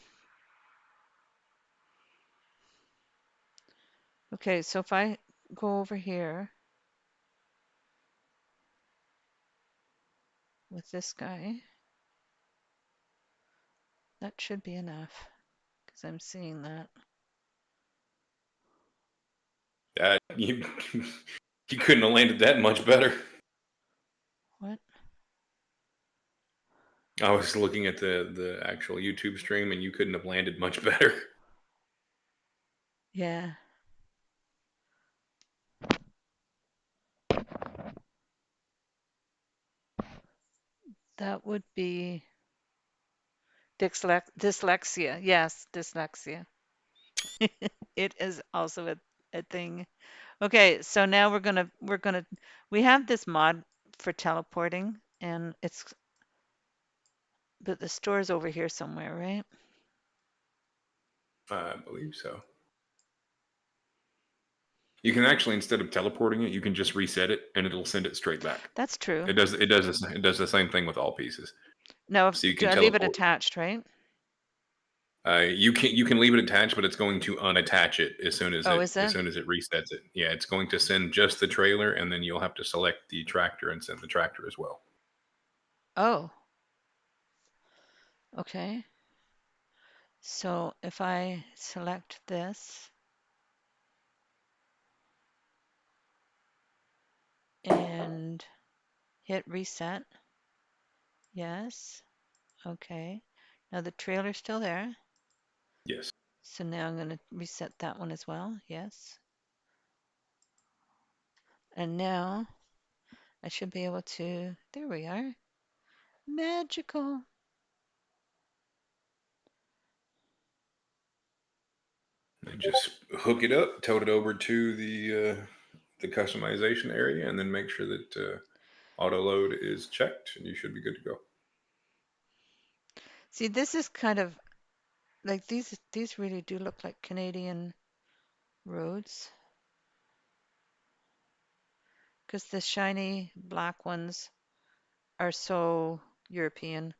Okay, so if I go over here with this guy, that should be enough because I'm seeing that. You you couldn't have landed that much better. What? I was looking at the actual YouTube stream, and you couldn't have landed much better. Yeah. That would be dyslexia. Yes, dyslexia. It is also a thing. Okay, so now we're gonna we have this mod for teleporting and it's but the store's over here somewhere, right? I believe so. You can actually, instead of teleporting it, you can just reset it, and it'll send it straight back. That's true. It does the same thing with all pieces. Now, So you do can I leave it teleport. attached, right? You can leave it attached, but it's going to unattach it Oh, is as it? soon as it resets it. Yeah, it's going to send just the trailer, and then you'll have to select the tractor and send the tractor as well. Oh, okay. So if I select this and hit reset, yes, okay. Now the trailer's still there. Yes. So now I'm going to reset that one as well. Yes. And now I should be able to, there we are. Magical. And just hook it up, tote it over to the customization area, and then make sure that auto load is checked, and you should be good to go. See, this is kind of like these really do look like Canadian roads because the shiny black ones are so European.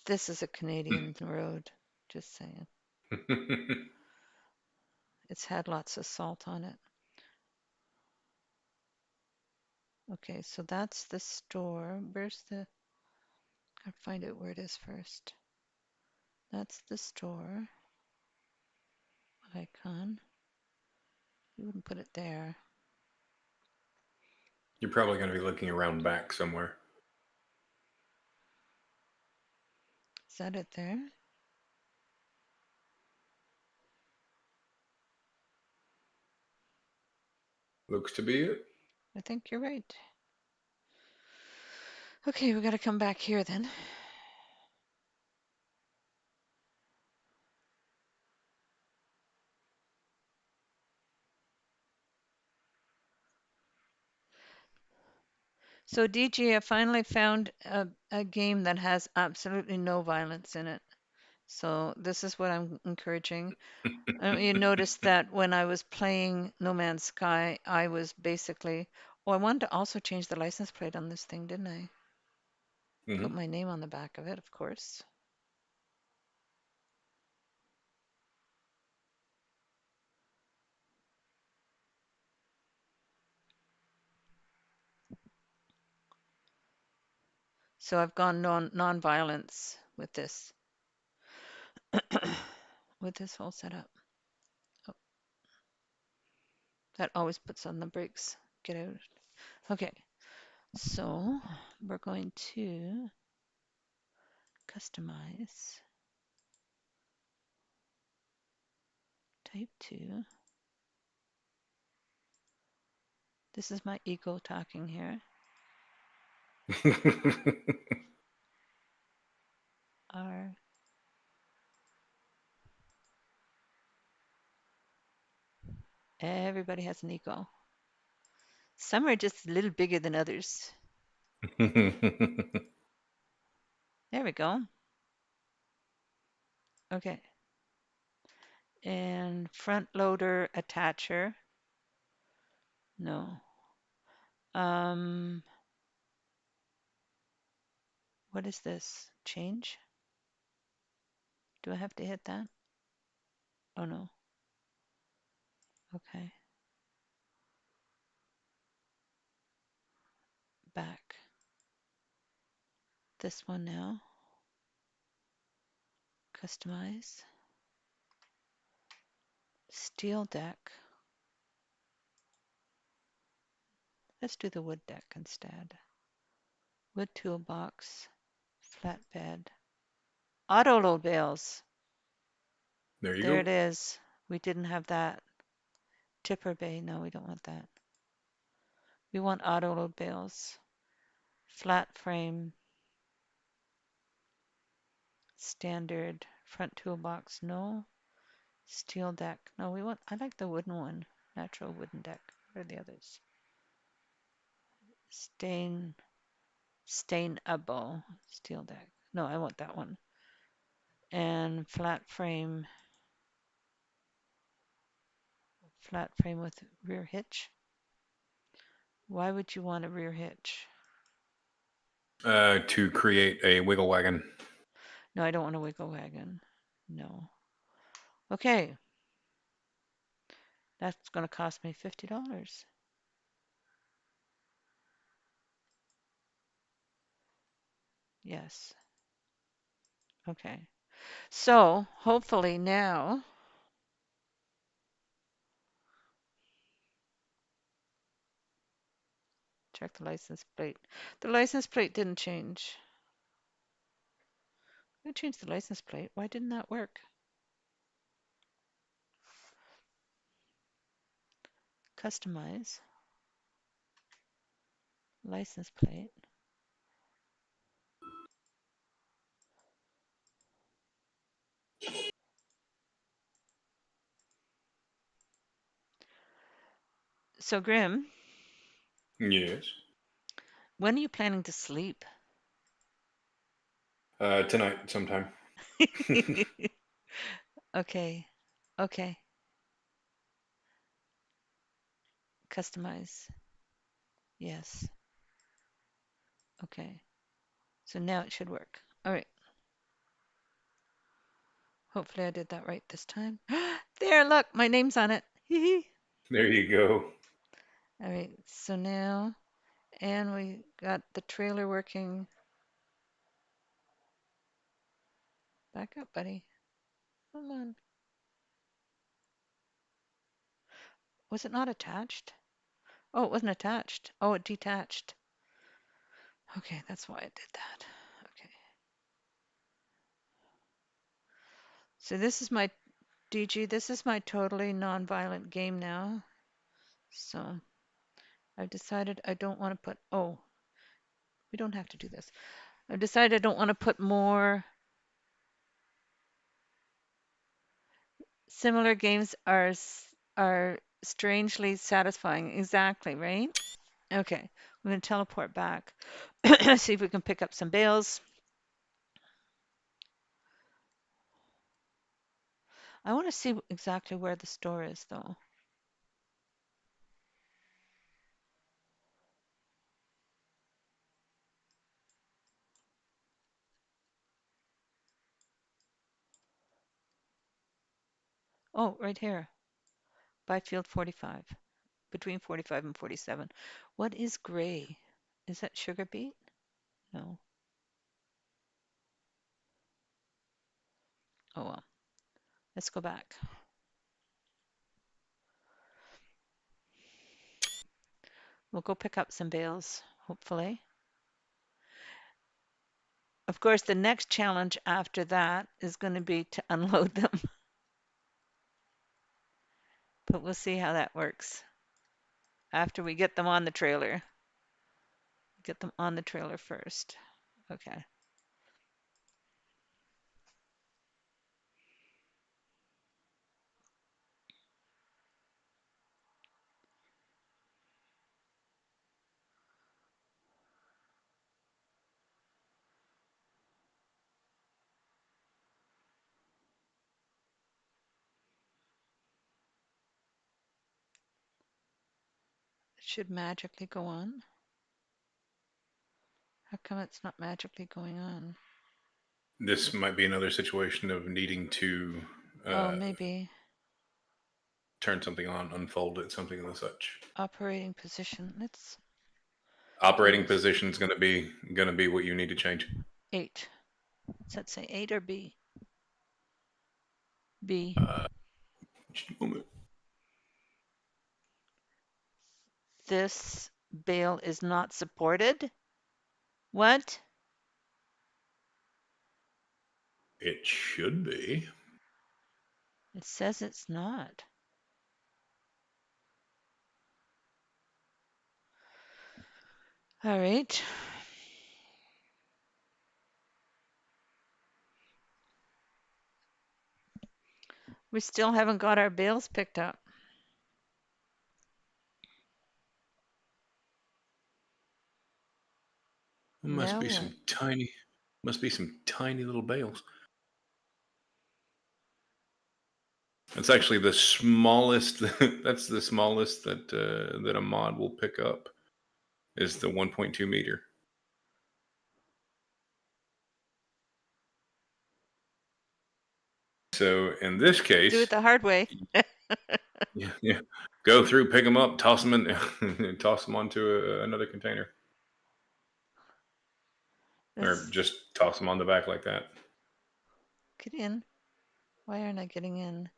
This is a Canadian road, just saying. It's had lots of salt on it. Okay, so that's the store. Where's the, I'll find out where it is first. That's the store icon. You wouldn't put it there. You're probably going to be looking around back somewhere. Is that it there? Looks to be it. I think you're right. Okay, we got to come back here then. So DG, I finally found a game that has absolutely no violence in it. So this is what I'm encouraging. You noticed that when I was playing No Man's Sky, I was basically, oh, I wanted to also change the license plate on this thing, didn't I? Put Hmm. my name on the back of it, of course. So I've gone non-violence with this, with this whole setup. Oh, that always puts on the brakes. Get out. Okay, so we're going to customize, type 2. This is my ego talking here. R. Everybody has an ego. Some are just a little bigger than others. There we go. Okay. And front loader attacher. No. Um, what is this? Change? Do I have to hit that? Oh no. Okay. Back. This one now. Customize. Steel deck. Let's do the wood deck instead. Wood toolbox. Flatbed. Auto load bales. There you There go. it is. We didn't have that. Tipper bay. No, we don't want that. We want auto load bales. Flat frame. Standard. Front toolbox. No. Steel deck. No, we want, I like the wooden one. Natural wooden deck. What are the others? Stainable steel deck. No, I want that one. And flat frame with rear hitch. Why would you want a rear hitch? To create a wiggle wagon. No, I don't want a wiggle wagon. No. Okay, that's going to cost me $50. Yes. Okay. So hopefully now, check the license plate. The license plate didn't change. I changed the license plate. Why didn't that work? Customize license plate. So, Grim, Yes. when are you planning to sleep? Tonight sometime. Okay. Okay. Customize. Yes. Okay. So now it should work. All right. Hopefully I did that right this time. There, look, my name's on it. Hee hee. There you go. All right. So now, and we got the trailer working. Back up, buddy. Come on. Was it not attached? Oh, it wasn't attached. Oh, it detached. Okay, that's why it did that. Okay. So this is my DG. This is my totally non-violent game now. So I've decided I don't want to put, oh, we don't have to do this. I've decided I don't want to put more. Similar games are strangely satisfying. Exactly, right? Okay, we're going to teleport back. See if we can pick up some bales. I want to see exactly where the store is, though. Oh, right here, by field 45, between 45 and 47. What is gray? Is that sugar beet? No. Oh well. Let's go back. We'll go pick up some bales, hopefully. Of course, the next challenge after that is going to be to unload them, but we'll see how that works after we get them on the trailer. Get them on the trailer first. Okay. It should magically go on. How come it's not magically going on? This might be another situation of needing to Oh, uh, maybe turn something on, unfold it, something and such. operating position. Let's try Operating this. position is going to be what you need to change. 8. Does that say 8 or B? B. Uh, just a moment. This bale is not supported. What? It should be. It says it's not. All right. We still haven't got our bales picked up. Must Now be what? some tiny little bales. That's actually the smallest. That's the smallest that a mod will pick up is the 1.2 meter. So in this Do case, it the hard way. yeah, yeah, go through, pick them up, toss them in, toss them onto another container, or Let's just toss them on the back like that. get in. Why aren't I getting in?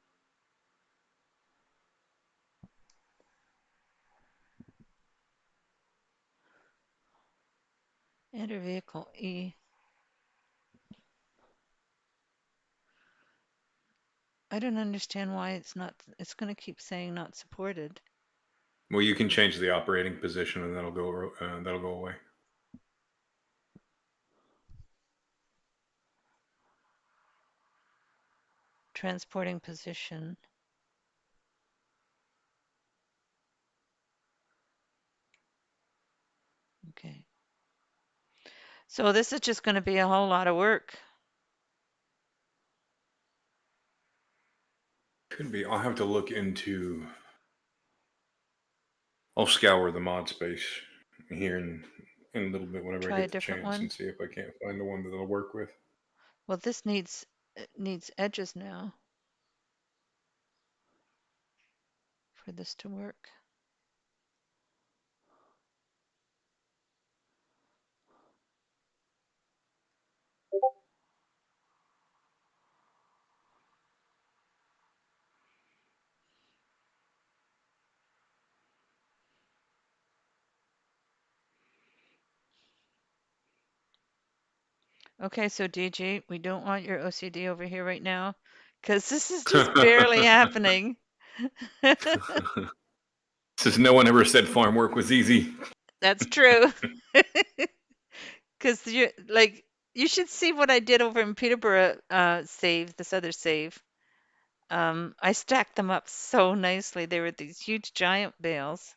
Enter vehicle E. I don't understand why it's not. It's going to keep saying not supported. Well, you can change the operating position, and that'll go away. Transporting position. So this is just going to be a whole lot of work. Could be. I'll have to look into. I'll scour the mod space here in a little bit whenever I Try a get the different chance one. and see if I can't find the one that I'll work with. Well, this needs it needs edges now for this to work. Okay, so DG, we don't want your OCD over here right now because this is just barely happening. Since no one ever said farm work was easy. That's true. Because you like you should see what I did over in Peterborough save, this other save. I stacked them up so nicely. They were these huge giant bales.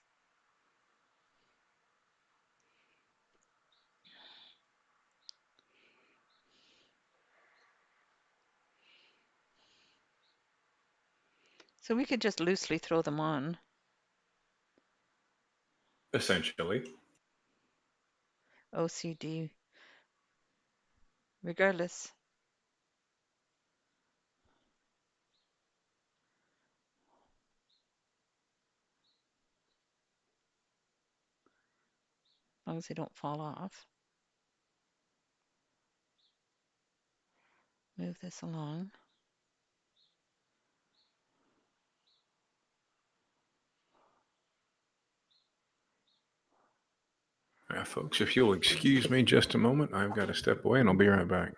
So we could just loosely throw them on. Essentially. OCD, regardless. As long as they don't fall off. Move this along. Folks, if you'll excuse me just a moment, I've got to step away and I'll be right back.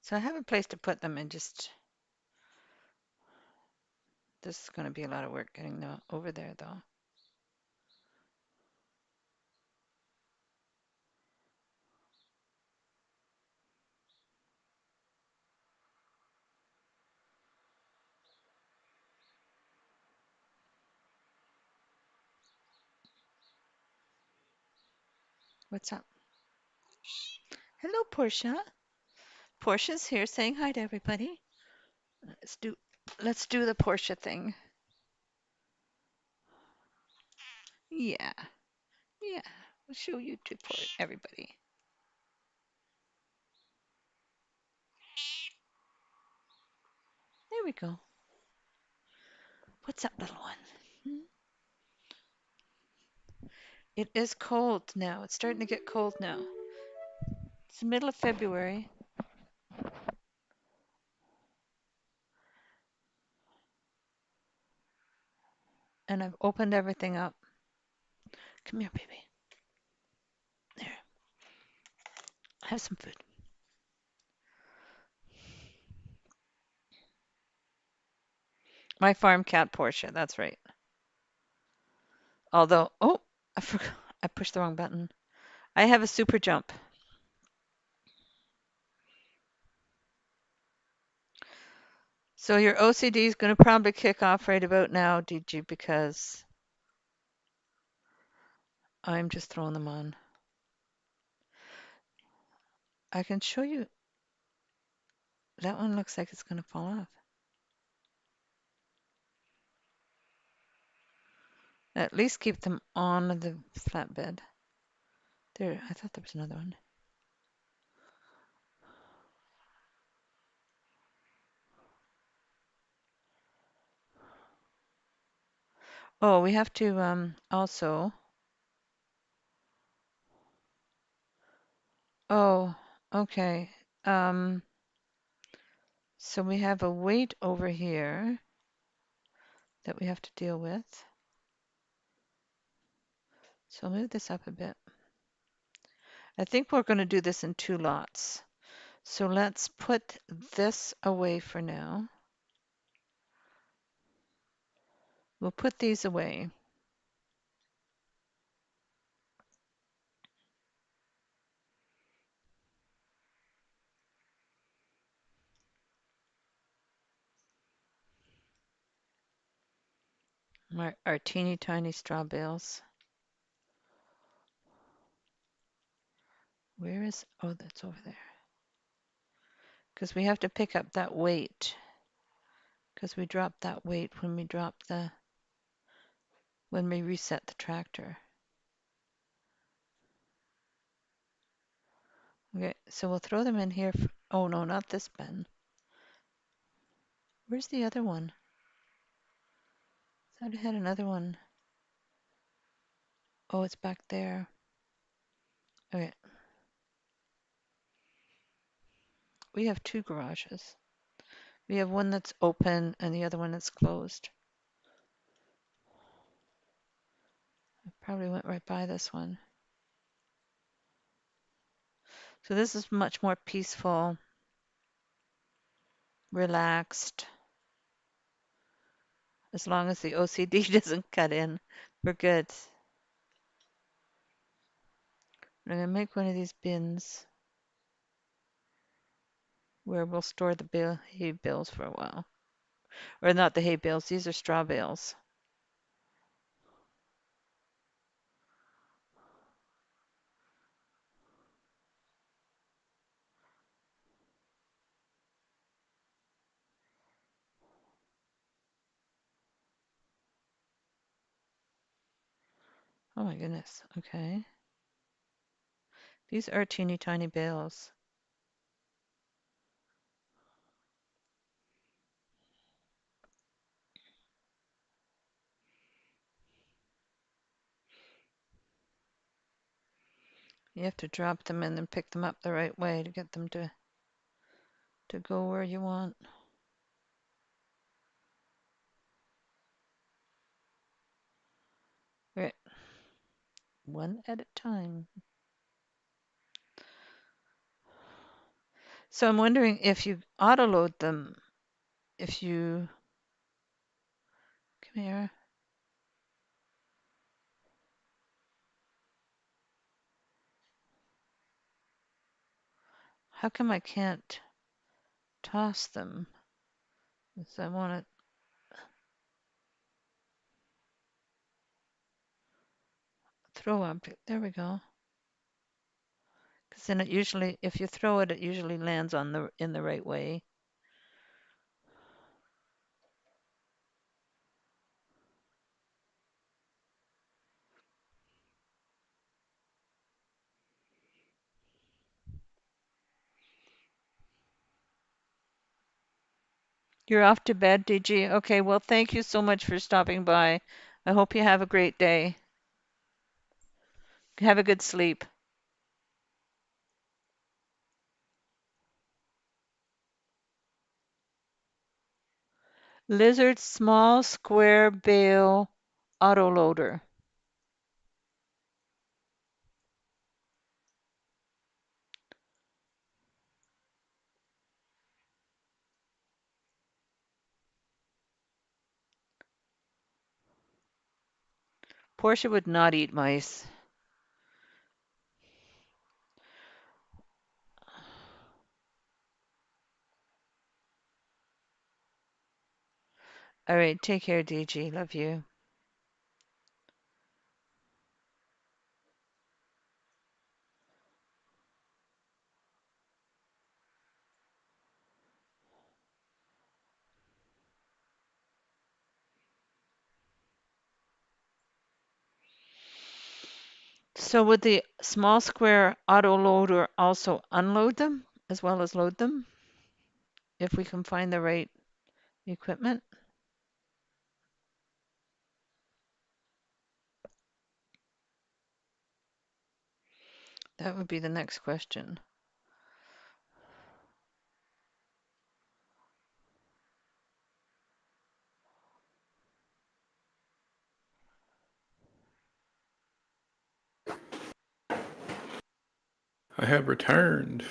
So I have a place to put them and just, this is going to be a lot of work getting them over there though. What's up? Hello, Portia. Portia's here saying hi to everybody. Let's do let's do the Portia thing. Yeah, yeah. We'll show you to everybody. There we go. What's up, little one? Hmm? It is cold now. It's starting to get cold now. It's the middle of February. And I've opened everything up. Come here, baby. There. Have some food. My farm cat Portia. That's right. Although, oh, I forgot. I pushed the wrong button. I have a super jump. So your OCD is going to probably kick off right about now, DG, because I'm just throwing them on. I can show you. That one looks like it's going to fall off. At least keep them on the flatbed. There, I thought there was another one. Oh, we have to also. Oh, okay. Um, so we have a weight over here that we have to deal with. So I'll move this up a bit. I think we're going to do this in two lots. So let's put this away for now. We'll put these away. our teeny tiny straw bales. Where is, oh, that's over there. Because we have to pick up that weight. Because we dropped that weight when we reset the tractor. Okay, so we'll throw them in here. Oh no, not this bin. Where's the other one? I thought I had another one. Oh, it's back there. Okay, we have two garages. We have one that's open and the other one that's closed. I probably went right by this one. So this is much more peaceful, relaxed. As long as the OCD doesn't cut in, we're good. I'm gonna make one of these bins where we'll store the hay bales for a while. Or not the hay bales, these are straw bales. Oh my goodness, okay. These are teeny tiny bales. You have to drop them in and pick them up the right way to get them to go where you want. Right, one at a time. So I'm wondering if you auto load them, if you, come here. How come I can't toss them? Because I want to throw object. There we go. Because then it usually, if you throw it, it usually lands in the right way. You're off to bed, DG? Okay, well, thank you so much for stopping by. I hope you have a great day. Have a good sleep. Lizard small square bale autoloader. Portia would not eat mice. All right, take care, DG. Love you. So would the small square autoloader also unload them as well as load them if we can find the right equipment? That would be the next question. I have returned.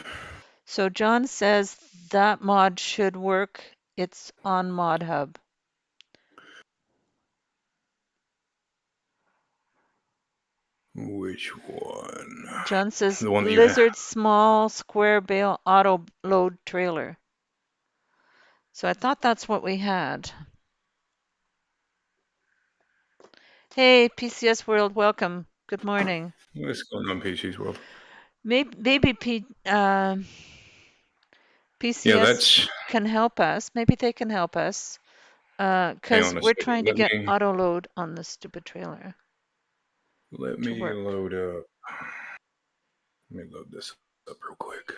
So John says that mod should work. It's on Mod Hub. Which one? John says The one that you have. Lizard small square bale auto load trailer. So I thought that's what we had. Hey, PCS World, welcome. Good morning. What's going on, PC's World? Maybe Yeah, PCS that's. can help us. Maybe they can help us. Hang Because on a we're second. trying to get auto load on this stupid trailer Let to me work. load up. Let me load this up real quick.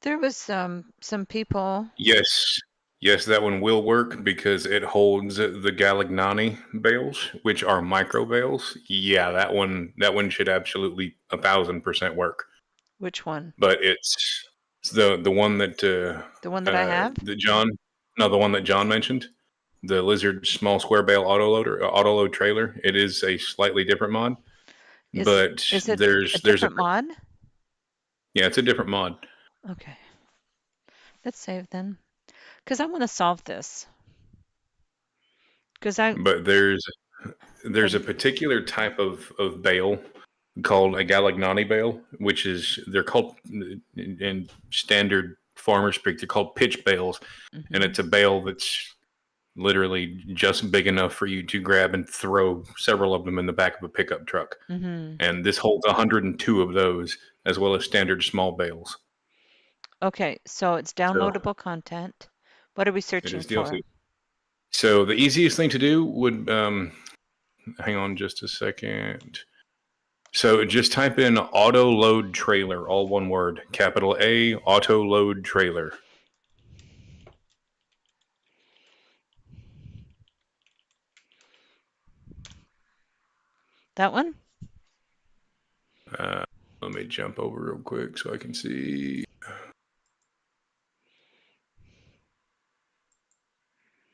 There was some people. Yes, yes, that one will work because it holds the Galignani bales, which are micro bales. Yeah, that one should absolutely 1,000% work. Which one? But it's the one that The one that I have? that John no the one that John mentioned, the Lizard small square bale auto load trailer. It is a slightly different mod, Is but is it a there's a different mod? yeah, it's a different mod. Okay, let's save then. Because I want to solve this. Because I But there's a pardon. particular type of bale called a Galignani bale, which is they're called in standard farmer speak. They're called pitch bales, and Mm-hmm. it's a bale that's literally just big enough for you to grab and throw several of them in the back of a pickup truck. Mm-hmm. And this holds 102 of those, as well as standard small bales. Okay, so it's So downloadable content. What are we it searching is for? DLC. So the easiest thing to do would hang on just a second. So just type in auto load trailer, all one word, capital A, auto load trailer. That one? Uh, Let me jump over real quick so I can see.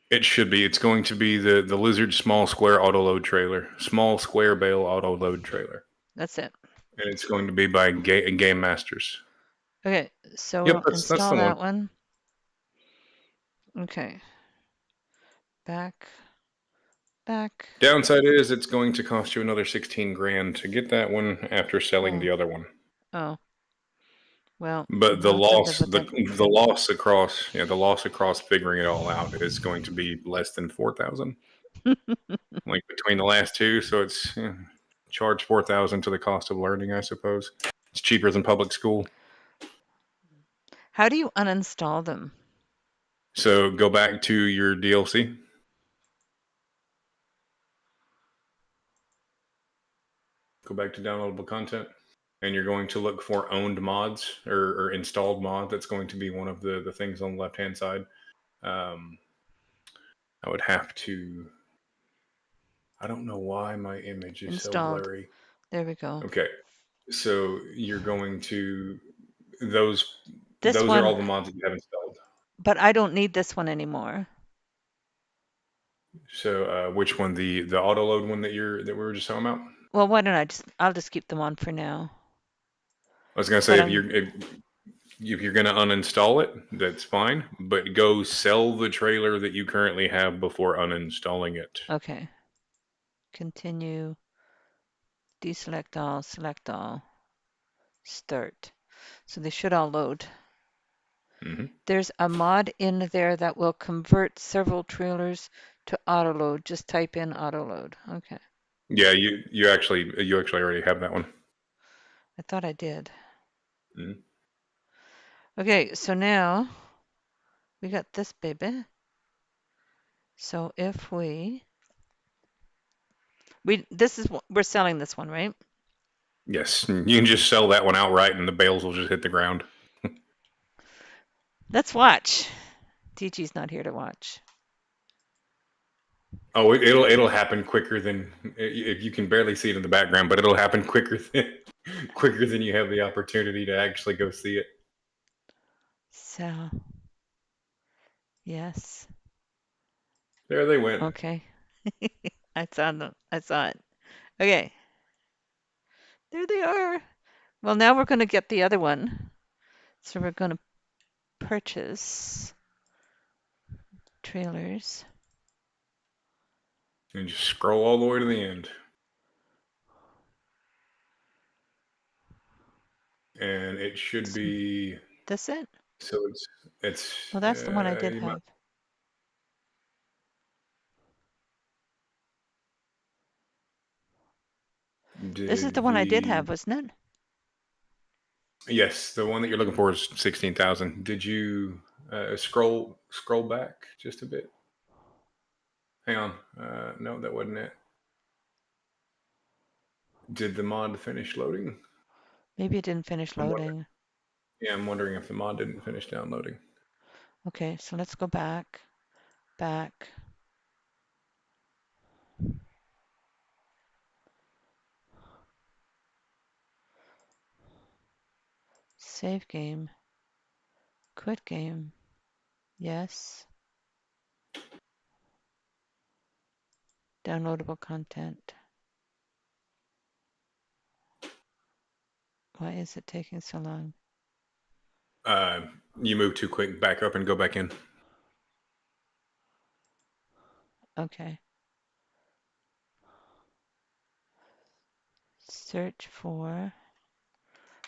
It should be. It's going to be the Lizard small square auto load trailer, small square bale auto load trailer, That's it. and it's going to be by Game Masters. Okay, so Yep, we'll that's install the one. that one. Okay, back, back. Downside is it's going to cost you another 16 grand to get that one after selling Oh, the other one. oh. Well, But we'll the have to live loss, with it. the loss across, yeah, the loss across figuring it all out is going to be less than 4,000, like between the last two. So it's charge 4,000 to the cost of learning, I suppose. It's cheaper than public school. How do you uninstall them? So go back to your DLC, go back to downloadable content, and you're going to look for owned mods or installed mod. That's going to be one of the things on the left hand side. Um, I would have to. I don't know why my image is so Installed. blurry. There we go. Okay, so you're going to those. This Those are all one, the mods that you have installed. but I don't need this one anymore. So which one? The auto load one that we were just talking about? Well, why don't I'll just keep them on for now. I was gonna But say I'm if you're gonna uninstall it, that's fine. But go sell the trailer that you currently have before uninstalling it. okay. Continue, select all, start. So they should all load. Hmm. There's a mod in there that will convert several trailers to autoload. Just type in autoload. Okay. Yeah, you actually already have that one. I thought I did. Mhm. Okay, so now we got this baby. So if we this is we're selling this one, right? Yes, you can just sell that one outright, and the bales will just hit the ground. Let's watch. TG's not here to watch. Oh, it'll happen quicker than if you can barely see it in the background, but it'll happen quicker than quicker than you have the opportunity to actually go see it. So, yes. There they went. Okay. I saw it. Okay. There they are. Well, now we're going to get the other one. So we're going to purchase trailers. And just scroll all the way to the end. And it should Is be this it? so it's Oh, that's the one I did you might, have. This is the did one I did the have, wasn't it? yes, the one that you're looking for is 16,000. Did you scroll back just a bit? Hang on. No, that wasn't it. Did the mod finish loading? Maybe it didn't finish I'm wondering. loading. Yeah, I'm wondering if the mod didn't finish downloading. Okay, so let's go back, back. Save game, quit game. Yes. Downloadable content. Why is it taking so long? Uh, you move too quick. Back up and go back in. Okay. Search for,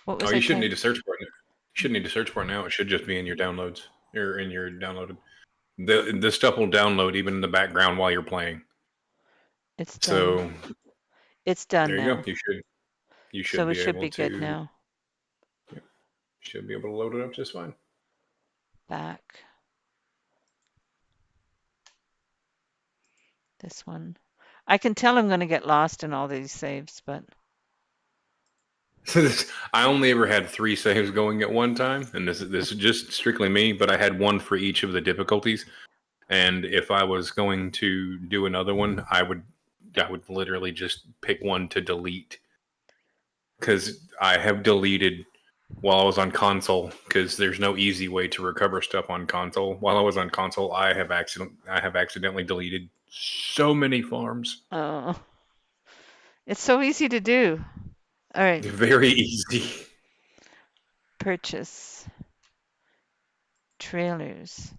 what Oh, was I you shouldn't type? need to search for it. You shouldn't need to search for it now. It should just be in your downloads or in your downloaded. This stuff will download even in the background while you're playing. It's done. So It's done there you go. now. You So should it be should able be good to now. should be able to load it up just fine. Back. This one. I can tell I'm going to get lost in all these saves, but I only ever had 3 saves going at one time, and this is just strictly me. But I had one for each of the difficulties, and if I was going to do another one, I would literally just pick one to delete because I have deleted while I was on console because there's no easy way to recover stuff on console. While I was on console, I have accidentally deleted so many farms. oh, it's so easy to do. All right. Very easy. Purchase. Trailers.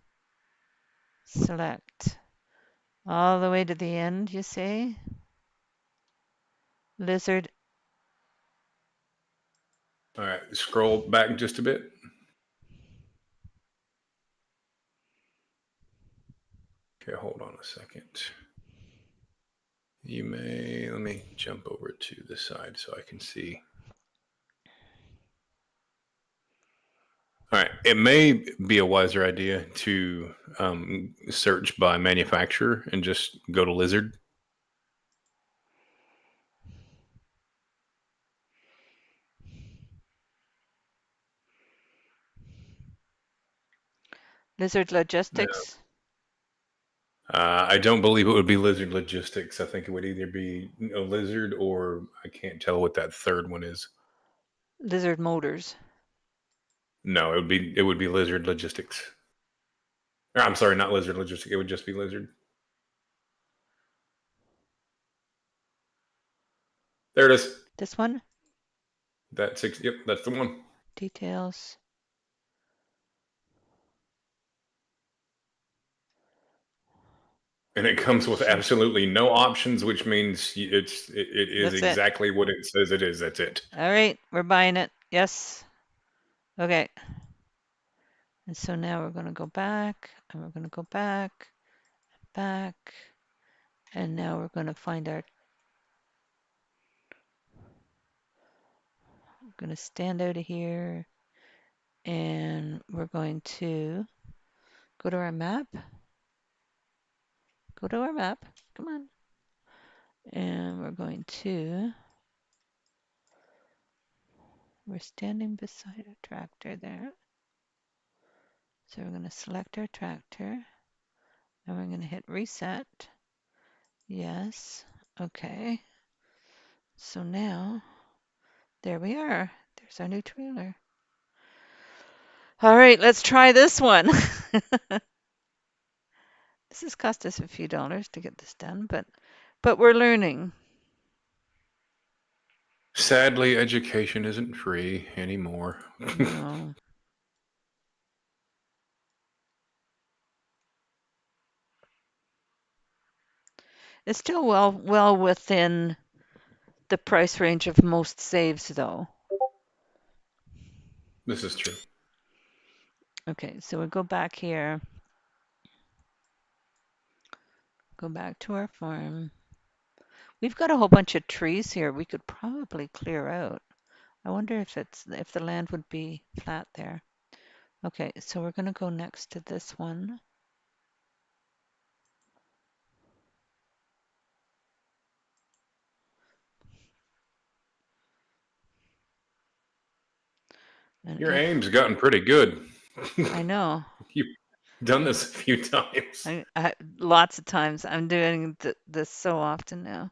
Select. All the way to the end, you say? Lizard. All right, scroll back just a bit. Okay, hold on a second. Let me jump over to the side so I can see. All right, it may be a wiser idea to search by manufacturer and just go to Lizard. Lizard No. Logistics. I don't believe it would be Lizard Logistics. I think it would either be a Lizard or I can't tell what that third one is. Lizard Motors. No, it would be Lizard Logistics. Or, I'm sorry, not Lizard Logistics. It would just be Lizard. There it is. This one. That's six. Yep, that's the one. Details. And it comes with Ship. absolutely no options, which means it is That's it. exactly what it says it is. That's it. All right. We're buying it. Yes. Okay. And so now we're going to go back and we're going to go back, back. And now we're going to find our, we're going to stand out of here and we're going to go to our map. Go to our map. Come on. And we're going to, we're standing beside a tractor there. So we're going to select our tractor and we're going to hit reset. Yes. Okay. So now, there we are. There's our new trailer. All right, let's try this one. This has cost us a few dollars to get this done, but we're learning. Sadly, education isn't free anymore. No. It's still well within the price range of most saves though. This is true. Okay, so we go back here. Go back to our farm. We've got a whole bunch of trees here we could probably clear out. I wonder if the land would be flat there. Okay, so we're gonna go next to this one. And Your if aim's gotten pretty good. I know, You've done this a few times. lots of times I'm doing this so often now.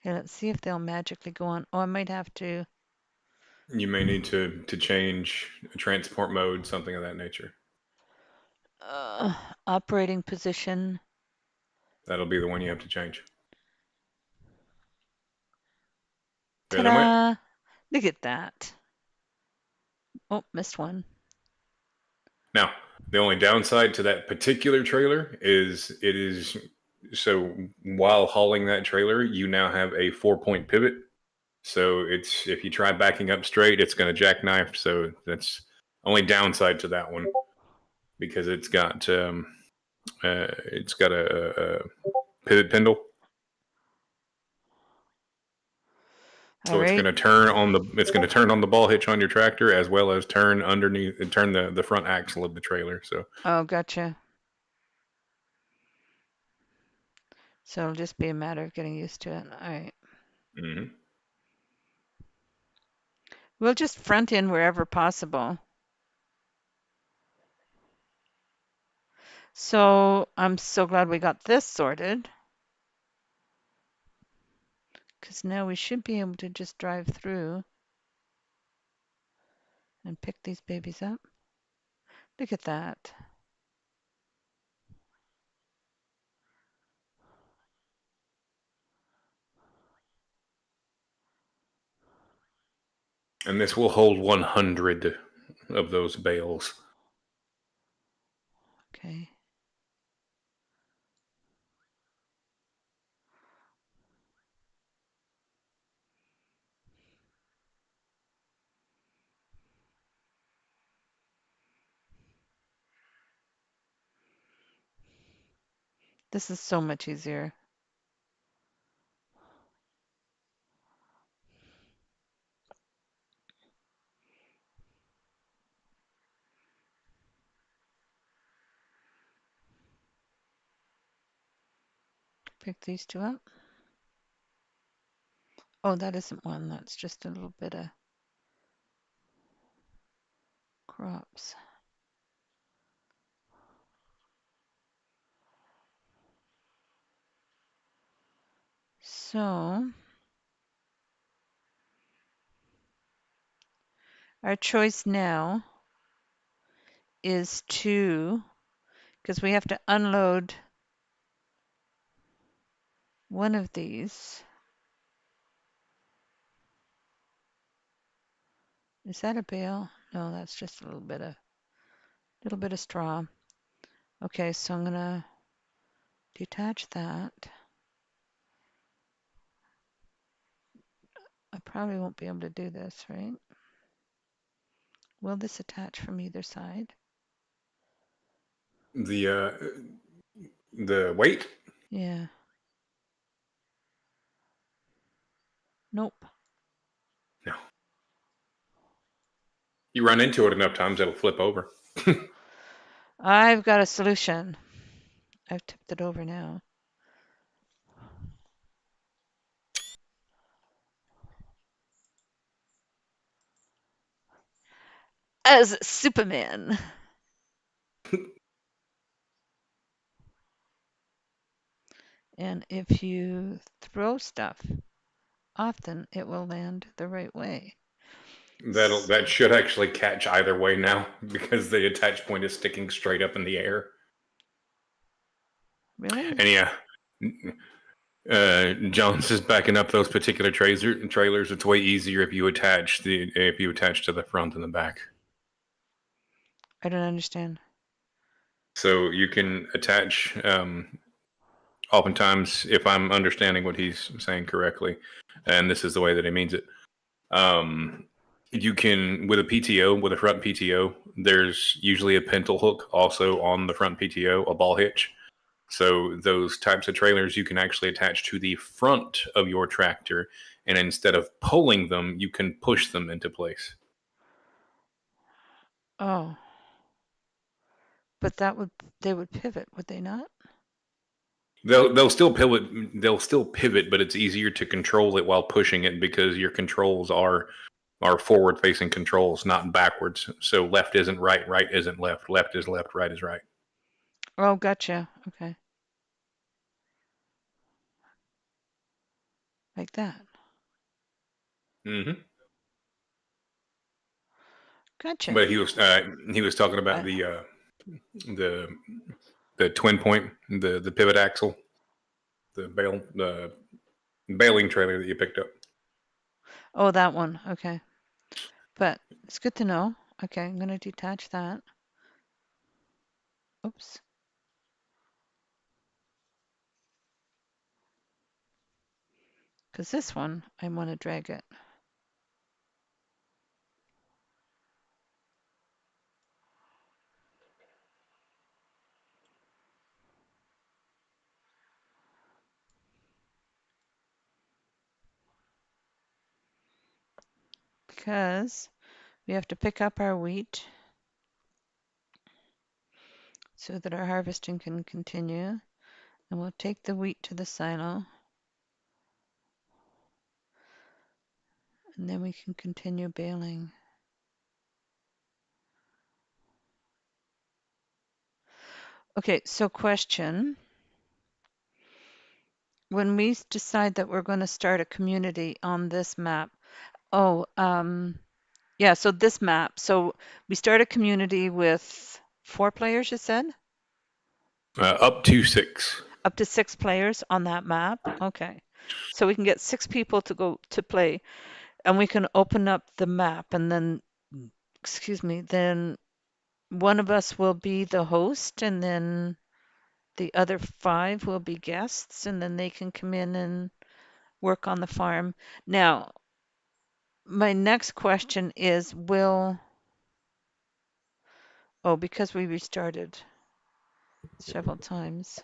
Okay, let's see if they'll magically go on. Oh, I might have to You may need to change transport mode, something of that nature. uh, operating position. That'll be the one you have to change. There they went. Ta-da! Look at that. Oh, missed one. Now, the only downside to that particular trailer is it is so while hauling that trailer, you now have a 4-point pivot. So it's if you try backing up straight, it's going to jackknife. So that's only downside to that one because it's got a pivot spindle. All So right. it's going to turn on the ball hitch on your tractor as well as turn underneath and turn the front axle of the trailer. So Oh, gotcha. So it'll just be a matter of getting used to it. All right. mhm. We'll just front in wherever possible. So I'm so glad we got this sorted because now we should be able to just drive through and pick these babies up. Look at that. And this will hold 100 of those bales. Okay. This is so much easier. Pick these two up. Oh, that isn't one. That's just a little bit of crops. So our choice now is because we have to unload one of these. Is that a bale? No, that's just a little bit of straw. Okay, so I'm gonna detach that. I probably won't be able to do this, right? Will this attach from either side? The weight. Yeah. Nope. No, you run into it enough times, it'll flip over. I've got a solution. I've tipped it over now. As Superman. And if you throw stuff, often it will land the right way. That should actually catch either way now because the attach point is sticking straight up in the air. Really? And yeah, Jones is backing up those particular trailers. It's way easier if you attach to the front and the back. I don't understand. So you can attach. Oftentimes, if I'm understanding what he's saying correctly, and this is the way that he means it, um, you can with a front PTO. There's usually a pintle hook also on the front PTO, a ball hitch. So those types of trailers you can actually attach to the front of your tractor, and instead of pulling them, you can push them into place. Oh, but they would pivot, would they not? They'll still pivot. They'll still pivot, but it's easier to control it while pushing it because your controls are forward facing controls, not backwards. So left isn't right, right isn't left, left is left, right is right. Oh, gotcha. Okay. Like that. Hmm. Gotcha. But he was talking about I, the the twin point, the pivot axle, the baling trailer that you picked up. oh, that one. Okay. But it's good to know. Okay, I'm going to detach that. Oops. Because this one, I want to drag it. Because we have to pick up our wheat so that our harvesting can continue. And we'll take the wheat to the silo. And then we can continue baling. Okay, so question. When we decide that we're going to start a community on this map, oh, yeah, so this map. So we start a community with 4 players, you said? Up to 6. Up to 6 players on that map? Okay. So we can get 6 people to go to play, and we can open up the map, and then, excuse me, then one of us will be the host, and then the other 5 will be guests, and then they can come in and work on the farm. Now, my next question is, oh, because we restarted several times,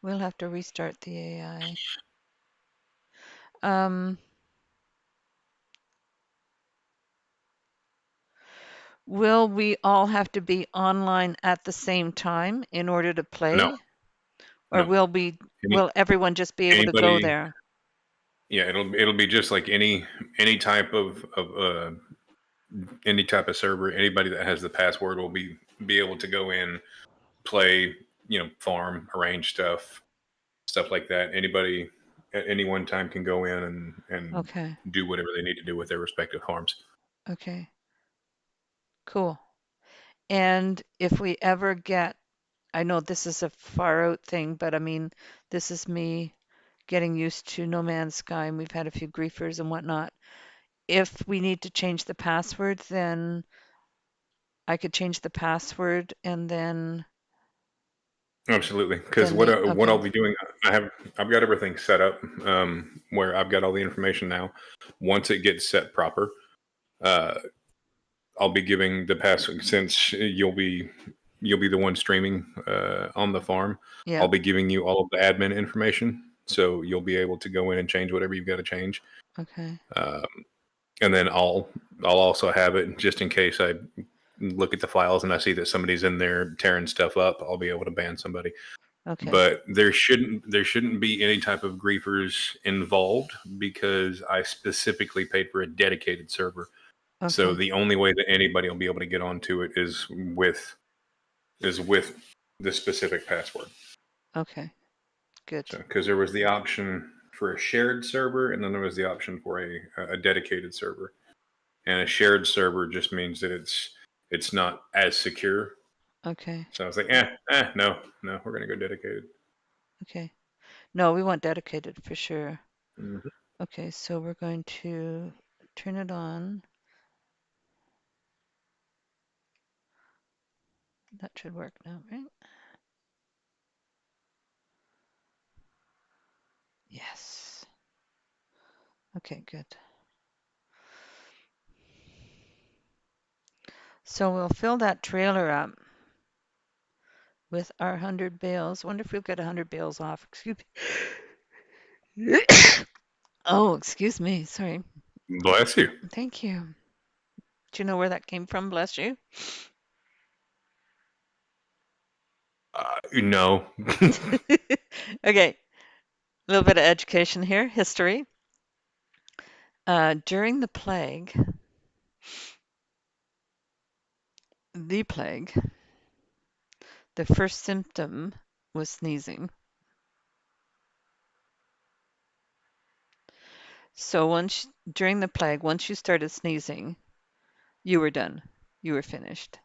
we'll have to restart the AI. Um, will we all have to be online at the same time in order to No, play? Or no. Any, will everyone just be able to go anybody, there? yeah, it'll be just like any type of any type of server. Anybody that has the password will be able to go in, play, farm, arrange stuff like that. Anybody at any one time can go in and Okay, do whatever they need to do with their respective farms. okay, cool. And if we ever get, I know this is a far out thing, but I mean, this is me getting used to No Man's Sky, and we've had a few griefers and whatnot. If we need to change the password, then I could change the password and Absolutely, because then they, what okay, I'll be doing, I've got everything set up where I've got all the information now. Once it gets set proper, uh, I'll be giving the password since you'll be the one streaming on the farm. yeah, I'll be giving you all of the admin information, so you'll be able to go in and change whatever you've got to change. okay, Uh, and then I'll also have it just in case I look at the files and I see that somebody's in there tearing stuff up. I'll be able to ban somebody. okay, But there shouldn't be any type of griefers involved because I specifically paid for a dedicated server. So okay, the only way that anybody will be able to get onto it is with the specific password. okay, good, So because there was the option for a shared server, and then there was the option for a dedicated server. And a shared server just means that it's not as secure. Okay. So I was like, no, we're gonna go dedicated. Okay. No, we want dedicated for sure. Mhm. Okay, so we're going to turn it on. That should work now, right? Yes. Okay, good. So we'll fill that trailer up with our 100 bales. Wonder if we'll get 100 bales off. Excuse me. Oh, excuse me. Sorry. Bless you. Thank you. Do you know where that came from? Bless you. No. Okay, a little bit of education here, history. During the plague, the first symptom was sneezing. So during the plague, once you started sneezing, you were done. You were finished.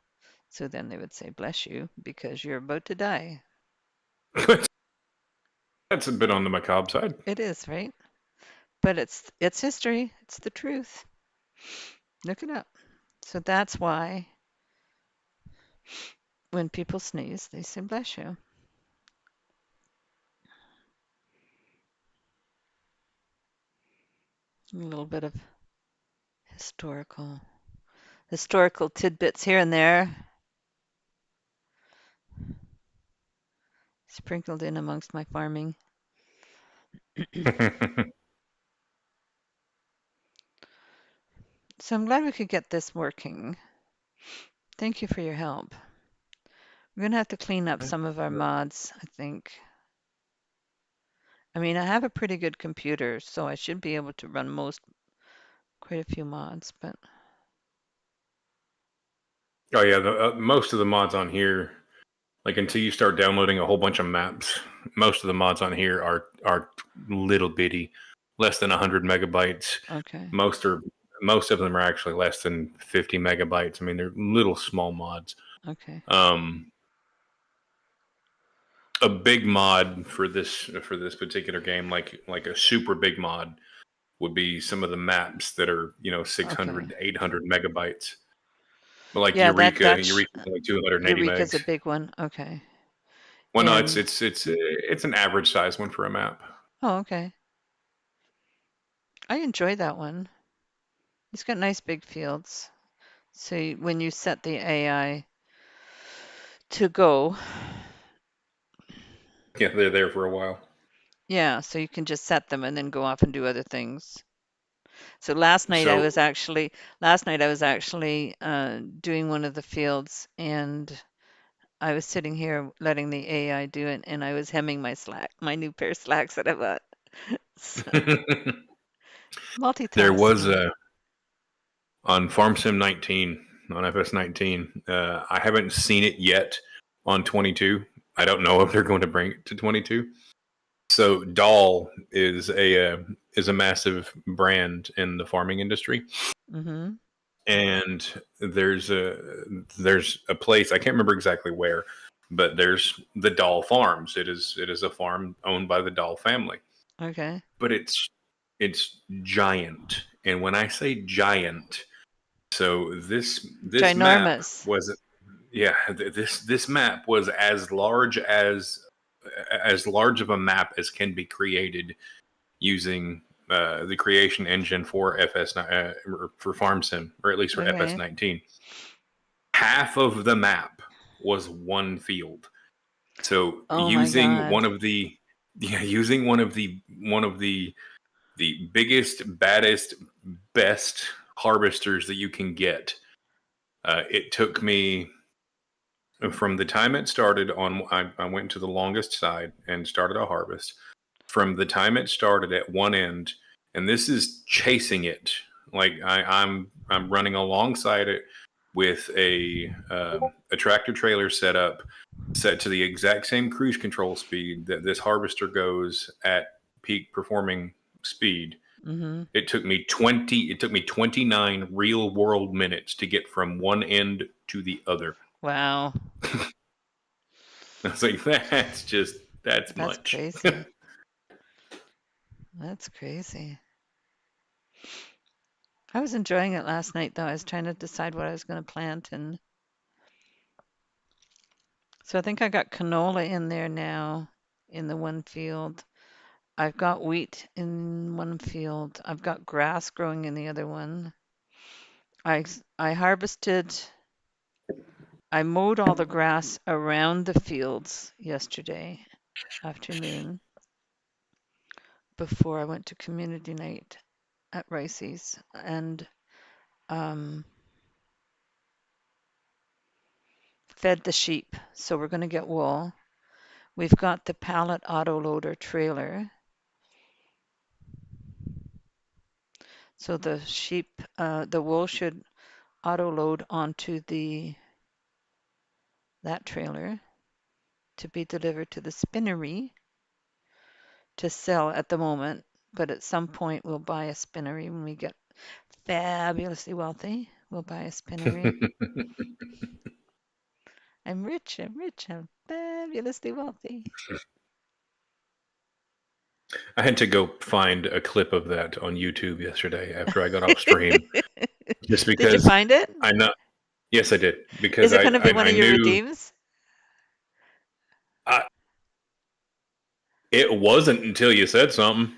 So then they would say, "Bless you," because you're about to die. That's a bit on the macabre side. It is, right? But it's history. It's the truth. Look it up. So that's why when people sneeze, they say, "Bless you." A little bit of historical historical tidbits here and there, sprinkled in amongst my farming. So I'm glad we could get this working. Thank you for your help. We're gonna have to clean up some of our mods, I think. I mean, I have a pretty good computer, so I should be able to run quite a few mods, but Oh yeah, most of the mods on here, like until you start downloading a whole bunch of maps, most of the mods on here are little bitty, less than 100 megabytes. okay, Most of them are actually less than 50 megabytes. I mean, they're little small mods. okay. Um, a big mod for this particular game, like a super big mod, would be some of the maps that are 600 Okay. to 800 megabytes. But like Yeah, Eureka's like 280 Eureka's a megs. big one. Okay. Well, no, it's And it's it's it's an average size one for a map. oh, okay. I enjoy that one. It's got nice big fields. So when you set the AI to go, Yeah, they're there for a while. yeah, so you can just set them and then go off and do other things. So So last night I was actually doing one of the fields and I was sitting here letting the AI do it and I was hemming my new pair of slacks that I bought. So, there was multitasking. a on Farm Sim 19 on FS 19. I haven't seen it yet on 22. I don't know if they're going to bring it to 22. So Doll is a massive brand in the farming industry, Mm-hmm. and there's a place I can't remember exactly where, but there's the Doll Farms. It is a farm owned by the Doll family, Okay. but it's giant. And when I say giant, so this map Ginormous. was this map was as large of a map as can be created using the creation engine for for Farm Sim, or at least for Okay. FS19. Half of the map was one field. So Oh my God. using one of the biggest, baddest, best harvesters that you can get. It took me from the time it started on. I went to the longest side and started a harvest. From the time it started at one end, and this is chasing it. Like I'm running alongside it with a tractor trailer set to the exact same cruise control speed that this harvester goes at peak performing speed. Mm-hmm. It took me 29 real world minutes to get from one end to the other. Wow. I was like, that's That's much. crazy. That's crazy. I was enjoying it last night, though. I was trying to decide what I was going to plant. And so I think I got canola in there now in the one field. I've got wheat in one field. I've got grass growing in the other one. I harvested, I mowed all the grass around the fields yesterday afternoon before I went to community night at Ricey's and um, fed the sheep. So we're going to get wool. We've got the pallet autoloader trailer. So the wool should auto load onto that trailer to be delivered to the spinnery to sell at the moment. But at some point, we'll buy a spinnery when we get fabulously wealthy. We'll buy a spinnery. I'm rich, I'm rich, I'm fabulously wealthy. I had to go find a clip of that on YouTube yesterday after I got off stream, just Did you because find it? I know. Yes, I did because Is it going to be one I of your knew redeems? I, it wasn't until you said something.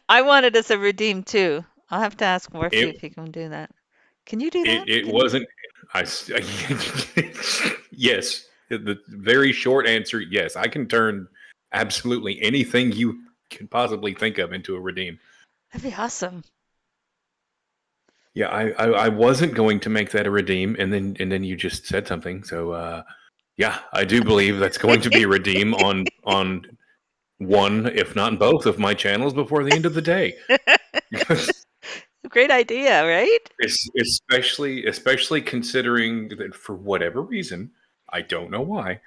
I want it as a redeem too. I'll have to ask Morphy It if he can do that. Can you do that? it Can you? wasn't. I yes. The very short answer, yes. I can turn absolutely anything you can possibly think of into a redeem. That'd be awesome. Yeah, I wasn't going to make that a redeem, and then you just said something. So yeah, I do believe that's going to be a redeem on one, if not both, of my channels before the end of the day. Great idea, right? Especially considering that for whatever reason, I don't know why,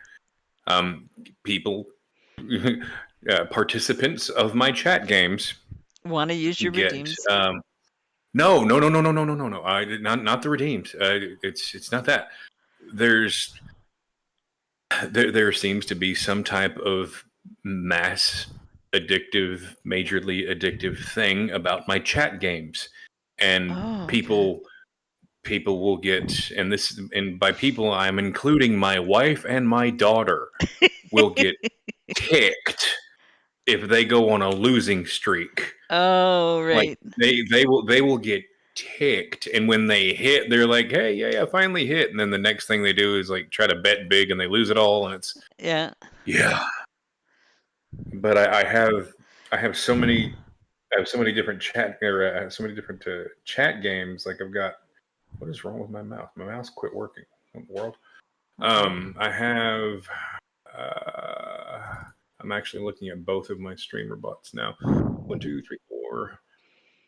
people, participants of my chat games Want to use your get redeems. no. Not the redeems. It's not that. There's there seems to be some type of mass addictive, majorly addictive thing about my chat games, and Oh, okay. people will get, and by people I'm including my wife and my daughter, will get ticked if they go on a losing streak. Oh, Like right. they will get ticked, and when they hit, they're like, "Hey, yeah, I finally hit," and then the next thing they do is like try to bet big, and they lose it all, and it's Yeah. yeah. But I have so many different so many different chat games. Like I've got, what is wrong with my mouse? My mouse quit working. What in the world? Uh-oh. I have. Uh, I'm actually looking at both of my streamer bots now. 1, 2, 3, 4,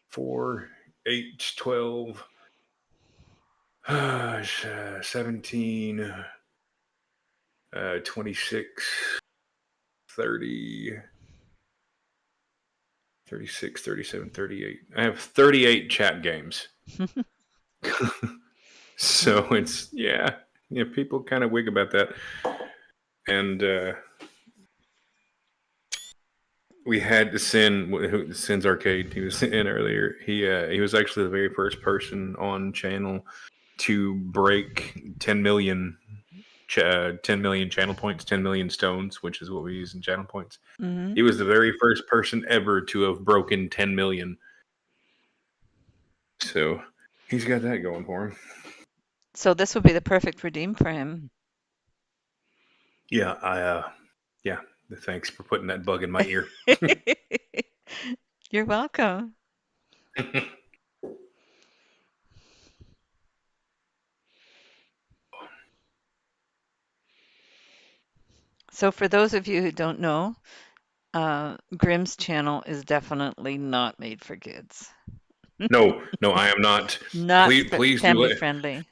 4, 8, 12, 17, 26, 30, 36, 37, 38. I have 38 chat games. So it's, yeah, people kind of wig about that. And we had Sin's Arcade. He was in earlier. He was actually the very first person on channel to break 10 million 10 million channel points, 10 million stones, which is what we use in channel points. Hmm. He was the very first person ever to have broken 10 million. So he's got that going for him. So this would be the perfect redeem for him. Yeah, yeah. Thanks for putting that bug in my ear. You're welcome. So for those of you who don't know, Grimm's channel is definitely not made for kids. No, I am not. Not Please do family let, friendly.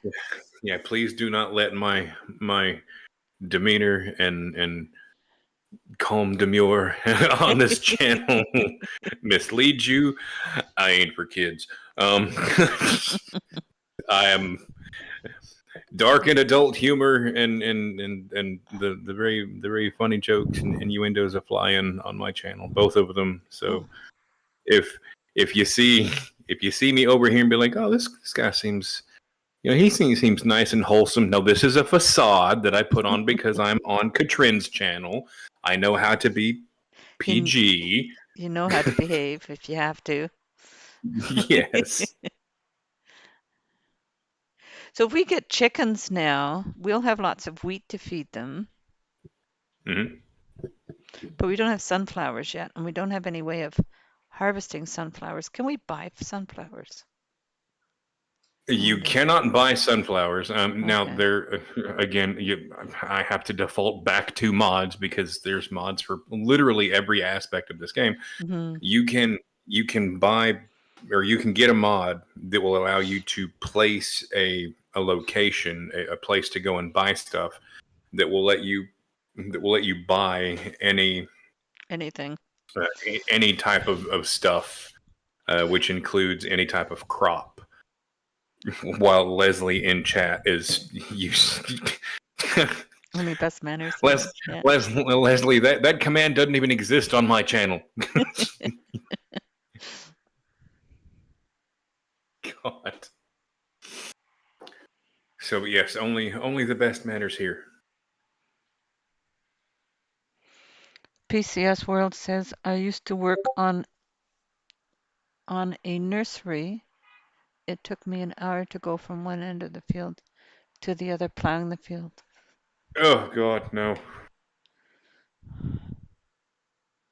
yeah, please do not let my demeanor and calm demure on this channel mislead you. I ain't for kids. I am. dark and adult humor and the very funny jokes and innuendos of flying on my channel, both of them. So Oh, if if you see if you see me over here and be like, oh, this guy seems, he seems nice and wholesome. No, this is a facade that I put on because I'm on Catrien's channel. I know how to be you PG. you know how to behave if you have to. Yes. So if we get chickens now, we'll have lots of wheat to feed them, Hmm. but we don't have sunflowers yet, and we don't have any way of harvesting sunflowers. Can we buy sunflowers? I You wonder. cannot buy sunflowers. Now, Okay. there again, I have to default back to mods because there's mods for literally every aspect of this game. Hmm. You can buy, or you can get a mod that will allow you to place a location, a place to go and buy stuff that will let you buy Anything. any type of stuff, which includes any type of crop. While Leslie in chat is you. Only best manners Les, here. Yeah. Leslie, that command doesn't even exist on my channel. God. So yes, only the best manners here. PCS World says I used to work on a nursery. It took me an hour to go from one end of the field to the other plowing the field. Oh God, no.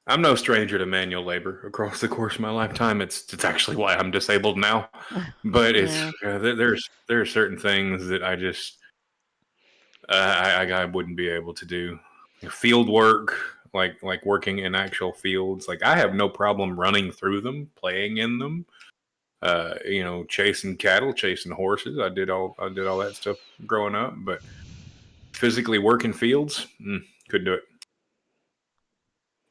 I'm no stranger to manual labor across the course of my lifetime. It's actually why I'm disabled now. But it's Yeah. there are certain things that I just I wouldn't be able to do. Field work, like working in actual fields, like I have no problem running through them, playing in them. Chasing cattle, chasing horses. I did all that stuff growing up, but physically working fields, couldn't do it.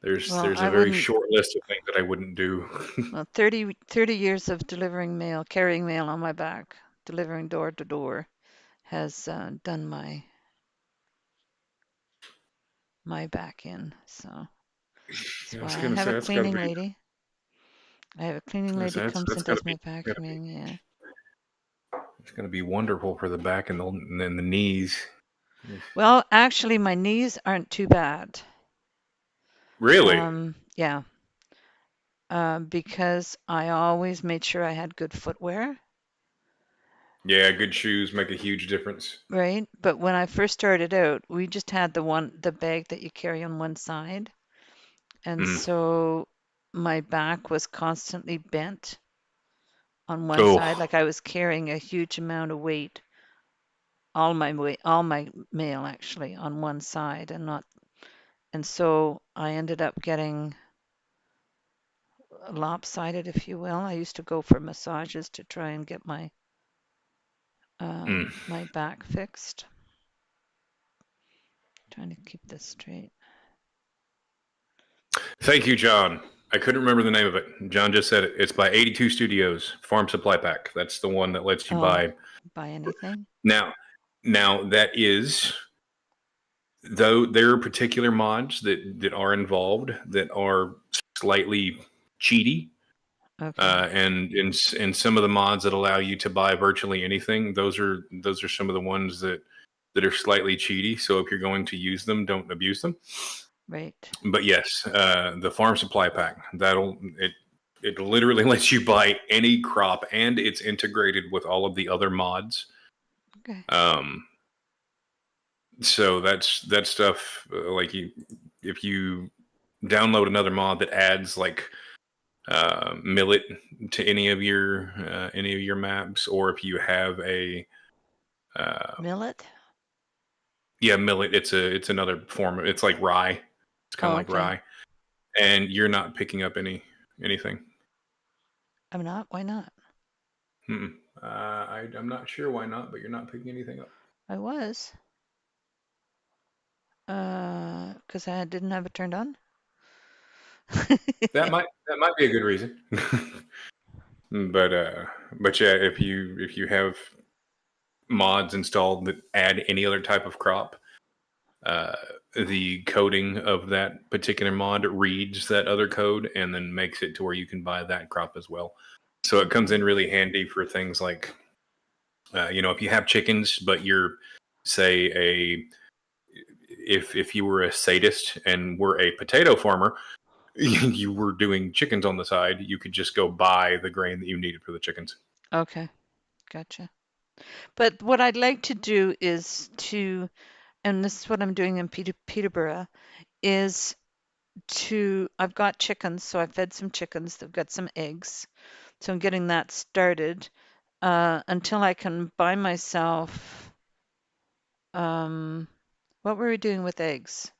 There's Well, there's a I very wouldn't. short list of things that I wouldn't do. Well, 30 years of delivering mail, carrying mail on my back, delivering door to door has done my back in. So that's Yeah, I why was I gonna have say a that's got to cleaning be. lady. I have a cleaning lady comes That's and got to does be. my Gotta be vacuuming. Yeah. it's gonna be wonderful for the back and the knees. Well, actually, my knees aren't too bad. Really? Yeah, because I always made sure I had good footwear, Yeah, good shoes make a huge difference. right? But when I first started out, we just had the bag that you carry on one side. And Mm. so my back was constantly bent on one side, Oh, like I was carrying a huge amount of weight, all my mail actually on one side and not, and so I ended up getting lopsided, if you will. I used to go for massages to try and get mm. my back fixed. Trying to keep this straight. Thank you, John. I couldn't remember the name of it. John just said it. It's by 82 Studios, Farm Supply Pack. That's the one that lets you Oh, buy. buy anything? Now, now that is, though there are particular mods that are involved that are slightly cheaty, Okay, and in some of the mods that allow you to buy virtually anything, those are some of the ones that are slightly cheaty. So if you're going to use them, don't abuse them. right. But yes, the farm supply pack, it literally lets you buy any crop, and it's integrated with all of the other mods. Okay. Um, so that stuff, like if you download another mod that adds like millet to any of your maps, or if you have a uh, Millet? yeah, millet, it's another form. It's like rye. It's kind Oh, of like okay. rye, and you're not picking up anything. I'm not. Why not? I'm not sure why not, but you're not picking anything up. I was. Because I didn't have it turned on. That might be a good reason. but but yeah, if you have mods installed that add any other type of crop, uh, the coding of that particular mod reads that other code and then makes it to where you can buy that crop as well. So it comes Okay. in really handy for things like, if you have chickens, but you're, say, if you were a sadist and were a potato farmer, you were doing chickens on the side, you could just go buy the grain that you needed for the chickens. Okay. Gotcha. But what I'd like to do is to, and this is what I'm doing in Peterborough, is I've got chickens, so I fed some chickens. They've got some eggs. So I'm getting that started until I can buy myself, um, what were we doing with eggs?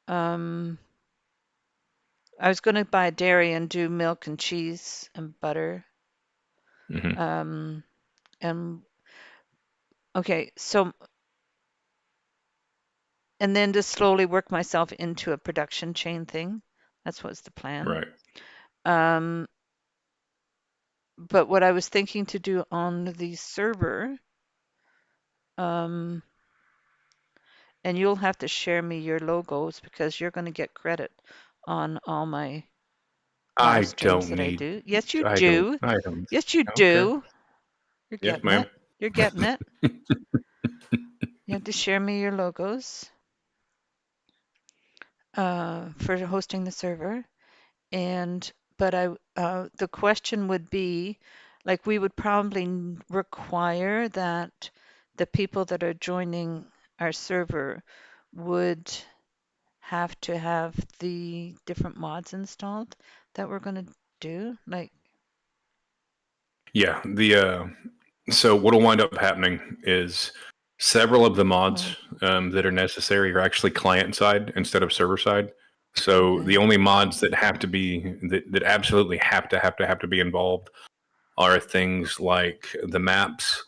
Um, I was going to buy a dairy and do milk and cheese and butter. Hmm. Um, and okay, so, and then just slowly work myself into a production chain thing. That's what's the plan. Right. Um, but what I was thinking to do on the server, um, and you'll have to share me your logos because you're going to get credit on all my live I streams don't that I need. do. Yes, you I don't. do. I don't. Yes, you Okay. do. You're Yes, getting ma'am. it. You're getting it. You have to share me your logos for hosting the server. And but the question would be, like, we would probably require that the people that are joining our server would have to have the different mods installed that we're going to do. Like, Yeah. So what'll wind up happening is several of the oh, mods that are necessary are actually client side instead of server side. So the okay, only mods that have to be that absolutely have to be involved are things like the maps,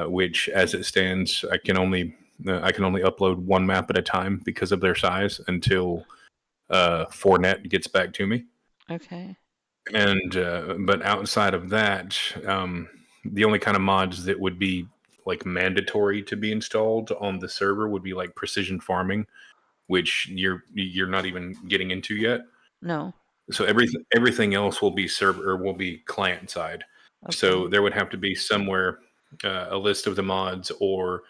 which as it stands, I can only upload one map at a time because of their size until 4net gets back to me. okay, And but outside of that, the only kind of mods that would be like mandatory to be installed on the server would be like precision farming, which you're not even getting into yet. no, So everything else will be server or will be client side. So okay. there would have to be somewhere a list of the mods or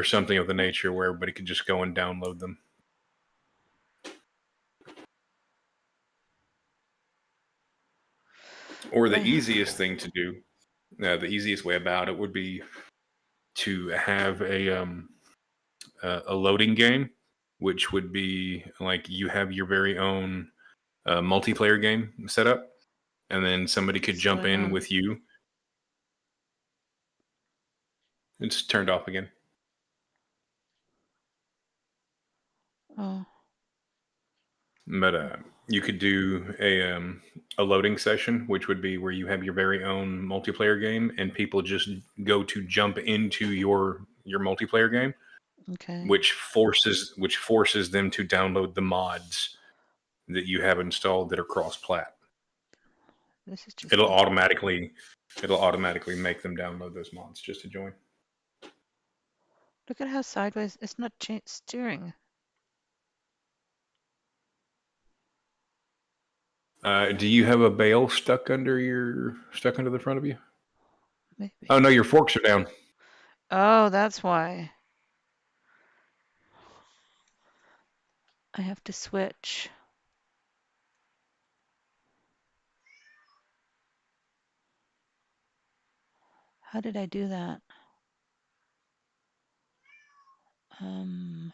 something of the nature where everybody could just go and download them. Or the Uh, easiest thing to do, the easiest way about it would be to have a loading game, which would be like you have your very own multiplayer game set up, and then somebody could Slow jump it in down. with you. It's turned off again, Oh, but you could do a loading session, which would be where you have your very own multiplayer game, and people just go to jump into your multiplayer game, okay. which forces them to download the mods that you have installed that are cross-plat. This is just It'll weird. automatically it'll automatically make them download those mods just to join. Look at how sideways it's not steering. Do you have a bale stuck under the front of you? Maybe. Oh no, your forks are down. Oh, that's why I have to switch. How did I do that? Um,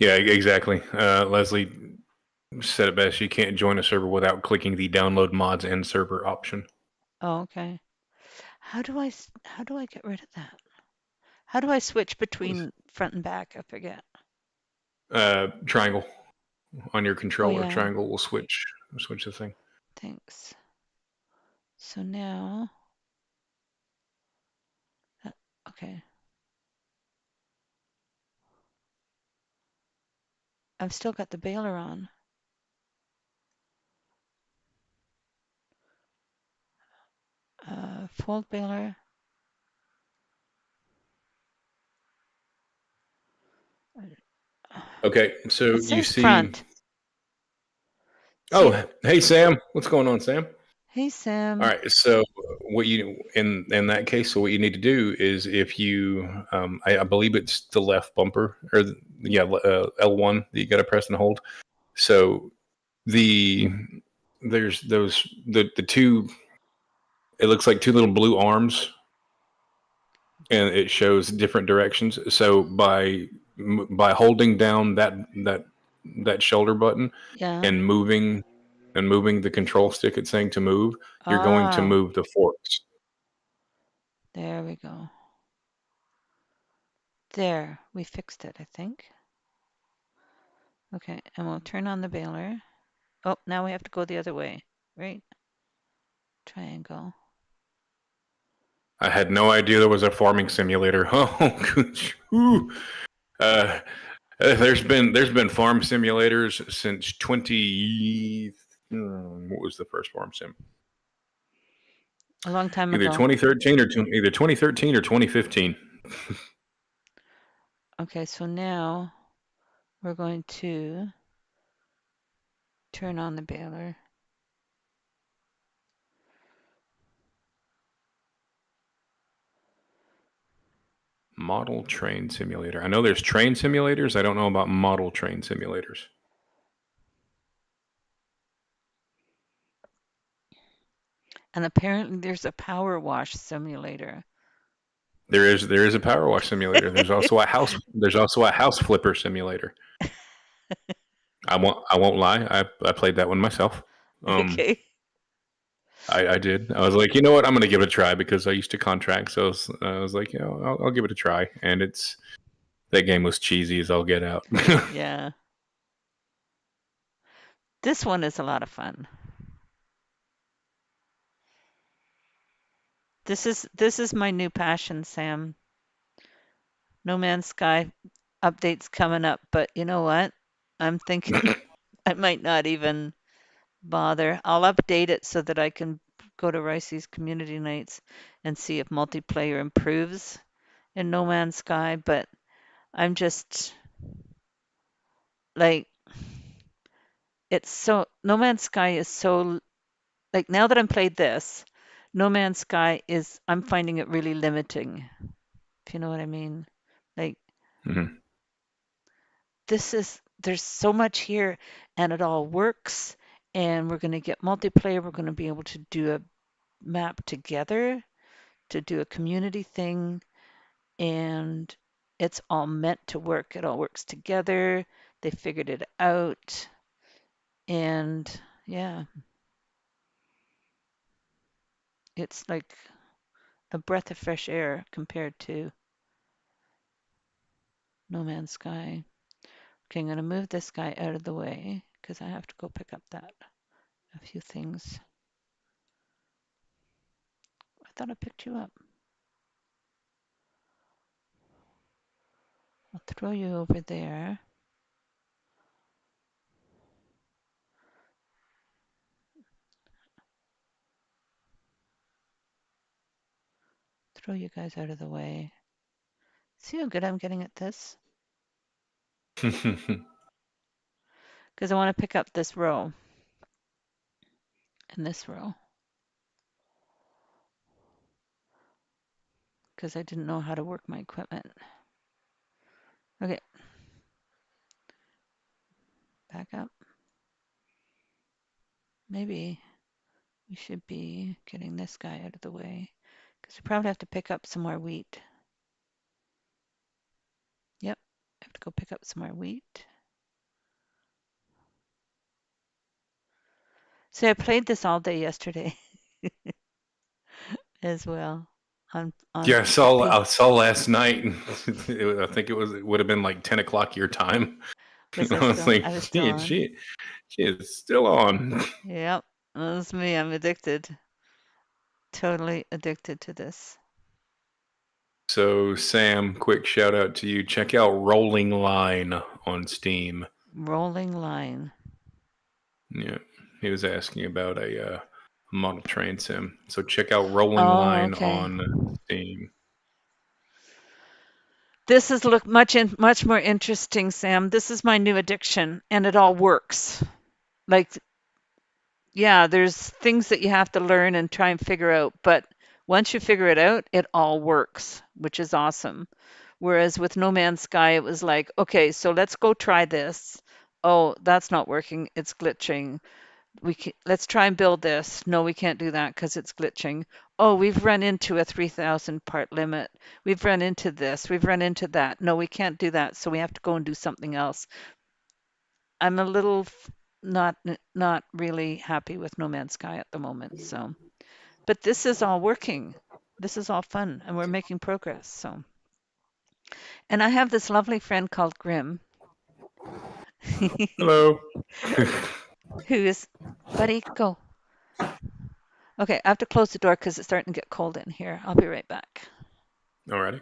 Yeah, exactly. Leslie said it best. You can't join a server without clicking the download mods and server option. oh, okay. How do I get rid of that? How do I switch between front and back? I forget. Triangle on your Oh controller. yeah, Triangle will switch the thing. thanks. So now, uh, okay, I've still got the baler on. Fold baler. Okay, so It you says see. front. See if. Oh, hey Sam, what's going on, Sam? Hey, All Sam. right, so what you in that case, so what you need to do is if you, I believe it's the left bumper or yeah, L1 that you got to press and hold. So the there's those the two. It looks like two little blue arms, and it shows different directions. So by holding down that shoulder button Yeah. and moving the control stick, it's saying to move, you're going to Ah, move the forks. there we go. There, we fixed it, I think. Okay, and we'll turn on the baler. Oh, now we have to go the other way, right? Triangle. I had no idea there was a farming simulator. Oh, ooh. Uh, there's been farm simulators since 20. What was the first farm sim? A long time Either ago. 2013 or either 2013 or 2015. Okay, so now we're going to turn on the baler. Model train simulator. I know there's train simulators. I don't know about model train simulators. And apparently there's a power wash simulator. There is a power wash simulator. There's also a house flipper simulator. I won't lie. I played that one myself. Um, Okay. I did. I was like, you know what? I'm going to give it a try because I used to contract. So I was like, I'll give it a try. And that game was cheesy as all get out. Yeah. This one is a lot of fun. This is my new passion, Sam. No Man's Sky updates coming up, but you know what? I'm thinking I might not even bother. I'll update it so that I can go to Ricey's community nights and see if multiplayer improves in No Man's Sky, but I'm just like it's so No Man's Sky is so like now that I'm played this, No Man's Sky is I'm finding it really limiting, if you know what I mean. Like Mhm. there's so much here and it all works and we're going to get multiplayer, we're going to be able to do a map together, to do a community thing, and it's all meant to work. It all works together. They figured it out. And yeah, it's like a breath of fresh air compared to No Man's Sky. Okay, I'm going to move this guy out of the way because I have to go pick up a few things. I thought I picked you up. I'll throw you over there. Throw you guys out of the way. See how good I'm getting at this? Because I want to pick up this row and this row. Because I didn't know how to work my equipment. Okay, back up. Maybe we should be getting this guy out of the way. Because we probably have to pick up some more wheat. Yep, I have to go pick up some more wheat. See, I played this all day yesterday as well on Yeah, P I saw last night. I think it would have been like 10 o'clock your time. was I I was still like, I was still shit, on. she is still on. Yep, that's me. I'm addicted. Totally addicted to this. So Sam, quick shout out to you. Check out Rolling Line on Steam. Rolling line. Yeah, he was asking about a model train sim. So check out Rolling Oh, Line okay. on Steam. This has looked much more interesting, Sam. This is my new addiction, and it all works. Like, yeah, there's things that you have to learn and try and figure out, but once you figure it out, it all works, which is awesome. Whereas with No Man's Sky, it was like, okay, so let's go try this. Oh, that's not working. It's glitching. Let's try and build this. No, we can't do that because it's glitching. Oh, we've run into a 3,000 part limit. We've run into this. We've run into that. No, we can't do that. So we have to go and do something else. I'm a little not really happy with No Man's Sky at the moment. So, but this is all working. This is all fun, and we're making progress. So, and I have this lovely friend called Grim, Hello. who is, buddy, go. Okay, I have to close the door because it's starting to get cold in here. I'll be right back. Alrighty.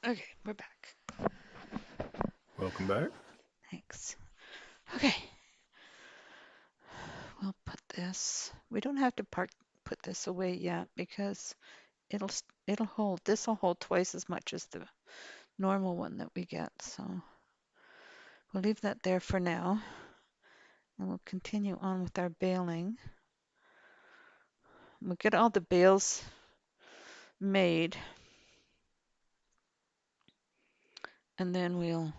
Okay, we're back. Welcome back. Thanks. Okay, we'll put this. We don't have to put this away yet because it'll hold. This will hold twice as much as the normal one that we get. So we'll leave that there for now, and we'll continue on with our baling. We'll get all the bales made, and then we'll.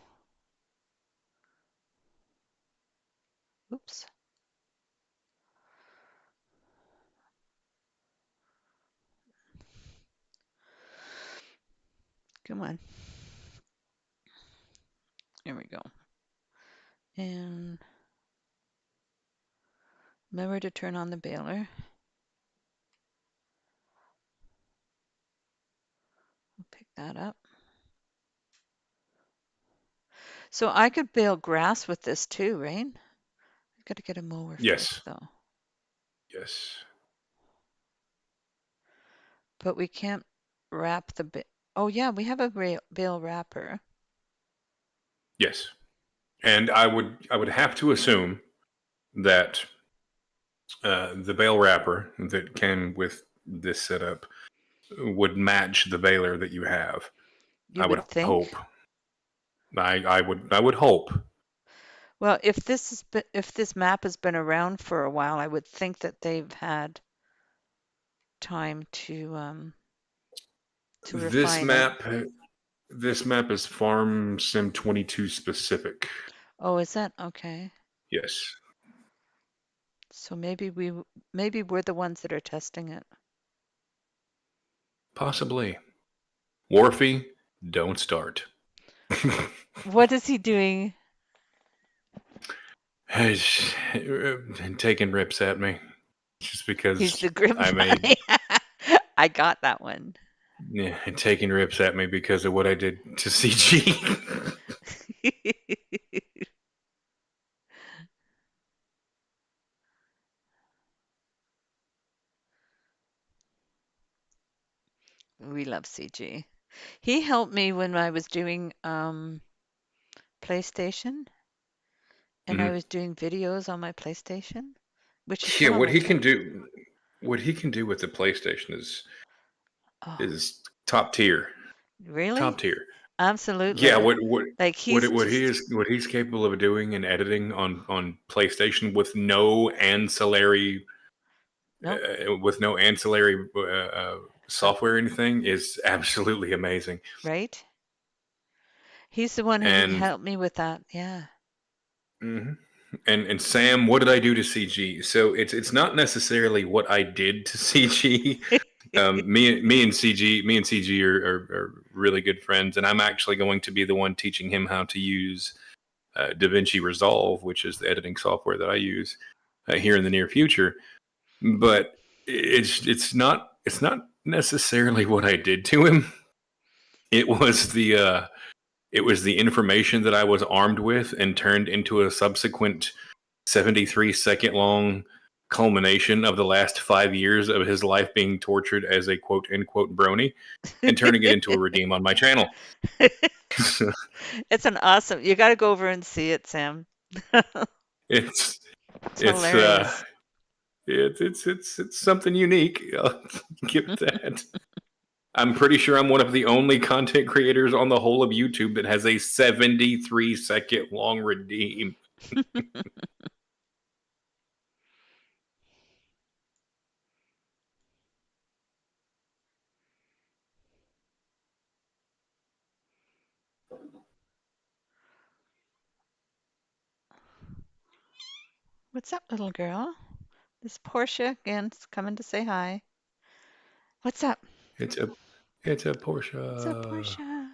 Oops. Come on. There we go. And remember to turn on the baler. We'll pick that up. So I could bale grass with this too, right? I've got to get a mower Yes. first though. Yes. But we can't wrap the oh yeah, we have a bale wrapper. Yes. And I would have to assume that the bale wrapper that came with this setup would match the baler that you have. You I would would think. hope. I would hope. Well, if this map has been around for a while, I would think that they've had time to This refine it. map this map is Farm Sim 22 specific. Oh, is that okay? Yes. So maybe we're the ones that are testing it. Possibly. Wharfy, don't start. What is he doing? He's taking rips at me just He's because the grim I made guy. I got that one. yeah, taking rips at me because of what I did to CG. We love CG. He helped me when I was doing PlayStation and I Mhm. was doing videos on my PlayStation, which is Yeah, still on my phone. what he can do with the PlayStation Oh, is top tier. Top really? tier. Yeah, Absolutely. Like he's just what he's capable of doing and editing on PlayStation nope, with no ancillary software or anything is absolutely amazing. right? He's the one who And helped me with that. Yeah. mhm. And Sam, what did I do to CG? So it's not necessarily what I did to CG. Me and CG are really good friends, and I'm actually going to be the one teaching him how to use DaVinci Resolve, which is the editing software that I use here in the near future. But it's not necessarily what I did to him. It was the information that I was armed with and turned into a subsequent 73-second long culmination of the last 5 years of his life being tortured as a quote unquote brony and turning it into a redeem on my channel. It's an awesome. You got to go over and see it, Sam. it's It's it's hilarious. it's something unique. I'll give that. I'm pretty sure I'm one of the only content creators on the whole of YouTube that has a 73-second long redeem. What's up, little girl? This Portia again's coming to say hi. What's up? It's a it's a What's up, Porsche. Portia?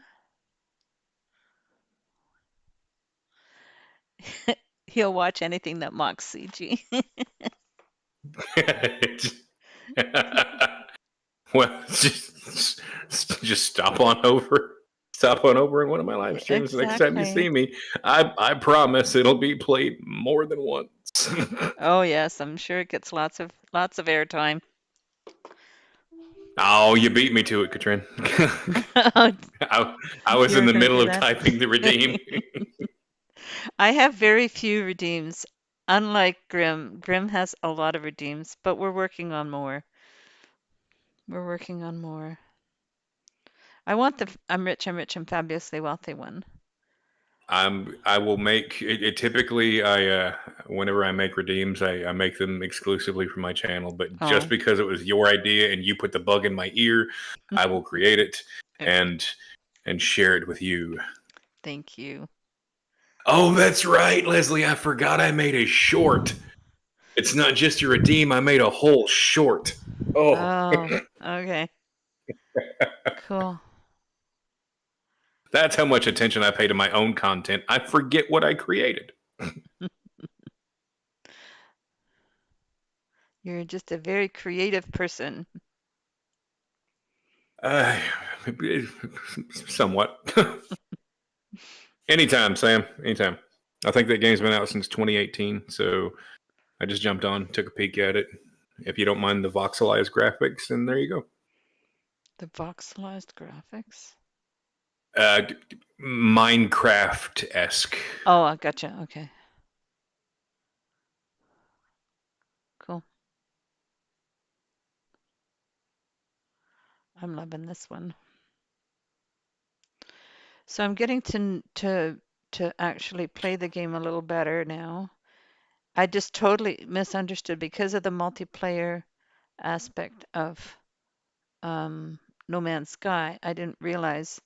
He'll watch anything that mocks CG. Well, just stop on over. Stop on over in one of my live streams. The next time you see Exactly. me, I promise it'll be played more than once. Oh yes, I'm sure it gets lots of airtime. Oh, you beat me to it, Catrien. I, I was You in were the gonna middle do of that? typing the redeem. I have very few redeems. Unlike Grim, Grim has a lot of redeems, but we're working on more. We're working on more. I want the I'm rich, and fabulously wealthy one. I will make it, typically I whenever I make redeems I make them exclusively for my channel, but just Oh, because it was your idea and you put the bug in my ear, I will create it okay. and share it with you. Thank you. Oh, that's right, Leslie. I forgot I made a short. It's not just a redeem, I made a whole short. Oh, Oh, okay. Cool. that's how much attention I pay to my own content. I forget what I created. You're just a very creative person. Uh, somewhat. Anytime, Sam. Anytime. I think that game's been out since 2018, so I just jumped on, took a peek at it. If you don't mind the voxelized graphics, then there you go. The voxelized graphics. Uh, Minecraft esque. Oh, I gotcha. Okay. Cool. I'm loving this one. So I'm getting to actually play the game a little better now. I just totally misunderstood because of the multiplayer aspect of um, No Man's Sky. I didn't realize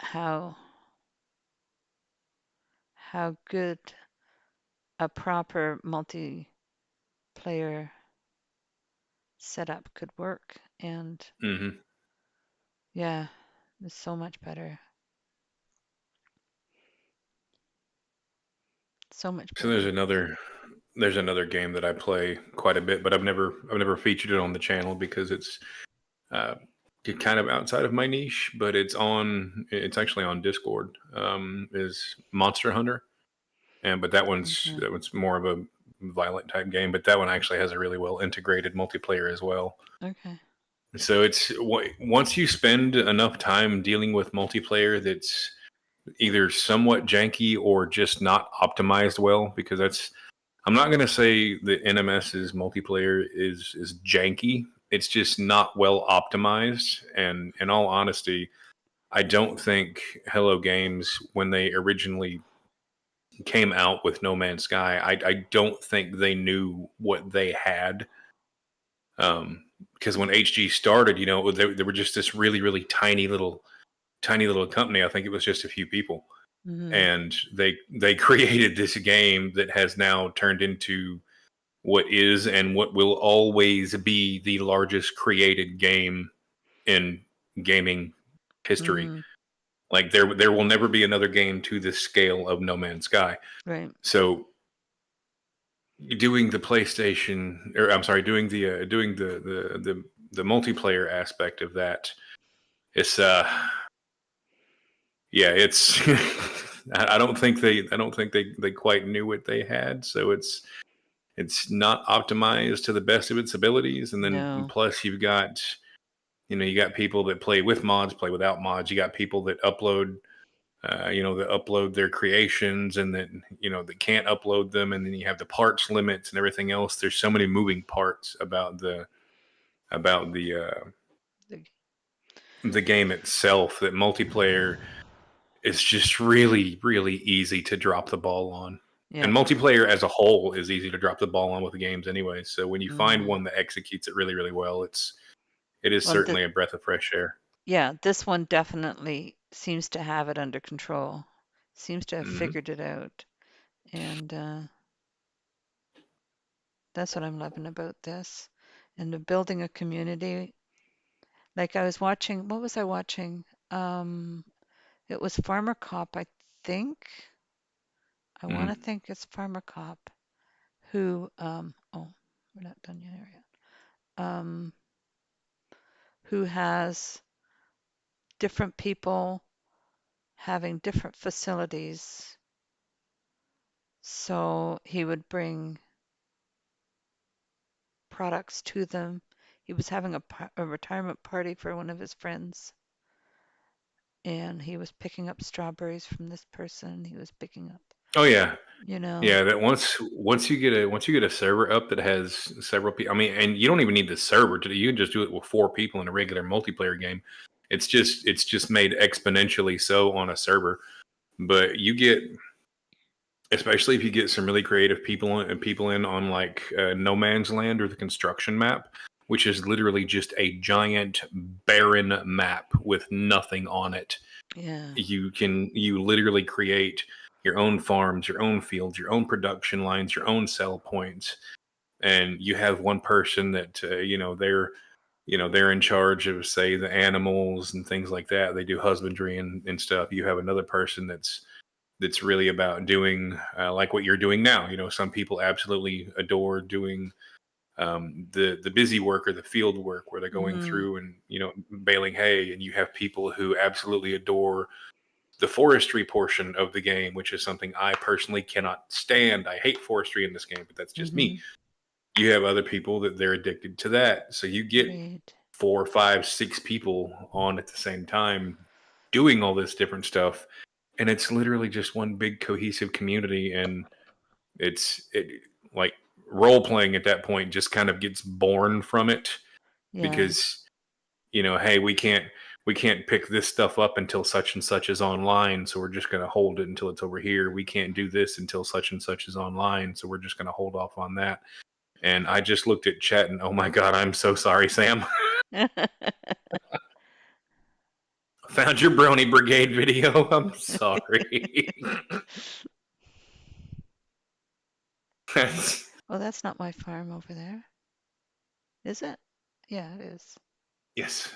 how good a proper multiplayer setup could work. And Mm-hmm. yeah, it's so much better. So much So better. there's another game that I play quite a bit, but I've never featured it on the channel because it's uh, kind of outside of my niche. But it's actually on Discord. Is Monster Hunter, and but Okay. that one's more of a violent type game. But that one actually has a really well integrated multiplayer as well. Okay. So once you spend enough time dealing with multiplayer that's either somewhat janky or just not optimized well, because that's I'm not going to say that NMS's multiplayer is janky. It's just not well optimized. And in all honesty, I don't think Hello Games, when they originally came out with No Man's Sky, I don't think they knew what they had. Because when HG started, they were just this really, really tiny little company. I think it was just a few people, Hmm. and they created this game that has now turned into what is and what will always be the largest created game in gaming history. Hmm. Like there will never be another game to the scale of No Man's Sky. Right. So doing the PlayStation, or I'm sorry, doing the multiplayer aspect of that, it's yeah, it's I don't think they quite knew what they had, so it's not optimized to the best of its abilities. And then No. plus you got people that play with mods, play without mods. You got people that upload that upload their creations, and then that can't upload them, and then you have the parts limits and everything else. There's so many moving parts about The- the game itself that multiplayer is just really really easy to drop the ball on. And Yeah. multiplayer as a whole is easy to drop the ball on with the games anyway. So when you find Hmm. one that executes it really really well, it is Well, certainly a breath of fresh air. yeah, this one definitely seems to have it under control. Seems to have Hmm. figured it out. And that's what I'm loving about this. And the building a community. Like I was watching, what was I watching? Um, it was Farmer Cop, I think. I want to Hmm. think it's Farmer Cop who, oh, we're not done yet. Who has different people having different facilities. So he would bring products to them. He was having a retirement party for one of his friends, and he was picking up strawberries from this person. He was picking up, Oh yeah. you know, Yeah, that once you get a server up that has several people, I mean, and you don't even need the server to do. You can just do it with 4 people in a regular multiplayer game. It's just made exponentially so on a server. But you get, especially if you get some really creative people in on like No Man's Land or the construction map, which is literally just a giant barren map with nothing on it. yeah. You literally create your own farms, your own fields, your own production lines, your own sell points, and you have one person that they're in charge of, say, the animals and things like that. They do husbandry and stuff. You have another person that's really about doing like what you're doing now. Some people absolutely adore doing the busy work or the field work where they're going Mm, through and baling hay, and you have people who absolutely adore the forestry portion of the game, which is something I personally cannot stand. I hate forestry in this game, but that's just me. mm-hmm. You have other people that they're addicted to that. So you get Right. 4, 5, 6 people on at the same time doing all this different stuff. And it's literally just one big cohesive community. And it like role playing at that point just kind of gets born from it Yeah. because hey, we can't pick this stuff up until such and such is online, so we're just going to hold it until it's over here. We can't do this until such and such is online, so we're just going to hold off on that. And I just looked at chat and oh my god, I'm so sorry, Sam. Found your Brony Brigade video. I'm sorry. That's, Oh, that's not my farm over there, is it? Yeah, it is. yes.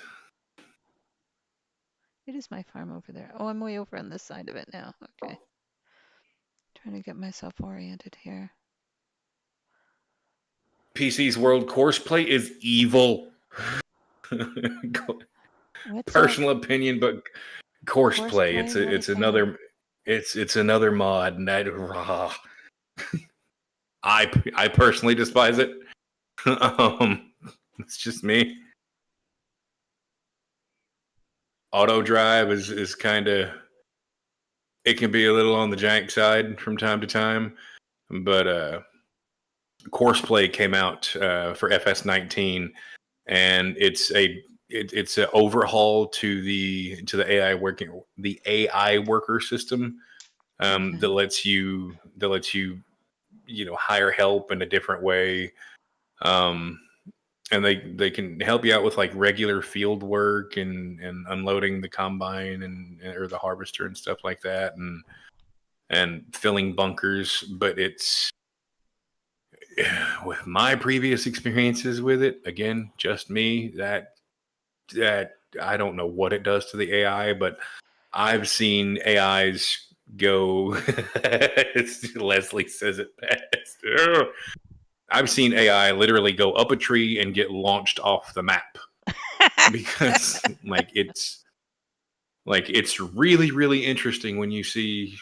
It is my farm over there. Oh, I'm way over on this side of it now. Okay. Trying to get myself oriented here. PC's World Courseplay is evil. What's that? Personal opinion, but Courseplay. Horseplay? What It's is that? another it's another mod, and I personally despise it. It's just me. Auto drive is kind of, it can be a little on the jank side from time to time, but Courseplay came out for FS19, and it's an overhaul to the AI worker system Okay. that lets you hire help in a different way. Um, and they can help you out with like regular field work and unloading the combine and or the harvester and stuff like that, and filling bunkers. But it's with my previous experiences with it, again, just me, that I don't know what it does to the AI, but I've seen AIs go. Leslie says it best. Ugh. I've seen AI literally go up a tree and get launched off the map because it's really really interesting when you see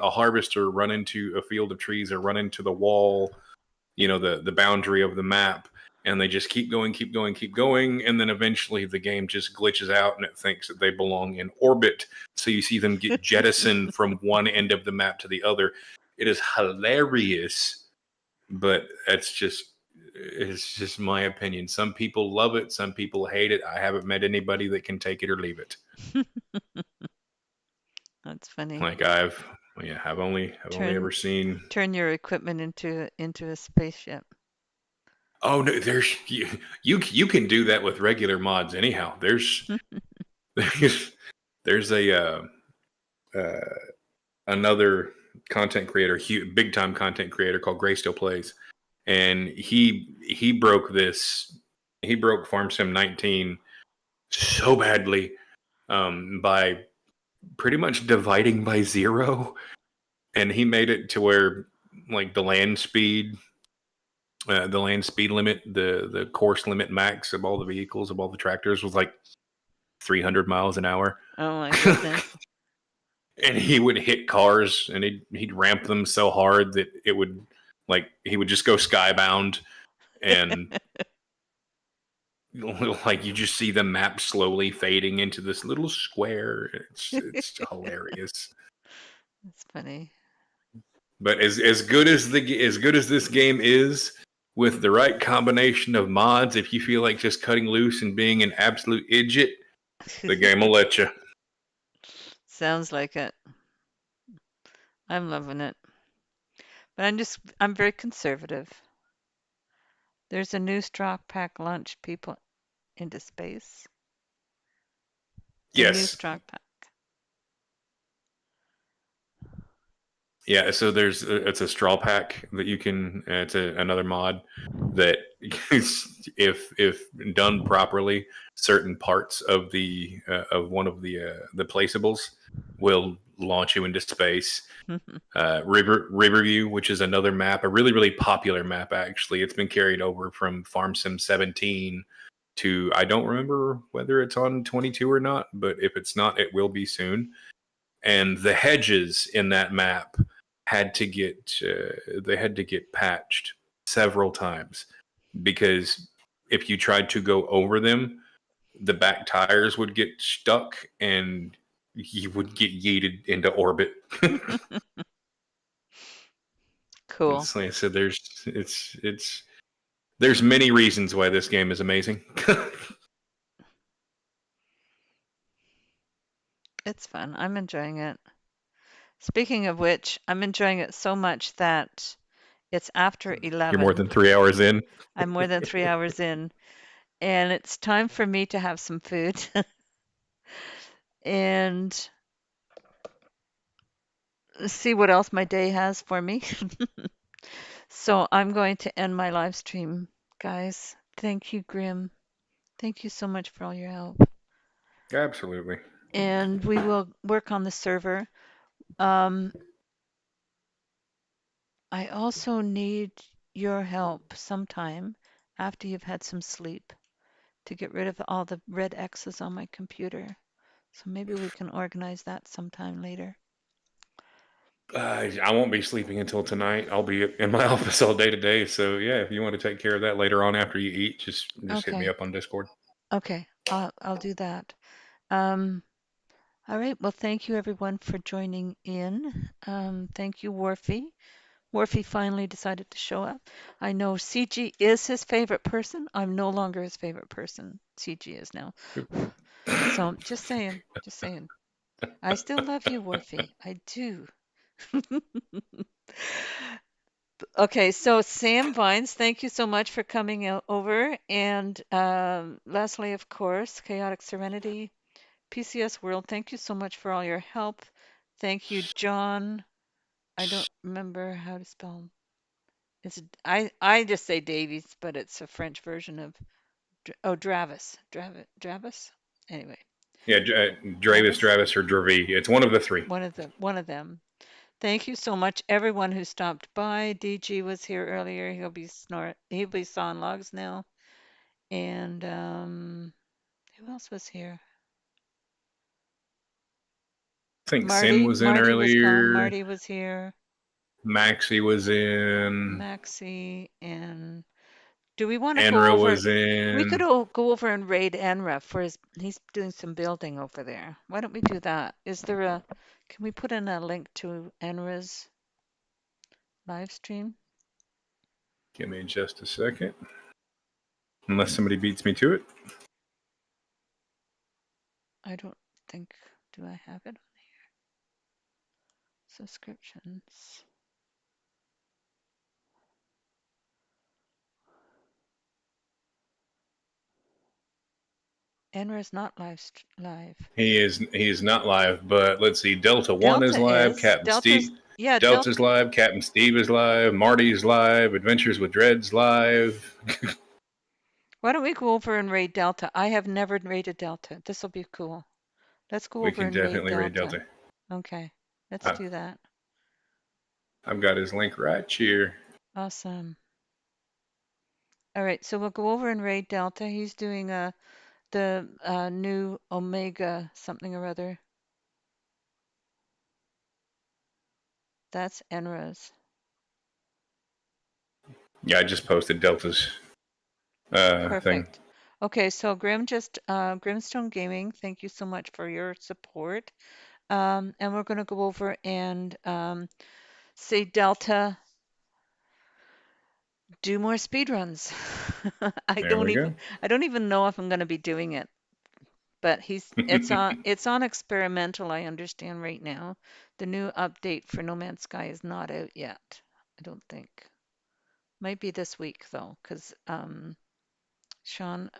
a harvester run into a field of trees or run into the wall, the boundary of the map, and they just keep going, keep going, keep going, and then eventually the game just glitches out and it thinks that they belong in orbit. So you see them get jettisoned from one end of the map to the other. It is hilarious, but it's just my opinion. Some people love it, some people hate it. I haven't met anybody that can take it or leave it. That's funny. Like I've yeah, I've only Turn ever seen. turn your equipment into a spaceship. Oh no, you can do that with regular mods anyhow. There's there's a uh, another content creator, big time content creator called Gray Still Plays, and he broke this. He broke Farm Sim 19 so badly by pretty much dividing by zero, and he made it to where like the land speed limit, the course limit max of all the vehicles of all the tractors was like 300 miles an hour. Oh my goodness. And he would hit cars and he'd ramp them so hard that it would like he would just go skybound and like you just see the map slowly fading into this little square. It's hilarious. That's funny. But as good as this game is, with the right combination of mods, if you feel like just cutting loose and being an absolute idiot, the game will let you. Sounds like it. I'm loving it. But I'm very conservative. There's a new straw pack launch people into space. A new Yes, straw pack. yeah. So it's a straw pack that you can. It's another mod that if done properly, certain parts of one of the placeables will launch you into space. Riverview, which is another map, a really really popular map actually. It's been carried over from Farm Sim 17 to I don't remember whether it's on 22 or not, but if it's not, it will be soon. And the hedges in that map they had to get patched several times because if you tried to go over them, the back tires would get stuck and you would get yeeted into orbit. Cool. So like I said, there's many reasons why this game is amazing. It's fun. I'm enjoying it. Speaking of which, I'm enjoying it so much that it's after You're more 11. than 3 hours in. I'm more than 3 hours in, and it's time for me to have some food and see what else my day has for me. So I'm going to end my live stream, guys. Thank you, Grim. Thank you so much for all your help. Absolutely. And we will work on the server. Um, I also need your help sometime after you've had some sleep to get rid of all the red X's on my computer. So maybe we can organize that sometime later. I won't be sleeping until tonight. I'll be in my office all day today. So yeah, if you want to take care of that later on after you eat, just hit me Okay. up on Discord. Okay. I'll do that. Um, all right. Well, thank you everyone for joining in. Thank you, Warfy. Warfy finally decided to show up. I know CG is his favorite person. I'm no longer his favorite person. CG is now. So just saying, just saying. I still love you, Warfy. I do. Okay, so Sam Vines, thank you so much for coming over. And Leslie, of course, Chaotic Serenity, PCS World, thank you so much for all your help. Thank you, John. I don't remember how to spell. I just say Davies, but it's a French version of Dravis. Dravis. Anyway. Yeah, Dravis, Travis? Travis, or Dravi. It's one of the three. One of them. Thank you so much, everyone who stopped by. DG was here earlier. He'll be sawing logs now. And who else was here? I think Sin was in Marty was gone. earlier. Marty was here. Maxie was in. Maxie and do we want to go Enra over? was We could in. go over and raid Enra for he's doing some building over there. Why don't we do that? Can we put in a link to Enra's live stream? Give me just a second. Unless somebody beats me to it. I don't think, do I have it on here? Subscriptions. Enra's not live. He is not live, but let's see. Delta One is Delta live. is. Captain Steve. Yeah, Delta's live. Captain Steve is live. Marty's live. Adventures with Dread's live. Why don't we go over and raid Delta? I have never raided Delta. This will be cool. Let's go We over can and raid definitely raid Delta. Delta. Okay, let's I, do that. I've got his link right here. Awesome. All right, so we'll go over and raid Delta. He's doing the new Omega something or other. That's Enra's. Yeah, I just posted Delta's thing. Perfect. Okay, so Grimstone Gaming, thank you so much for your support. And we're going to go over and say Delta, do more speed runs. There we go. I don't even know if I'm going to be doing it, but it's on experimental, I understand right now. The new update for No Man's Sky is not out yet, I don't think. Might be this week though, because Sean,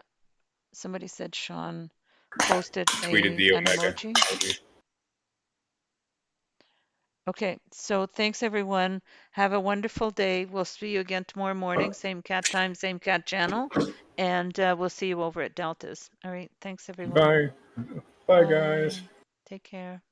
somebody said Sean posted Tweeted the an Omega. emoji. Okay, so thanks everyone. Have a wonderful day. We'll see you again tomorrow morning, same cat time, same cat channel, and we'll see you over at Delta's. All right, thanks everyone. Bye. Bye, guys. Bye. Take care.